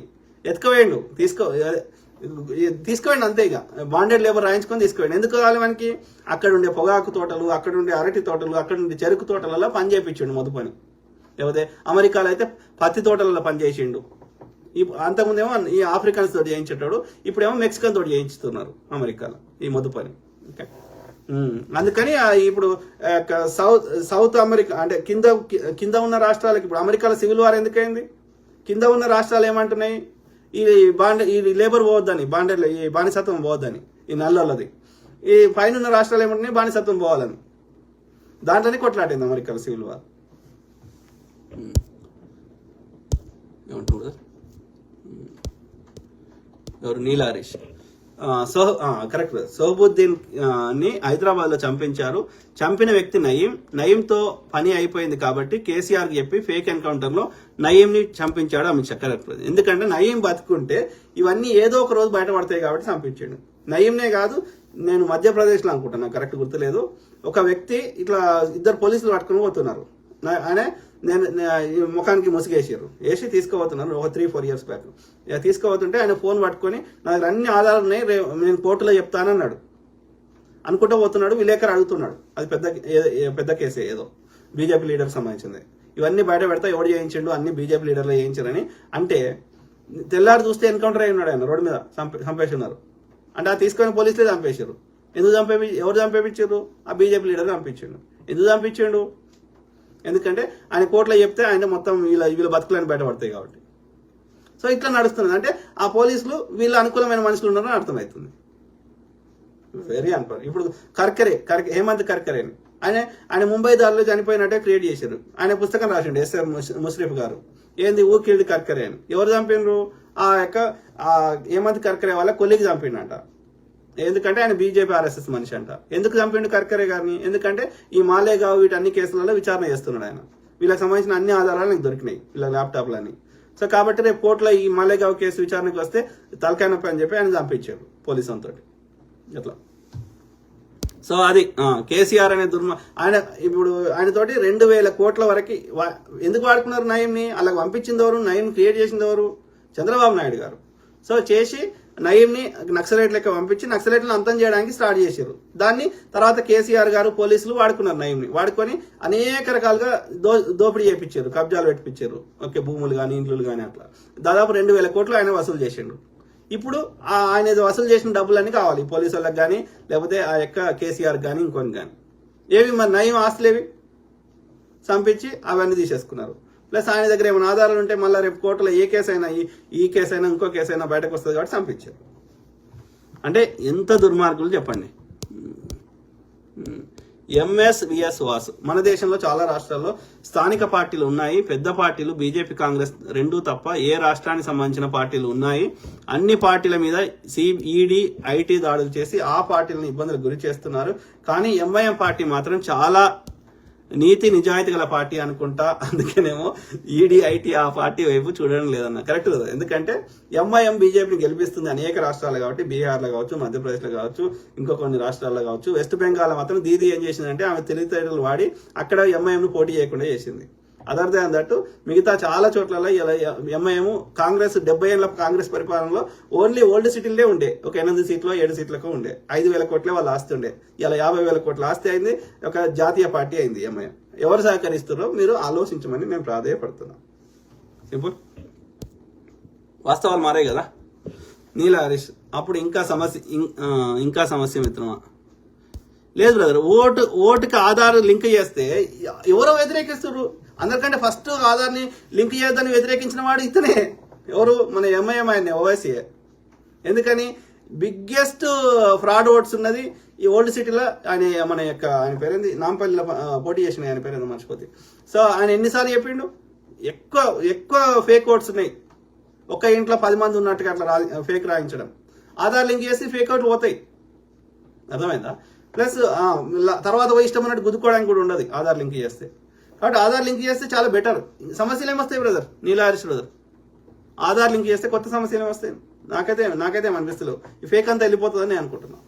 ఎత్తుకుపోయిండు, తీసుకుపోయిండు అంతే. ఇక బాండెడ్ లేబర్ రాయించుకొని తీసుకుపోయిండు. ఎందుకు కావాలి మనకి? అక్కడ ఉండే పొగాకు తోటలు, అక్కడ ఉండే అరటి తోటలు, అక్కడ ఉండే చెరుకు తోటలలో పని చేయించిండు మొదటి పని. లేకపోతే అమెరికాలో అయితే పత్తి తోటలలో పని చేసిండు. అంతకుముందేమో ఈ ఆఫ్రికన్స్ తోటి చేయించేటాడు, ఇప్పుడేమో మెక్సికన్ తోటి చేయించుతున్నారు అమెరికాలో ఈ మొద్దు పని. ఓకే, అందుకని ఇప్పుడు సౌత్ అమెరికా అంటే కింద ఉన్న రాష్ట్రాలకు, ఇప్పుడు అమెరికాలో సివిల్ వార్ ఎందుకైంది? కింద ఉన్న రాష్ట్రాలు ఏమంటున్నాయి? ఈ లేబర్ పోవద్దని, ఈ బానిసత్వం పోవద్దని, ఈ నల్లది. ఈ పైన ఉన్న రాష్ట్రాలు ఏమంటున్నాయి? బానిసత్వం పోవాలని. దాంట్లోనే కొట్లాడింది అమెరికాలో సివిల్ వార్. ఏమంటారు ఎవరు? నీలా హరీష్. కరెక్ట్. సోహబుద్దీన్ ని హైదరాబాద్ లో చంపించారు. చంపిన వ్యక్తి నయీంతో పని అయిపోయింది కాబట్టి కేసీఆర్ కి చెప్పి ఫేక్ ఎన్కౌంటర్ లో నయీం ని చంపించాడు అమిత్ షా. కరెక్ట్. ఎందుకంటే నయీం బతుకుంటే ఇవన్నీ ఏదో ఒక రోజు బయటపడతాయి కాబట్టి చంపించాడు. నయీంనే కాదు, నేను మధ్యప్రదేశ్ లో అనుకుంటున్నా, కరెక్ట్ గుర్తులేదు, ఒక వ్యక్తి ఇట్లా ఇద్దరు పోలీసులు పట్టుకుని పోతున్నారు. ఆయన ముఖానికి ముసుగేసారు, వేసి తీసుకుపోతున్నారు ఒక 3-4 years బ్యాక్. తీసుకుపోతుంటే ఆయన ఫోన్ పట్టుకొని నాకు అన్ని ఆధారాలు ఉన్నాయి, నేను కోర్టులో చెప్తానన్నాడు. అనుకుంటూ పోతున్నాడు, విలేకరు అడుగుతున్నాడు. అది పెద్ద కేసే, ఏదో బీజేపీ లీడర్ సంబంధించింది. ఇవన్నీ బయట పెడతా ఎవడు చేయించిండు, అన్ని బీజేపీ లీడర్లు చేయించారని. అంటే తెల్లారు చూస్తే ఎన్కౌంటర్ అయి ఉన్నాడు, ఆయన రోడ్డు మీద చంపేసి ఉన్నారు. అంటే ఆ తీసుకొని పోలీసులే చంపేశారు. ఎవరు చంపేపించారు? ఆ బీజేపీ లీడర్ చంపించిండు. ఎందుకు చంపించిండు? ఎందుకంటే ఆయన కోర్టులో చెప్తే ఆయన మొత్తం వీళ్ళ బతుకులని బయటపడతాయి కాబట్టి. సో ఇట్లా నడుస్తుంది. అంటే ఆ పోలీసులు వీళ్ళ అనుకూలమైన మనుషులు ఉన్నారని అర్థమవుతుంది. వెరీ అన్ఫర్. ఇప్పుడు హేమంత్ కర్కరే ఆయన ముంబై దారిలో చనిపోయినట్టే క్రియేట్ చేశారు. ఆయన పుస్తకం రాసిండు ఎస్ఆర్ ముషరఫ్ గారు, ఏంది ఊకిల్డ్ కర్కరే అని. ఎవరు చంపినరు? హేమంత్ కర్కరే వాళ్ళ కొలిగి చంపిండట. ఎందుకంటే ఆయన బీజేపీ ఆర్ఎస్ఎస్ మనిషి అంట. ఎందుకు చంపిండు కర్కరే గారిని? ఎందుకంటే ఈ మాలేగావ్ వీటన్ని కేసులలో విచారణ చేస్తున్నాడు ఆయన. వీళ్ళకి సంబంధించిన అన్ని ఆధారాలు నాకు దొరికినాయి, వీళ్ళ ల్యాప్టాప్లని. సో కాబట్టి రేపు కోర్టులో ఈ మాలేగావ్ కేసు విచారణకు వస్తే తలకాయ నొప్పి అని చెప్పి ఆయన చంపించాడు పోలీసులతో అట్లా. సో అది కేసీఆర్ అనే ఆయన ఇప్పుడు ఆయనతోటి 2,000 కోట్ల వరకు ఎందుకు వాడుకున్నారు నయీంని? అలా పంపించింది ఎవరు? నయీం క్రియేట్ చేసింది ఎవరు? చంద్రబాబు నాయుడు గారు. సో చేసి నయీంని నక్సలైట్ లెక్క పంపించి నక్సలైట్లను అంతం చేయడానికి స్టార్ట్ చేశారు. దాన్ని తర్వాత కేసీఆర్ గారు పోలీసులు వాడుకున్నారు. నయీంని వాడుకొని అనేక రకాలుగా దోపిడీ చేయించారు, కబ్జాలు పెట్టించారు. ఓకే, భూములు కానీ ఇండ్లు కానీ అట్లా దాదాపు 2,000 కోట్లు ఆయన వసూలు చేసిండు. ఇప్పుడు ఆయన వసూలు చేసిన డబ్బులన్నీ కావాలి పోలీసు వాళ్ళకి కానీ, లేకపోతే ఆ యొక్క కేసీఆర్ కానీ ఇంకొని కానీ. ఏవి మరి నయీం ఆస్తులేవి చంపించి అవన్నీ తీసేసుకున్నారు. ప్లస్ ఆయన దగ్గర ఏమైనా ఆధారాలు ఉంటే మళ్ళీ రేపు కోర్టులో ఏ కేసు అయినా, ఈ కేసు అయినా ఇంకో కేసు అయినా బయటకు వస్తుంది కాబట్టి చంపించారు. అంటే ఎంత దుర్మార్గులు చెప్పండి. MS VS Vasu. మన దేశంలో చాలా రాష్ట్రాల్లో స్థానిక పార్టీలు ఉన్నాయి, పెద్ద పార్టీలు బీజేపీ కాంగ్రెస్ రెండూ తప్ప ఏ రాష్ట్రానికి సంబంధించిన పార్టీలు ఉన్నాయి. అన్ని పార్టీల మీద ఈడీ ఐటీ దాడులు చేసి ఆ పార్టీలను ఇబ్బందులకు గురి చేస్తున్నారు. కానీ ఎంఐఎం పార్టీ మాత్రం చాలా నీతి నిజాయితీ గల పార్టీ అనుకుంటా, అందుకనేమో ఈడీ ఐటీ ఆ పార్టీ వైపు చూడడం లేదన్న. కరెక్ట్ కదా, ఎందుకంటే ఎంఐఎం బీజేపీని గెలిపిస్తుంది అనేక రాష్ట్రాలు కాబట్టి, బీహార్లో కావచ్చు, మధ్యప్రదేశ్లో కావచ్చు, ఇంకో కొన్ని రాష్ట్రాల్లో కావచ్చు. వెస్ట్ బెంగాల్ మాత్రం దీదీ ఏం చేసిందంటే ఆమె తెలివితేటలు వాడి అక్కడ ఎంఐఎంను పోటీ చేయకుండా చేసింది. అదర్ దాన్ దట్ మిగతా చాలా చోట్ల ఎంఐఎం కాంగ్రెస్ 70 ఏళ్ల కాంగ్రెస్ పరిపాలనలో ఓన్లీ ఓల్డ్ సిటీలే ఉండే, ఒక 8 సీట్లు 7 సీట్లకు ఉండే, 5,000 కోట్లే వాళ్ళ ఆస్తి ఉండే. ఇలా 50,000 కోట్ల ఆస్తి అయింది, ఒక జాతీయ పార్టీ అయింది ఎంఐఎం. ఎవరు సహకరిస్తున్నారో మీరు ఆలోచించమని మేము ప్రాధాయపడుతున్నాం. సింపుల్, వాస్తవాలు మారాయి కదా. నీల హరీష్ అప్పుడు ఇంకా సమస్య మిత్రమా? లేదు బ్రదర్, ఓటుకి ఆధార్ లింక్ చేస్తే ఎవరో వ్యతిరేకిస్తారు. అందరికంటే ఫస్ట్ ఆధార్ని లింక్ చేయొద్దని వ్యతిరేకించిన వాడు ఇతనే. ఎవరు? మన ఎంఐఎం, ఆయన ఓవైసీఏ. ఎందుకని? బిగ్గెస్ట్ ఫ్రాడ్ ఓట్స్ ఉన్నది ఈ ఓల్డ్ సిటీలో. ఆయన పేరేంది, నాంపల్లిలో పోటీ చేసిన ఆయన పేరేందో మర్చిపోతే. సో ఆయన ఎన్నిసార్లు చెప్పిండు, ఎక్కువ ఫేక్ ఓట్స్ ఉన్నాయి. ఒక్క ఇంట్లో 10 మంది ఉన్నట్టుగా అట్లా ఫేక్ రాయించడం. ఆధార్ లింక్ చేసి ఫేక్ ఓట్లు పోతాయి. అర్థమైందా? ప్లస్ తర్వాత పోయి ఇష్టం ఉన్నట్టు గుద్దుకోవడానికి కూడా ఉండదు ఆధార్ లింక్ చేస్తే. కాబట్టి ఆధార్ లింక్ చేస్తే చాలా బెటర్. సమస్యలు ఏమొస్తాయి బ్రదర్, నీల హరీష్ బ్రదర్? ఆధార్ లింక్ చేస్తే కొత్త సమస్యలు ఏమొస్తాయి? నాకైతే అనిపిస్తలేదు. ఈ ఫేక్ అంతా వెళ్ళిపోతుందని నేను అనుకుంటున్నాను.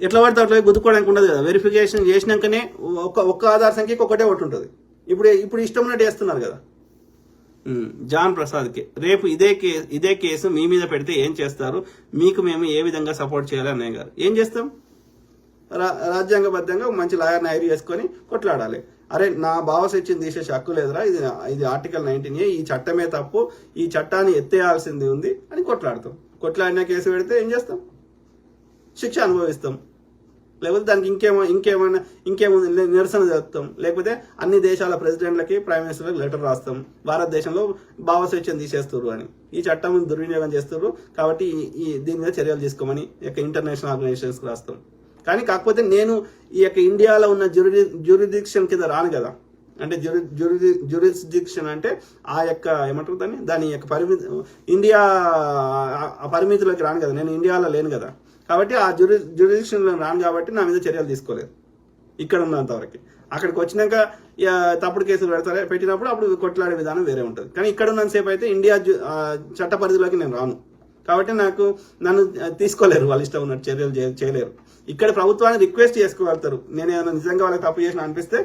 ఎట్లా పడితే అట్లా గుద్దుకోవడానికి ఉండదు కదా. వెరిఫికేషన్ చేసినాకనే ఒక్క ఆధార్ సంఖ్యకి ఒకటే ఒకటి ఉంటుంది. ఇప్పుడు ఇష్టం ఉన్నట్టు చేస్తున్నారు కదా. జాన్ ప్రసాద్కి రేపు ఇదే కేసు మీ మీద పెడితే ఏం చేస్తారు? మీకు మేము ఏ విధంగా సపోర్ట్ చేయాలి అన్నయ్య గారు? ఏం చేస్తాం? రాజ్యాంగబద్ధంగా మంచి లాయర్ని హైర్ చేసుకొని కొట్లాడాలి. అరే నా భావస్వేచ్ఛను తీసేసి హక్కు లేదురా, ఇది ఆర్టికల్ 19A, ఈ చట్టమే తప్పు, ఈ చట్టాన్ని ఎత్తేయాల్సింది ఉంది అని కొట్లాడతాం. కొట్లాడిన కేసు పెడితే ఏం చేస్తాం? శిక్ష అనుభవిస్తాం. లేకపోతే దానికి ఇంకేమో నిరసన జరుపుతాం. లేకపోతే అన్ని దేశాల ప్రెసిడెంట్లకి, ప్రైమ్ మినిస్టర్లకు లెటర్ రాస్తాం, భారతదేశంలో భావస్వేచ్ఛను తీసేస్తారు అని, ఈ చట్టం దుర్వినియోగం చేస్తారు కాబట్టి దీని మీద చర్యలు తీసుకోమని ఇంటర్నేషనల్ ఆర్గనైజేషన్స్కి రాస్తాం. కానీ కాకపోతే నేను ఈ ఇండియాలో ఉన్న జ్యూరిడిక్షన్ కింద రాను కదా. అంటే జ్యూరిడిక్షన్ అంటే ఏమంటారు దాని యొక్క ఇండియా పరిమితిలోకి రాను కదా. నేను ఇండియాలో లేను కదా. కాబట్టి ఆ జ్యూరిడిక్షన్లో రాను కాబట్టి నా మీద చర్యలు తీసుకోలేదు ఇక్కడ ఉన్నంతవరకు. అక్కడికి వచ్చినాక తప్పుడు కేసులు పెట్టినప్పుడు అప్పుడు కొట్లాడే విధానం వేరే ఉంటుంది. కానీ ఇక్కడ ఉన్నంతసేపు అయితే ఇండియా చట్ట పరిధిలోకి నేను రాను కాబట్టి నన్ను తీసుకోలేరు, వాళ్ళు ఇష్టం ఉన్నట్టు చర్యలు చేయలేరు. ఇక్కడ ప్రభుత్వాన్ని రిక్వెస్ట్ చేసుకోగలుగుతారు. నేను ఏమైనా నిజంగా వాళ్ళకి తప్పు చేసిన అనిపిస్తే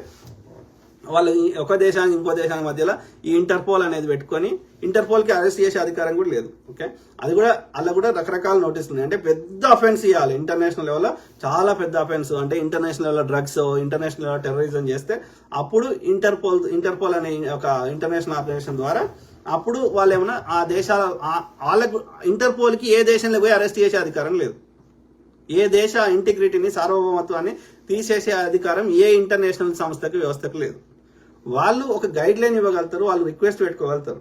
వాళ్ళు ఒక దేశానికి ఇంకో దేశానికి మధ్యలో ఈ ఇంటర్పోల్ అనేది పెట్టుకొని, ఇంటర్పోల్కి అరెస్ట్ చేసే అధికారం కూడా లేదు. ఓకే, అది కూడా అలా కూడా రకరకాల నోటీసులు ఉన్నాయి. అంటే పెద్ద అఫెన్స్ ఇవ్వాలి ఇంటర్నేషనల్ లెవెల్లో, చాలా పెద్ద అఫెన్స్. అంటే ఇంటర్నేషనల్ లెవెల్లో డ్రగ్స్, ఇంటర్నేషనల్ లెవెల్ టెర్రరిజం చేస్తే అప్పుడు ఇంటర్పోల్ అనే ఒక ఇంటర్నేషనల్ ఆర్గనైజేషన్ ద్వారా అప్పుడు వాళ్ళు ఏమన్నా ఆ దేశాల వాళ్ళకు ఇంటర్పోల్కి ఏ దేశంలో పోయి అరెస్ట్ చేసే అధికారం లేదు. ఏ దేశ ఇంటిగ్రిటీని, సార్వభౌమత్వాన్ని తీసేసే అధికారం ఏ ఇంటర్నేషనల్ సంస్థకి, వ్యవస్థకు లేదు. వాళ్ళు ఒక గైడ్ లైన్ ఇవ్వగలుగుతారు, వాళ్ళు రిక్వెస్ట్ పెట్టుకోగలుగుతారు.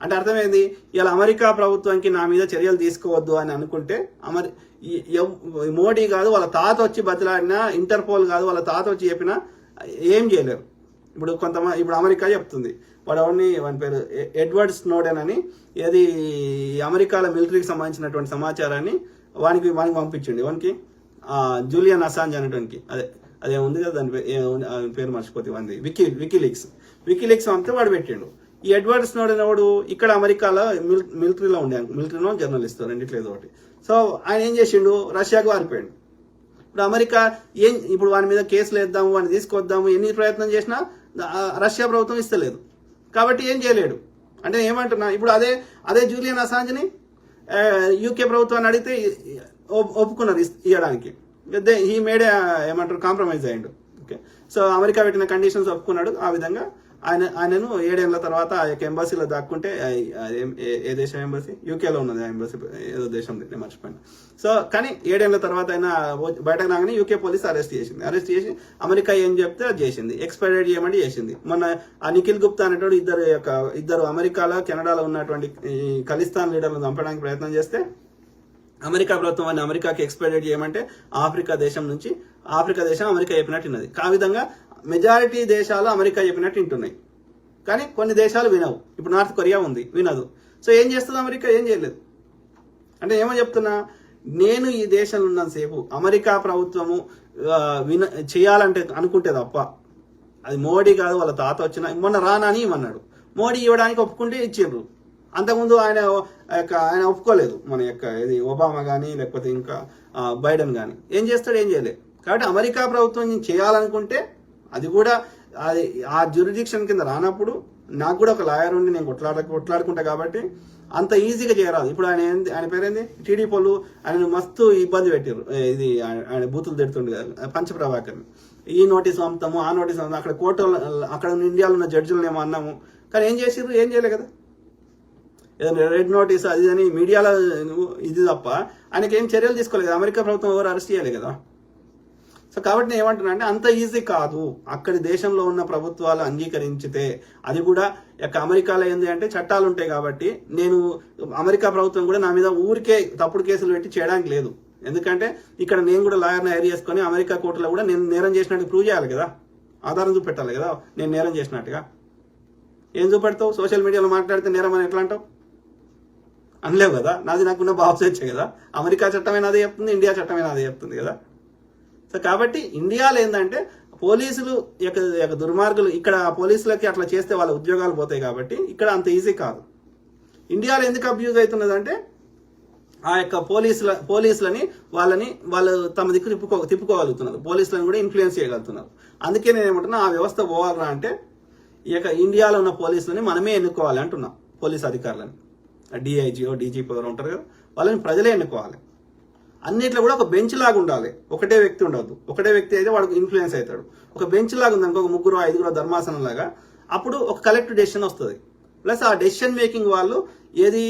అంటే అర్థమైంది, ఇలా అమెరికా ప్రభుత్వానికి నా మీద చర్యలు తీసుకోవద్దు అని అనుకుంటే మోడీ కాదు వాళ్ళ తాత వచ్చి బతిలాడినా, ఇంటర్పోల్ కాదు వాళ్ళ తాత వచ్చి చెప్పినా ఏం చేయలేరు. ఇప్పుడు అమెరికా చెప్తుంది, వాని పేరు ఎడ్వర్డ్ స్నోడెన్ అని, ఏది అమెరికాలో మిలిటరీకి సంబంధించినటువంటి సమాచారాన్ని వానికి పంపించండి. వానికి జూలియన్ అసాంజ్ అనేటువంటి అదే ఉంది కదా, దాని పేరు మర్చిపోతే వాడి వికీలీక్స్ పంపితే వాడు పెట్టిండు. ఈ ఎడ్వర్డ్ స్నోడెన్ వాడు ఇక్కడ అమెరికాలో మిలిటరీలో జర్నలిస్ట్, రెండిట్లేదు ఒకటి. సో ఆయన ఏం చేసిండు, రష్యాకు వారిపోయాడు. ఇప్పుడు అమెరికా ఇప్పుడు వాని మీద కేసులు వేద్దాము, వాడిని తీసుకొద్దాము, ఎన్ని ప్రయత్నం చేసినా రష్యా ప్రభుత్వం ఇస్తలేదు. కాబట్టి ఏం చేయలేడు. అంటే ఏమంటున్నా, ఇప్పుడు అదే జూలియన్ అసాంజ్ని యూకే ప్రభుత్వాన్ని అడిగితే ఒప్పుకున్నారు ఇవ్వడానికి. ఈ మేడే ఏమంటారు కాంప్రమైజ్ అయ్యిండు. ఓకే, సో అమెరికా పెట్టిన కండిషన్స్ ఒప్పుకున్నాడు. ఆ విధంగా ఆయనను 7 ఏళ్ల తర్వాత ఆ యొక్క ఎంబసీలో దాక్కుంటే, ఏ దేశం ఎంబసీ, యూకేలో ఉన్నది ఆ ఎంబసీ, ఏదో దేశం నేను మర్చిపోయాను. సో కానీ 7 ఏళ్ల తర్వాత ఆయన బయటకు రాగానే యూకే పోలీస్ అరెస్ట్ చేసి అమెరికా ఏం చెప్తే అది చేసింది, ఎక్స్పైరేట్ చేయమని చేసింది. మొన్న ఆ నిఖిల్ గుప్తా అనేటోడు ఇద్దరు అమెరికాలో, కెనడాలో ఉన్నటువంటి ఖలిస్తాన్ లీడర్లను చంపడానికి ప్రయత్నం చేస్తే అమెరికా ప్రభుత్వం అని అమెరికాకి ఎక్స్పైరేట్ చేయమంటే ఆఫ్రికా దేశం అమెరికా చెప్పినట్టు ఉన్నది. ఆ విధంగా మెజారిటీ దేశాలు అమెరికా చెప్పినట్టు వింటున్నాయి, కానీ కొన్ని దేశాలు వినవు. ఇప్పుడు నార్త్ కొరియా ఉంది, వినదు. సో ఏం చేస్తుంది అమెరికా? ఏం చేయలేదు. అంటే ఏమో చెప్తున్నా, నేను ఈ దేశంలో ఉన్నంతసేపు అమెరికా ప్రభుత్వము చేయాలంటే అనుకుంటే తప్ప, అది మోడీ కాదు వాళ్ళ తాత వచ్చిన మొన్న రానని ఇవ్వన్నాడు, మోడీ ఇవ్వడానికి ఒప్పుకుంటే ఇచ్చిండ్రు. అంతకుముందు ఆయన ఒప్పుకోలేదు, మన యొక్క ఇది ఒబామా కానీ లేకపోతే ఇంకా బైడెన్ కానీ. ఏం చేస్తాడు? ఏం చేయలేదు. కాబట్టి అమెరికా ప్రభుత్వం చేయాలనుకుంటే అది కూడా అది ఆ జ్యూరిడిక్షన్ కింద రానప్పుడు నాకు కూడా ఒక లాయర్ ఉండి నేను కొట్లాడుకుంటా కాబట్టి అంత ఈజీగా చేయరాదు. ఇప్పుడు ఆయన పేరేంది, టీడీ పోలు ఆయన మస్తు ఇబ్బంది పెట్టారు. ఇది ఆయన బూతులు తిడుతుండే కదా పంచప్రభాకర్ని, ఈ నోటీస్ పంపుతాము ఆ నోటీస్ పంపుతాము, అక్కడ కోర్టులో అక్కడ ఇండియాలో ఉన్న జడ్జిలను ఏమో అన్నాము, కానీ ఏం చేసిర్రు? ఏం చేయలే కదా. ఏదైనా రెడ్ నోటీస్ అది అని మీడియాలో ఇది తప్ప ఆయనకి ఏం చర్యలు తీసుకోలేదు. అమెరికా ప్రభుత్వం ఎవరు అరెస్ట్ చేయాలి కదా. సో కాబట్టి నేను ఏమంటున్నా అంటే అంత ఈజీ కాదు. అక్కడి దేశంలో ఉన్న ప్రభుత్వాలు అంగీకరించితే, అది కూడా అమెరికాలో ఏంది అంటే చట్టాలు ఉంటాయి కాబట్టి నేను అమెరికా ప్రభుత్వం కూడా నా మీద ఊరికే తప్పుడు కేసులు పెట్టి చేయడానికి లేదు. ఎందుకంటే ఇక్కడ నేను కూడా లాయర్ని హైర్ చేసుకొని అమెరికా కోర్టులో కూడా నేను నేరం చేసినట్టు ప్రూవ్ చేయాలి కదా, ఆధారం చూపెట్టాలి కదా నేను నేరం చేసినట్టుగా. ఏం చూపెడతావు? సోషల్ మీడియాలో మాట్లాడితే నేరం అని ఎట్లా అంటావు? అనలేవు కదా. నాకున్న బాబు వచ్చే కదా. అమెరికా చట్టమైన అదే చెప్తుంది, ఇండియా చట్టమైన అదే చెప్తుంది కదా. సో కాబట్టి ఇండియాలో ఏంటంటే పోలీసులు దుర్మార్గులు, ఇక్కడ పోలీసులకి అట్లా చేస్తే వాళ్ళ ఉద్యోగాలు పోతాయి కాబట్టి ఇక్కడ అంత ఈజీ కాదు. ఇండియాలో ఎందుకు అబ్యూజ్ అవుతున్నదంటే ఆ యొక్క పోలీసులని వాళ్ళు తమ దిక్కు తిప్పుకోగలుగుతున్నారు, పోలీసులను కూడా ఇన్ఫ్లుయెన్స్ చేయగలుగుతున్నారు. అందుకే నేను ఏమంటున్నా ఆ వ్యవస్థ పోవాలరా అంటే ఇండియాలో ఉన్న పోలీసులని మనమే ఎన్నుకోవాలి అంటున్నా. పోలీస్ అధికారులని డిఐజీఓ డీజీపీ ఎవరు ఉంటారు కదా వాళ్ళని ప్రజలే ఎన్నుకోవాలి. అన్నిట్లో కూడా ఒక బెంచ్ లాగా ఉండాలి, ఒకటే వ్యక్తి ఉండవద్దు. ఒకటే వ్యక్తి అయితే వాడికి ఇన్ఫ్లుయెన్స్ అవుతాడు. ఒక బెంచ్ లాగా ఉంది అనుకో, ఒక 3-5 ధర్మాసనం లాగా, అప్పుడు ఒక కలెక్టివ్ డెసిషన్ వస్తుంది. ప్లస్ ఆ డెసిషన్ మేకింగ్ వాళ్ళు ఏది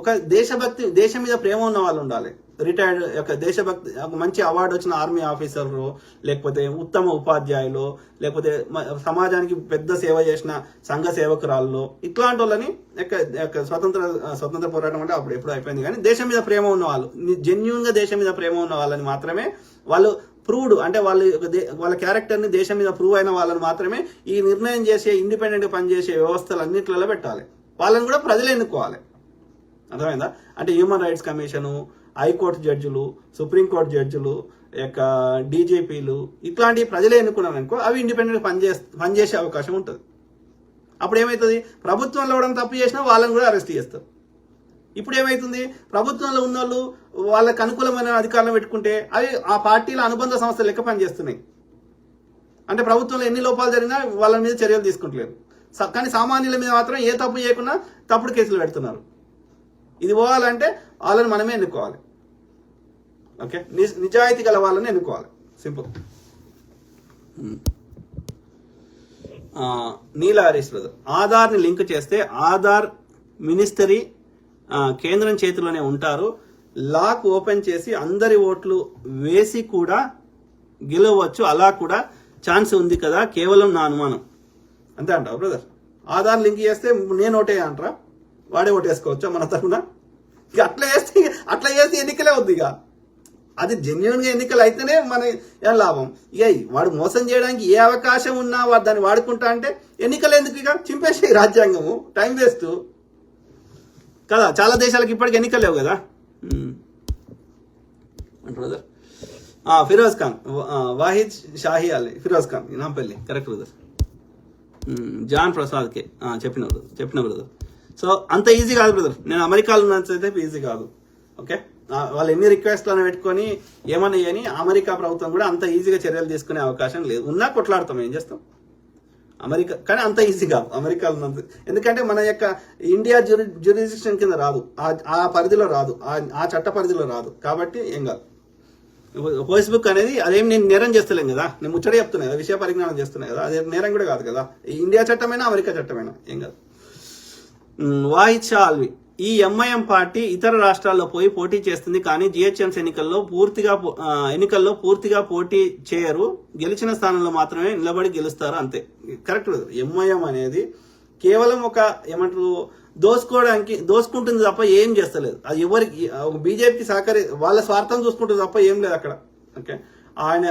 ఒక దేశం మీద ప్రేమ ఉన్న వాళ్ళు ఉండాలి. రిటైర్డ్ దేశభక్తి మంచి అవార్డు వచ్చిన ఆర్మీ ఆఫీసర్లు, లేకపోతే ఉత్తమ ఉపాధ్యాయులు, లేకపోతే సమాజానికి పెద్ద సేవ చేసిన సంఘ సేవకురాళ్ళు, ఇట్లాంటి వాళ్ళని స్వతంత్ర పోరాటం అంటే అప్పుడు ఎప్పుడు అయిపోయింది. కానీ దేశం మీద ప్రేమ ఉన్న వాళ్ళు, జెన్యూన్ గా దేశం మీద ప్రేమ ఉన్న వాళ్ళని మాత్రమే వాళ్ళు ప్రూవ్డ్ అంటే వాళ్ళ క్యారెక్టర్ ని దేశం మీద ప్రూవ్ అయిన వాళ్ళని మాత్రమే ఈ నిర్ణయం చేసే ఇండిపెండెంట్ గా పనిచేసే వ్యవస్థలు అన్నిట్లలో పెట్టాలి. వాళ్ళని కూడా ప్రజలు ఎన్నుకోవాలి. అర్థమైందా? అంటే హ్యూమన్ రైట్స్ కమిషను, హైకోర్టు జడ్జిలు, సుప్రీంకోర్టు జడ్జిలు, డీజీపీలు ఇట్లాంటివి ప్రజలే ఎన్నుకున్నారు అనుకో, అవి ఇండిపెండెంట్ పనిచేసే అవకాశం ఉంటుంది. అప్పుడు ఏమవుతుంది? ప్రభుత్వంలో ఎవరైనా తప్పు చేసినా వాళ్ళని కూడా అరెస్ట్ చేస్తారు. ఇప్పుడు ఏమవుతుంది? ప్రభుత్వంలో ఉన్న వాళ్ళు వాళ్ళకి అనుకూలమైన అధికారులను పెట్టుకుంటే అవి ఆ పార్టీల అనుబంధ సంస్థలు లెక్క పనిచేస్తున్నాయి. అంటే ప్రభుత్వంలో ఎన్ని లోపాలు జరిగినా వాళ్ళ మీద చర్యలు తీసుకుంటలేరు. కానీ సామాన్యుల మీద మాత్రం ఏ తప్పు చేయకుండా తప్పుడు కేసులు పెడుతున్నారు. ఇది పోవాలంటే వాళ్ళని మనమే ఎన్నుకోవాలి. ఓకే, నిజాయితీ గల వాళ్ళని ఎన్నుకోవాలి. సింపుల్. నీలా హరీష్ బ్రదర్, ఆధార్ని లింక్ చేస్తే ఆధార్ మినిస్టరీ కేంద్రం చేతిలోనే ఉంటారు. లాక్ ఓపెన్ చేసి అందరి ఓట్లు వేసి కూడా గెలవచ్చు. అలా కూడా ఛాన్స్ ఉంది కదా, కేవలం నా అనుమానం. అంతే అంటావు బ్రదర్? ఆధార్ లింక్ చేస్తే నేను ఓటే అంటారా? వాడే ఓటేసుకోవచ్చా మన తరఫున? ఇక అట్లా చేస్తే ఎన్నికలే వద్దు. ఇక అది జెన్యున్ గా ఎన్నికలు అయితేనే మన ఏం లాభం. ఇక వాడు మోసం చేయడానికి ఏ అవకాశం ఉన్నా వాడు దాన్ని వాడుకుంటా అంటే ఎన్నికలు ఎందుకు? ఇక చింపేసే రాజ్యాంగము, టైం వేస్ట్ కదా. చాలా దేశాలకు ఇప్పటికి ఎన్నికలు లేవు కదా brother. Firoz Khan, Wahid Shahi Ali, Firoz Khan Nampally, correct brother. John ప్రసాద్కే చెప్పిన బ్రదర్. సో అంత ఈజీ కాదు బ్రదర్. నేను అమెరికాలో ఉన్నంతైతే ఈజీ కాదు. ఓకే, వాళ్ళు ఎన్ని రిక్వెస్ట్లను పెట్టుకొని ఏమన్నా అని అమెరికా ప్రభుత్వం కూడా అంత ఈజీగా చర్యలు తీసుకునే అవకాశం లేదు. ఉన్నా కొట్లాడతాం, ఏం చేస్తాం. అమెరికా కానీ అంత ఈజీ కాదు అమెరికాలో ఉన్నంత. ఎందుకంటే మన యొక్క ఇండియా జ్యూరిడిక్షన్ కింద రాదు, ఆ పరిధిలో రాదు, ఆ చట్ట పరిధిలో రాదు. కాబట్టి ఏం కాదు. ఫేస్బుక్ అనేది అదేం నేను నేరం చేస్తలేం కదా, నేను ముచ్చట చెప్తున్నా కదా, విషయ పరిజ్ఞానం చేస్తున్నా కదా, అదే నేరం కూడా కాదు కదా. ఇండియా చట్టమైనా అమెరికా చట్టమైనా ఏం కాదు. వాహిద్ షా అల్వి, ఈ ఎంఐఎం పార్టీ ఇతర రాష్ట్రాల్లో పోయి పోటీ చేస్తుంది, కానీ జిహెచ్ఎంసీ ఎన్నికల్లో పూర్తిగా పోటీ చేయరు, గెలిచిన స్థానంలో మాత్రమే నిలబడి గెలుస్తారు, అంతే. కరెక్ట్. ఎంఐఎం అనేది కేవలం ఒక ఏమంటారు దోసుకుంటుంది తప్ప ఏం చేస్తలేదు. అది ఎవరికి బీజేపీకి వాళ్ళ స్వార్థం చూసుకుంటుంది తప్ప ఏం లేదు అక్కడ. ఓకే, ఆయన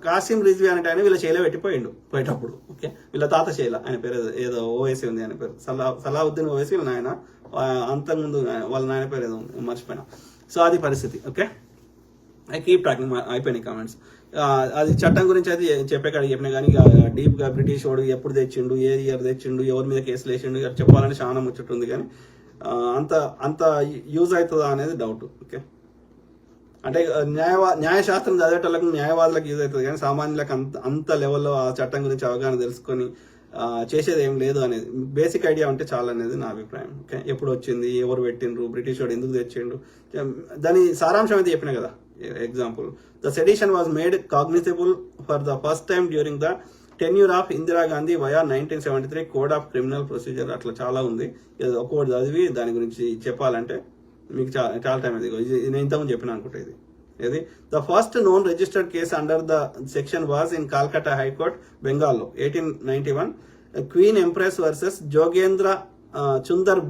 కాసిం రిజ్వీ అనేట ఆయన వీళ్ళ శైల పెట్టిపోయిండు పోయేటప్పుడు. ఓకే, వీళ్ళ తాత శైల, ఆయన పేరు ఏదో ఓవైసీ ఉంది, ఆయన పేరు సలావుద్దీన్ ఓవైసీ వీళ్ళ నాయన. అంతకుముందు వాళ్ళ నాయన పేరు ఏదో ఉంది, మర్చిపోయినా. సో అది పరిస్థితి. ఓకే, ఐ కీప్ టాకింగ్, అయిపోయినాయి కామెంట్స్. అది చట్టం గురించి అయితే చెప్పేకాడికి చెప్పినా కానీ డీప్ గా బ్రిటిష్ వాడు ఎప్పుడు తెచ్చిండు, ఏ ఇయర్ తెచ్చిండు, ఎవరి మీద కేసులు వేసిండు చెప్పాలని చాలా ముచ్చట ఉంది. కానీ అంత యూజ్ అవుతుందా అనేది డౌట్. ఓకే, అంటే న్యాయశాస్త్రం చదివేటోళ్ళకి న్యాయవాదులకు యూజ్ అవుతుంది, కానీ సామాన్యులకు అంత లెవెల్లో ఆ చట్టం గురించి అవగాహన తెలుసుకొని చేసేది ఏం లేదు అనేది బేసిక్ ఐడియా ఉంటే చాలా అనేది నా అభిప్రాయం. ఓకే, ఎప్పుడు వచ్చింది, ఎవరు పెట్టిండ్రు, బ్రిటిష్ వాడు ఎందుకు తెచ్చిండు, దాని సారాంశం అయితే చెప్పిన కదా. Example, the sedition was made cognisable for the first time during the tenure of Indira Gandhi via 1973 code of criminal procedure. అట్లా చాలా ఉంది, ఒక్కొక్కటి చదివి దాని గురించి చెప్పాలంటే మీకు చాలా టైం అది. నేను ఇంతకుముందు చెప్పిన అనుకుంటా ఇది the first known registered case under the section was in Calcutta high court, బెంగాల్లో 1891. Queen empress versus Jogendra Chunder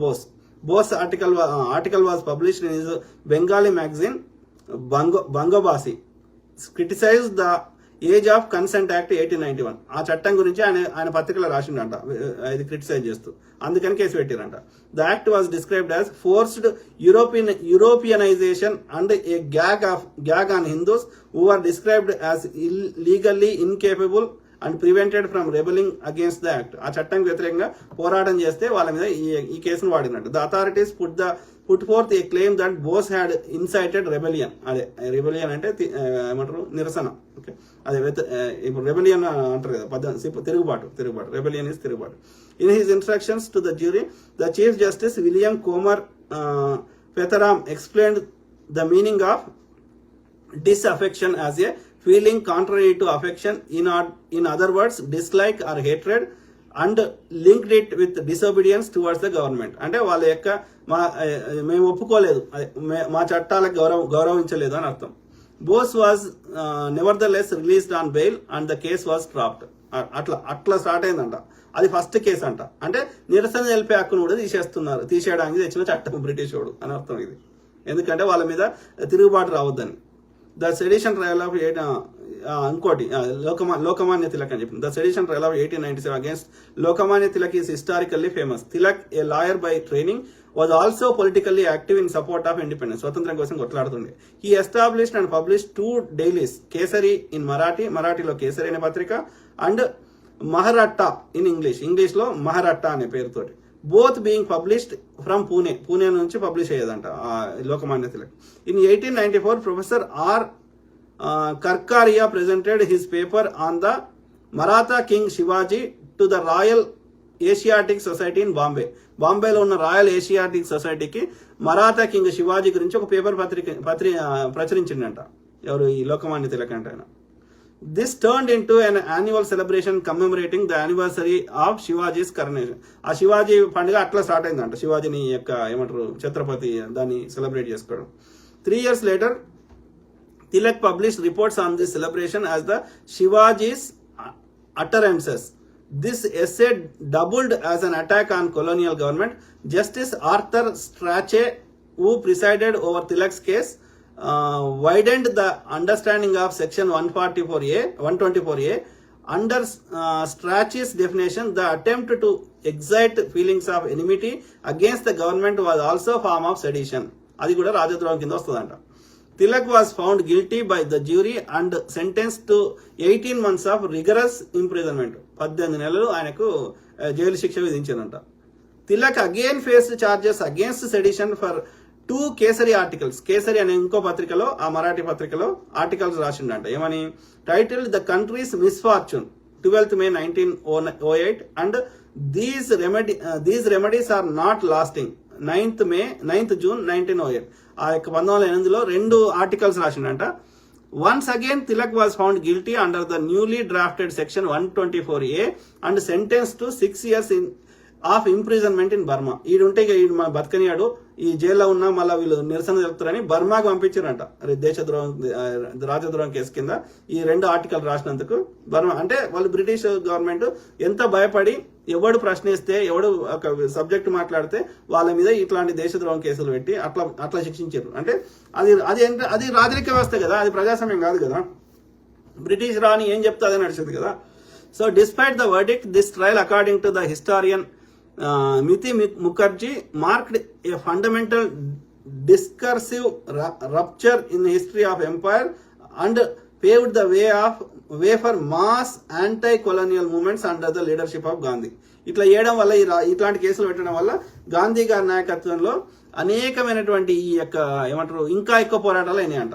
Bose article was published in his Bengali magazine Bangobasi, criticise the age of consent act 1891. ఆ చట్టం గురించి ఆయన పత్రికలో రాసిండంట, ఇది క్రిటిసైజ్ చేస్తూ, అందుకని కేసు పెట్టిరంట. The act was described as forced Europeanisation and a gag on Hindus who are described as legally incapable and prevented from rebelling against the act. ఆ చట్టానికి వ్యతిరేకంగా పోరాటం చేస్తే వాళ్ళ మీద ఈ కేసును వాడినట్టు. The authorities put forth a claim that Bose had incited rebellion. అదే రెబెలియన్ అంటే ఏమంటారు, నిరసన. ఓకే, అదే ఇప్పుడు రెబెలియన్ అంటారు కదా, తిరుగుబాటు. రెబెలియన్ ఇస్ తిరుగుబాటు. In his instructions to the jury, the chief justice William Comer Petheram explained the meaning of disaffection as a feeling contrary to affection, in other words dislike or hatred, and linked it with disobedience towards the government. అంటే వాళ్ళ యొక్క మేము ఒప్పుకోలేదు, మా చట్టాలకు గౌరవించలేదు అని అర్థం. Bose was nevertheless released on bail and the case was dropped. అట్లా స్టార్ట్ అయిందంట. అది ఫస్ట్ కేసు అంట. అంటే నిరసన తెలిపే హక్కును కూడా తీసేయడానికి తెచ్చిన చట్టం బ్రిటిష్ వాడు అని అర్థం ఇది. ఎందుకంటే వాళ్ళ మీద తిరుగుబాటు రావద్దని. ద సెడిషన్ ట్రయల్ ఆఫ్ ఇంకోటి లోకమాన్య తిలక్ అని చెప్పింది. The sedition trial of 1897 against Lokmanya Tilak is historically famous. Tilak, a lawyer by training, was also politically active in support of independence. స్వతంత్రం కోసం కొట్లాడుతుండే. He established and published 2 dailies, Kesari in మరాఠీలో కేసరి అనే పత్రిక, అండ్ మహారాట్టా ఇన్ ఇంగ్లీష్ లో మహారాట్టా అనే పేరుతోటి. Both being published from Pune నుంచి పబ్లిష్ అయ్యేదంట Lokmanya Tilak. In 1894 professor R Karkaria presented his paper on the Maratha king Shivaji to the royal Asiatic society in బాంబేలో ఉన్న రాయల్ ఏషియాటిక్ సొసైటీకి మరాఠా కింగ్ శివాజీ గురించి ఒక పేపర్ ప్రచురించిందంట. ఎవరు, ఈ లోకమాన్య తిలక్ అంటే ఆయన. This turned into an annual celebration commemorating the anniversary of Shivaji's coronation. ఆ శివాజీ పండుగ అట్లా స్టార్ట్ అయిందంట. శివాజీని యొక్క ఏమంటారు ఛత్రపతి, దాన్ని సెలబ్రేట్ చేసుకోవడం. 3 years later, Tilak published reports on this celebration as the Shivaji's utterances. This essay doubled as an attack on colonial government. Justice Arthur Strachey, who presided over Tilak's case, widened the understanding of section 124A. Under Strachey's definition, the attempt to excite feelings of enmity against the government was also a form of sedition. అది కూడా రాజద్రోహం కింద వస్తుందంట. Tilak was found guilty by the jury and sentenced to 18 months of rigorous imprisonment. 18 నెలలు ఆయనకు jail శిక్ష విధించారంట. Tilak again faced charges against sedition for 2 Kesari articles. Kesari అనే ఇంకో పత్రికలో, ఆ మరాఠీ పత్రికలో ఆర్టికల్స్ రాసిండంట. ఏమని? Title the country's misfortune 12th May 1908 and these remedies are not lasting 9th June 1908. ఆ యొక్క 1908లో 2 ఆర్టికల్స్ రాసిండంట. Once again, Tilak was found guilty under the newly drafted section 124A and sentenced to 6 years of imprisonment in Burma. ఈడుంటే ఈడు మన బతకనియాడు, ఈ జైల్లో ఉన్నా మళ్ళీ వీళ్ళు నిరసన తెలుపుతారని బర్మాకు పంపించారంట. రాజద్రోహం కేసు కింద ఈ 2 ఆర్టికల్ రాసినందుకు బర్మా. అంటే వాళ్ళు బ్రిటిష్ గవర్నమెంట్ ఎంత భయపడి, ఎవడు ప్రశ్నిస్తే, ఎవడు ఒక సబ్జెక్ట్ మాట్లాడితే వాళ్ళ మీద ఇట్లాంటి దేశద్రోహం కేసులు పెట్టి అట్లా శిక్షించారు. అంటే అది రాజరిక వ్యవస్థ కదా, అది ప్రజాస్వామ్యం కాదు కదా. బ్రిటిష్ రాని ఏం చెప్తే అదే నడిచింది కదా. So despite the verdict, this trial according to the historian Mithi Mukherjee marked a fundamental discursive rupture in the history of empire and paved the way for mass anti-colonial movements under the leadership of Gandhi. ఇట్లా చేయడం వల్ల ఇట్లాంటి కేసులు పెట్టడం వల్ల గాంధీ గారి నాయకత్వంలో అనేకమైనటువంటి ఈ యొక్క ఏమంటారు ఇంకా ఎక్కువ పోరాటాలు అయినాయంట.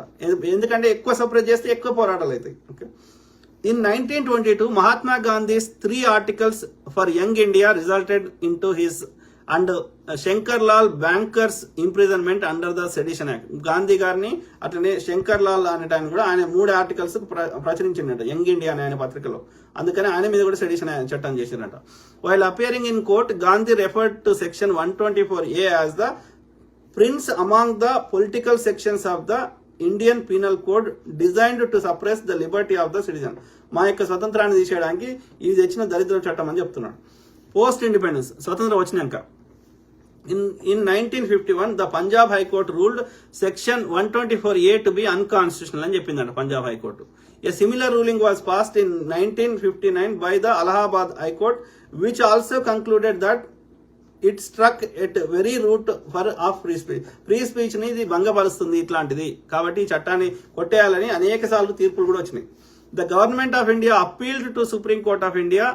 ఎందుకంటే ఎక్కువ సపరేట్ చేస్తే ఎక్కువ పోరాటాలు అవుతాయి. Okay, in 1922 Mahatma Gandhi's 3 articles for young India resulted into his and Shankar Lal bankers imprisonment under the sedition act. Gandhi గారిని అట్లనే శంకర్ లాల్ అనేట ఆయన కూడా ఆయన 3 articles ప్రచురించిందట యంగ్ ఇండియా అనే ఆయన పత్రికలో. అందుకని ఆయన మీద కూడా సెడిషన్ చట్టం చేసినట. While appearing in court Gandhi referred to section 124A as the prince among the political sections of the Indian penal code designed to suppress the liberty of the citizen. మా యొక్క స్వతంత్రాన్ని తీసేయడానికి ఇది తెచ్చిన దరిద్ర చట్టం అని చెప్తున్నాడు. పోస్ట్ ఇండిపెండెన్స్ స్వతంత్రం వచ్చినాక in 1951 the Punjab High Court ruled section 124A to be unconstitutional అని చెప్పిందంట Punjab high court. A similar ruling was passed in 1959 by the Allahabad High Court, which also concluded that it struck at very root of free speech. Free speech ని ఇది భంగపరుస్తుంది ఇట్లాంటిది, కాబట్టి ఈ చట్టాన్ని కొట్టేయాలని అనేక సార్లు తీర్పులు కూడా వచ్చినాయి. The government of India appealed to Supreme Court of India,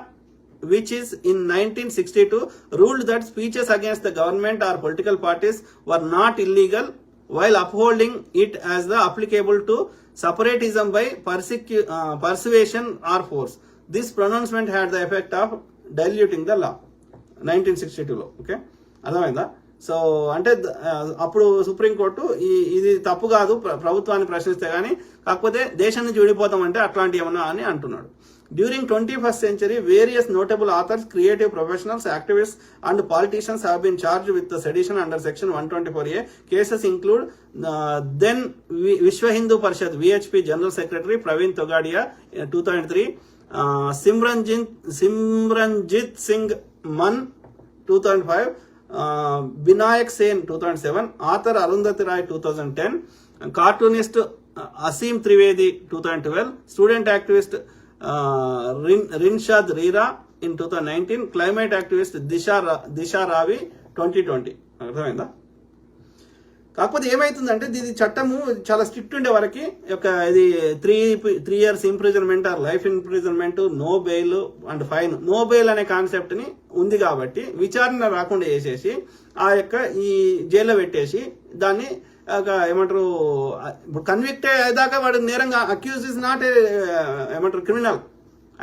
which is in 1962 ruled that speeches against the government or political parties were not illegal while upholding it as the applicable to separatism by persuasion or force. This pronouncement had the effect of diluting the law 1962 లో. Okay, అర్థమైందా? So అంటే అప్పుడు supreme court ఇది తప్పు కాదు ప్రభుత్వాన్ని ప్రశ్నిస్తే గానీ, కాకపోతే దేశాన్ని విడిపోతామంటే అట్లాంటి ఏమన్నా అని అంటున్నాడు. During 21st century, various notable authors, creative professionals, activists and politicians have been charged with the sedition under section 124A. Cases include then Vishwa Hindu Parishad VHP General Secretary Praveen Togadia 2003, Simranjit Singh Mann 2005, Binayak Sen 2007, author Arundhati Roy 2010, cartoonist Asim Trivedi 2012, student activist Rinshad Rira in 2019, climate activist Disha Ravi 2020. అర్థమైందా? కాకపోతే ఏమైతుందంటే ఇది చట్టము చాలా strict ఉండే వరకు ఇది 3 years imprisonment or life imprisonment, no bail and fine. No bail అనే కాన్సెప్ట్ ని ఉంది కాబట్టి విచారణ రాకుండా చేసేసి ఆ యొక్క ఈ జైల్లో పెట్టేసి దాన్ని ఏమంటారు కన్విక్ట్ అయ్యేదాకా వాడు నేరంగా అక్యూజ్ ఇస్ నాట్ ఏమంటారు క్రిమినల్.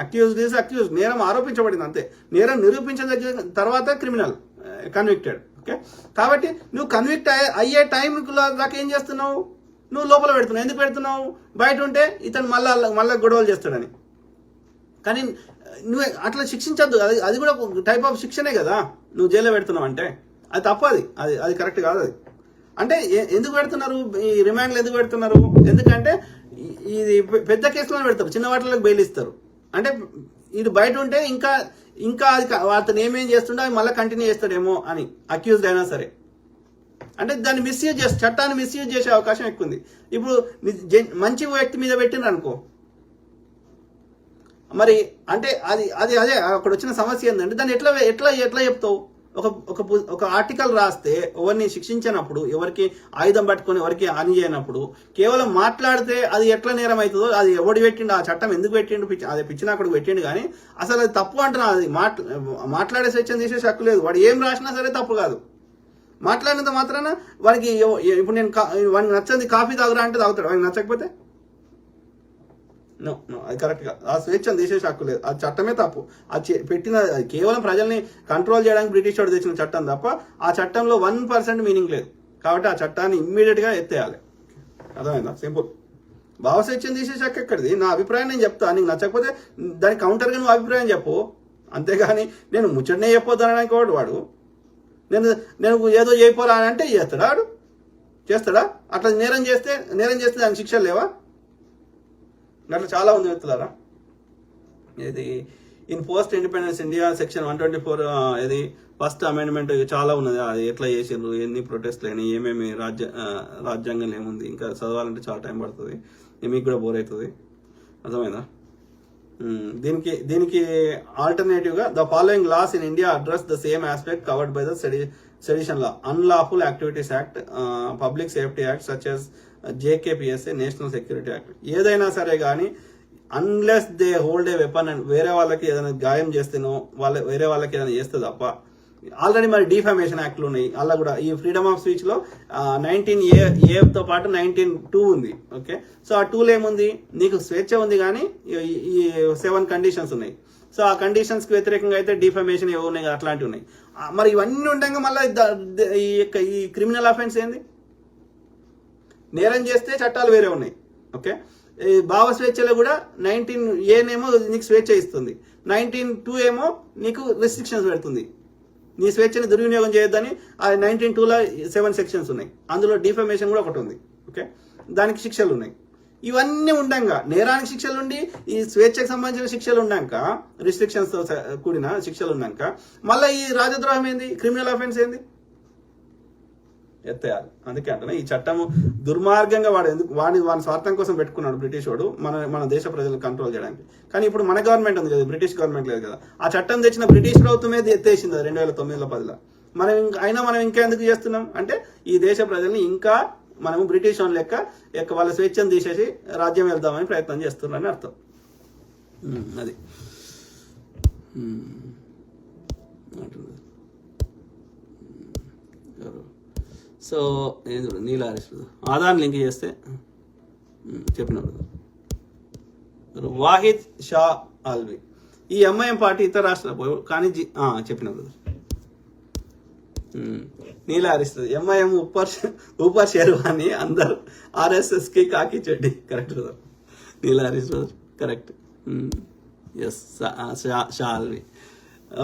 అక్యూజ్డ్ ఈజ్ అక్యూజ్డ్, నేరం ఆరోపించబడింది అంతే. నేరం నిరూపించిన తర్వాత క్రిమినల్ కన్విక్టెడ్. ఓకే, కాబట్టి నువ్వు కన్విక్ట్ అయ్యే టైం దాకా ఏం చేస్తున్నావు? నువ్వు లోపల పెడుతున్నావు. ఎందుకు పెడుతున్నావు? బయట ఉంటే ఇతను మళ్ళా గొడవలు చేస్తాడని. కానీ నువ్వు అట్లా శిక్షించద్దు. అది కూడా టైప్ ఆఫ్ శిక్షనే కదా. నువ్వు జైల్లో పెడుతున్నావు అంటే అది తప్పు. అది కరెక్ట్ కాదు. అది అంటే ఎందుకు పెడుతున్నారు? ఈ రిమాండ్లు ఎందుకు పెడుతున్నారు? ఎందుకంటే ఇది పెద్ద కేసులో పెడతారు, చిన్న వాటిలో బెయిల్ ఇస్తారు. అంటే ఇది బయట ఉంటే ఇంకా అది అతను ఏమేం చేస్తుండో అవి మళ్ళీ కంటిన్యూ చేస్తాడేమో అని అక్యూజ్డ్ అయినా సరే. అంటే దాన్ని మిస్యూజ్ చట్టాన్ని మిస్యూజ్ చేసే అవకాశం ఎక్కువ ఉంది. ఇప్పుడు మంచి వ్యక్తి మీద పెట్టిన అనుకో, మరి అంటే అదే అక్కడ వచ్చిన సమస్య ఏంటంటే దాన్ని ఎట్లా చెప్తావు? ఒక ఆర్టికల్ రాస్తే ఎవరిని శిక్షించినప్పుడు, ఎవరికి ఆయుధం పట్టుకొని ఎవరికి హాని చేయనప్పుడు కేవలం మాట్లాడితే అది ఎట్లా నేరం అవుతుందో, అది ఎవడు పెట్టిండు, ఆ చట్టం ఎందుకు పెట్టిండు, అది పిచ్చిన అక్కడ పెట్టిండు. కానీ అసలు అది తప్పు అంటున్నా. అది మాట్లాడే స్వేచ్ఛను తీసేసి హక్కు లేదు. వాడు ఏం రాసినా సరే తప్పు కాదు. మాట్లాడినంత మాత్రాన వాడికి ఇప్పుడు నేను వాడికి నచ్చంది కాఫీ తాగురా అంటే తాగుతాడు, వాడికి నచ్చకపోతే నో అది కరెక్ట్ గా. ఆ స్వేచ్ఛను తీసేసి హక్కు లేదు. ఆ చట్టమే తప్పు. అది పెట్టిన కేవలం ప్రజల్ని కంట్రోల్ చేయడానికి బ్రిటిష్ వాడు తెచ్చిన చట్టం తప్ప ఆ చట్టంలో 1% మీనింగ్ లేదు. కాబట్టి ఆ చట్టాన్ని ఇమ్మీడియట్ గా ఎత్తేయాలి. అర్థమైందా? సింపుల్. భావ స్వేచ్ఛను తీసేసి హక్కు ఎక్కడిది? నా అభిప్రాయం నేను చెప్తా, నీకు నచ్చకపోతే దానికి కౌంటర్గా నువ్వు అభిప్రాయం చెప్పు. అంతేగాని నేను ముచ్చటనే చెప్పొద్దానికి వాడు నేను ఏదో చేయపోరా అని అంటే చేస్తాడా? అట్లా నేరం చేస్తే దానికి శిక్షలు లేవా? అట్లా చాలా ఉంది మిత్రులారా. ఇది in post independence India section 124 ఇది ఫస్ట్ అమెండ్మెంట్ చాలా ఉన్నది. అది ఎట్లా చేసిండ్రు, ఎన్ని ప్రొటెస్ట్లు అయినాయి, ఏమేమి రాజ్యాంగంలో ఏముంది, ఇంకా చదవాలంటే చాలా టైం పడుతుంది, మీకు కూడా బోర్ అవుతుంది. అర్థమైందా? దీనికి ఆల్టర్నేటివ్ గా the following laws in India address the same aspect covered by the sedition law, unlawful activities act, public safety act such as JKPSA, national security act, ఏదైనా సరే కానీ unless they hold a weapon and వేరే వాళ్ళకి ఏదైనా గాయం చేస్తేనో వేరే వాళ్ళకి ఏదైనా చేస్తే తప్ప. ఆల్రెడీ మరి డిఫామేషన్ యాక్ట్లు ఉన్నాయి, అలా కూడా ఈ ఫ్రీడమ్ ఆఫ్ స్పీచ్ లో 19A పాటు 19(2) ఉంది. ఓకే, సో ఆ 2లో ఏముంది, నీకు స్వేచ్ఛ ఉంది కానీ ఈ 7 కండిషన్స్ ఉన్నాయి. సో ఆ కండిషన్స్ కి వ్యతిరేకంగా అయితే డిఫామేషన్ ఏవో ఉన్నాయి, అట్లాంటివి ఉన్నాయి. మరి ఇవన్నీ ఉండగా మళ్ళీ ఈ క్రిమినల్ అఫెన్స్ ఏంది? నేరం చేస్తే చట్టాలు వేరే ఉన్నాయి. ఓకే, ఈ భావ స్వేచ్ఛలో కూడా 19A నీకు స్వేచ్ఛ ఇస్తుంది, 19(2) ఏమో నీకు రెస్ట్రిక్షన్స్ పెడుతుంది, నీ స్వేచ్ఛని దుర్వినియోగం చేయొద్దని. ఆ 19(2)లో 7 సెక్షన్స్ ఉన్నాయి, అందులో డిఫమేషన్ కూడా ఒకటి ఉంది. ఓకే, దానికి శిక్షలు ఉన్నాయి. ఇవన్నీ ఉండంగా, నేరానికి శిక్షలు ఉండి ఈ స్వేచ్ఛకు సంబంధించిన శిక్షలు ఉన్నాక, రిస్ట్రిక్షన్స్ తో కూడిన శిక్షలు ఉన్నాక, మళ్ళీ ఈ రాజద్రోహం ఏంది, క్రిమినల్ అఫెన్స్ ఏంది ఎత్తేయాలి. అందుకే అంటున్నా ఈ చట్టము దుర్మార్గంగా వాడు ఎందుకు వాడి స్వార్థం కోసం పెట్టుకున్నాడు బ్రిటిష్ వాడు, మన దేశ ప్రజలను కంట్రోల్ చేయడానికి. కానీ ఇప్పుడు మన గవర్నమెంట్ ఉంది కదా, బ్రిటిష్ గవర్నమెంట్ లేదు కదా. ఆ చట్టం తెచ్చిన బ్రిటిష్ ప్రభుత్వమే ఎత్తేసింది 2009లో 10లో. మనం ఇంకా ఎందుకు చేస్తున్నాం అంటే, ఈ దేశ ప్రజల్ని ఇంకా మనము బ్రిటిష్ వాళ్ళ లెక్క వాళ్ళ స్వేచ్ఛను తీసేసి రాజ్యం వెళ్దామని ప్రయత్నం చేస్తున్నారని అర్థం. అది సో ఏం చూడు, నీలా హరీష్ ఆధార్ లింక్ చేస్తే చెప్పినాడు. వాహిద్ షా ఆల్వి, ఈ ఎంఐఎం పార్టీ ఇతర రాష్ట్రాలు కానీ చెప్పినాడు. నీలా హరీష్ ఎంఐఎం ऊपर शेरवानी अंदर RSS की काकी चड्डी. करेक्ट నీలా Harish correct. Yes Shah ఆల్వి.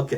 Okay.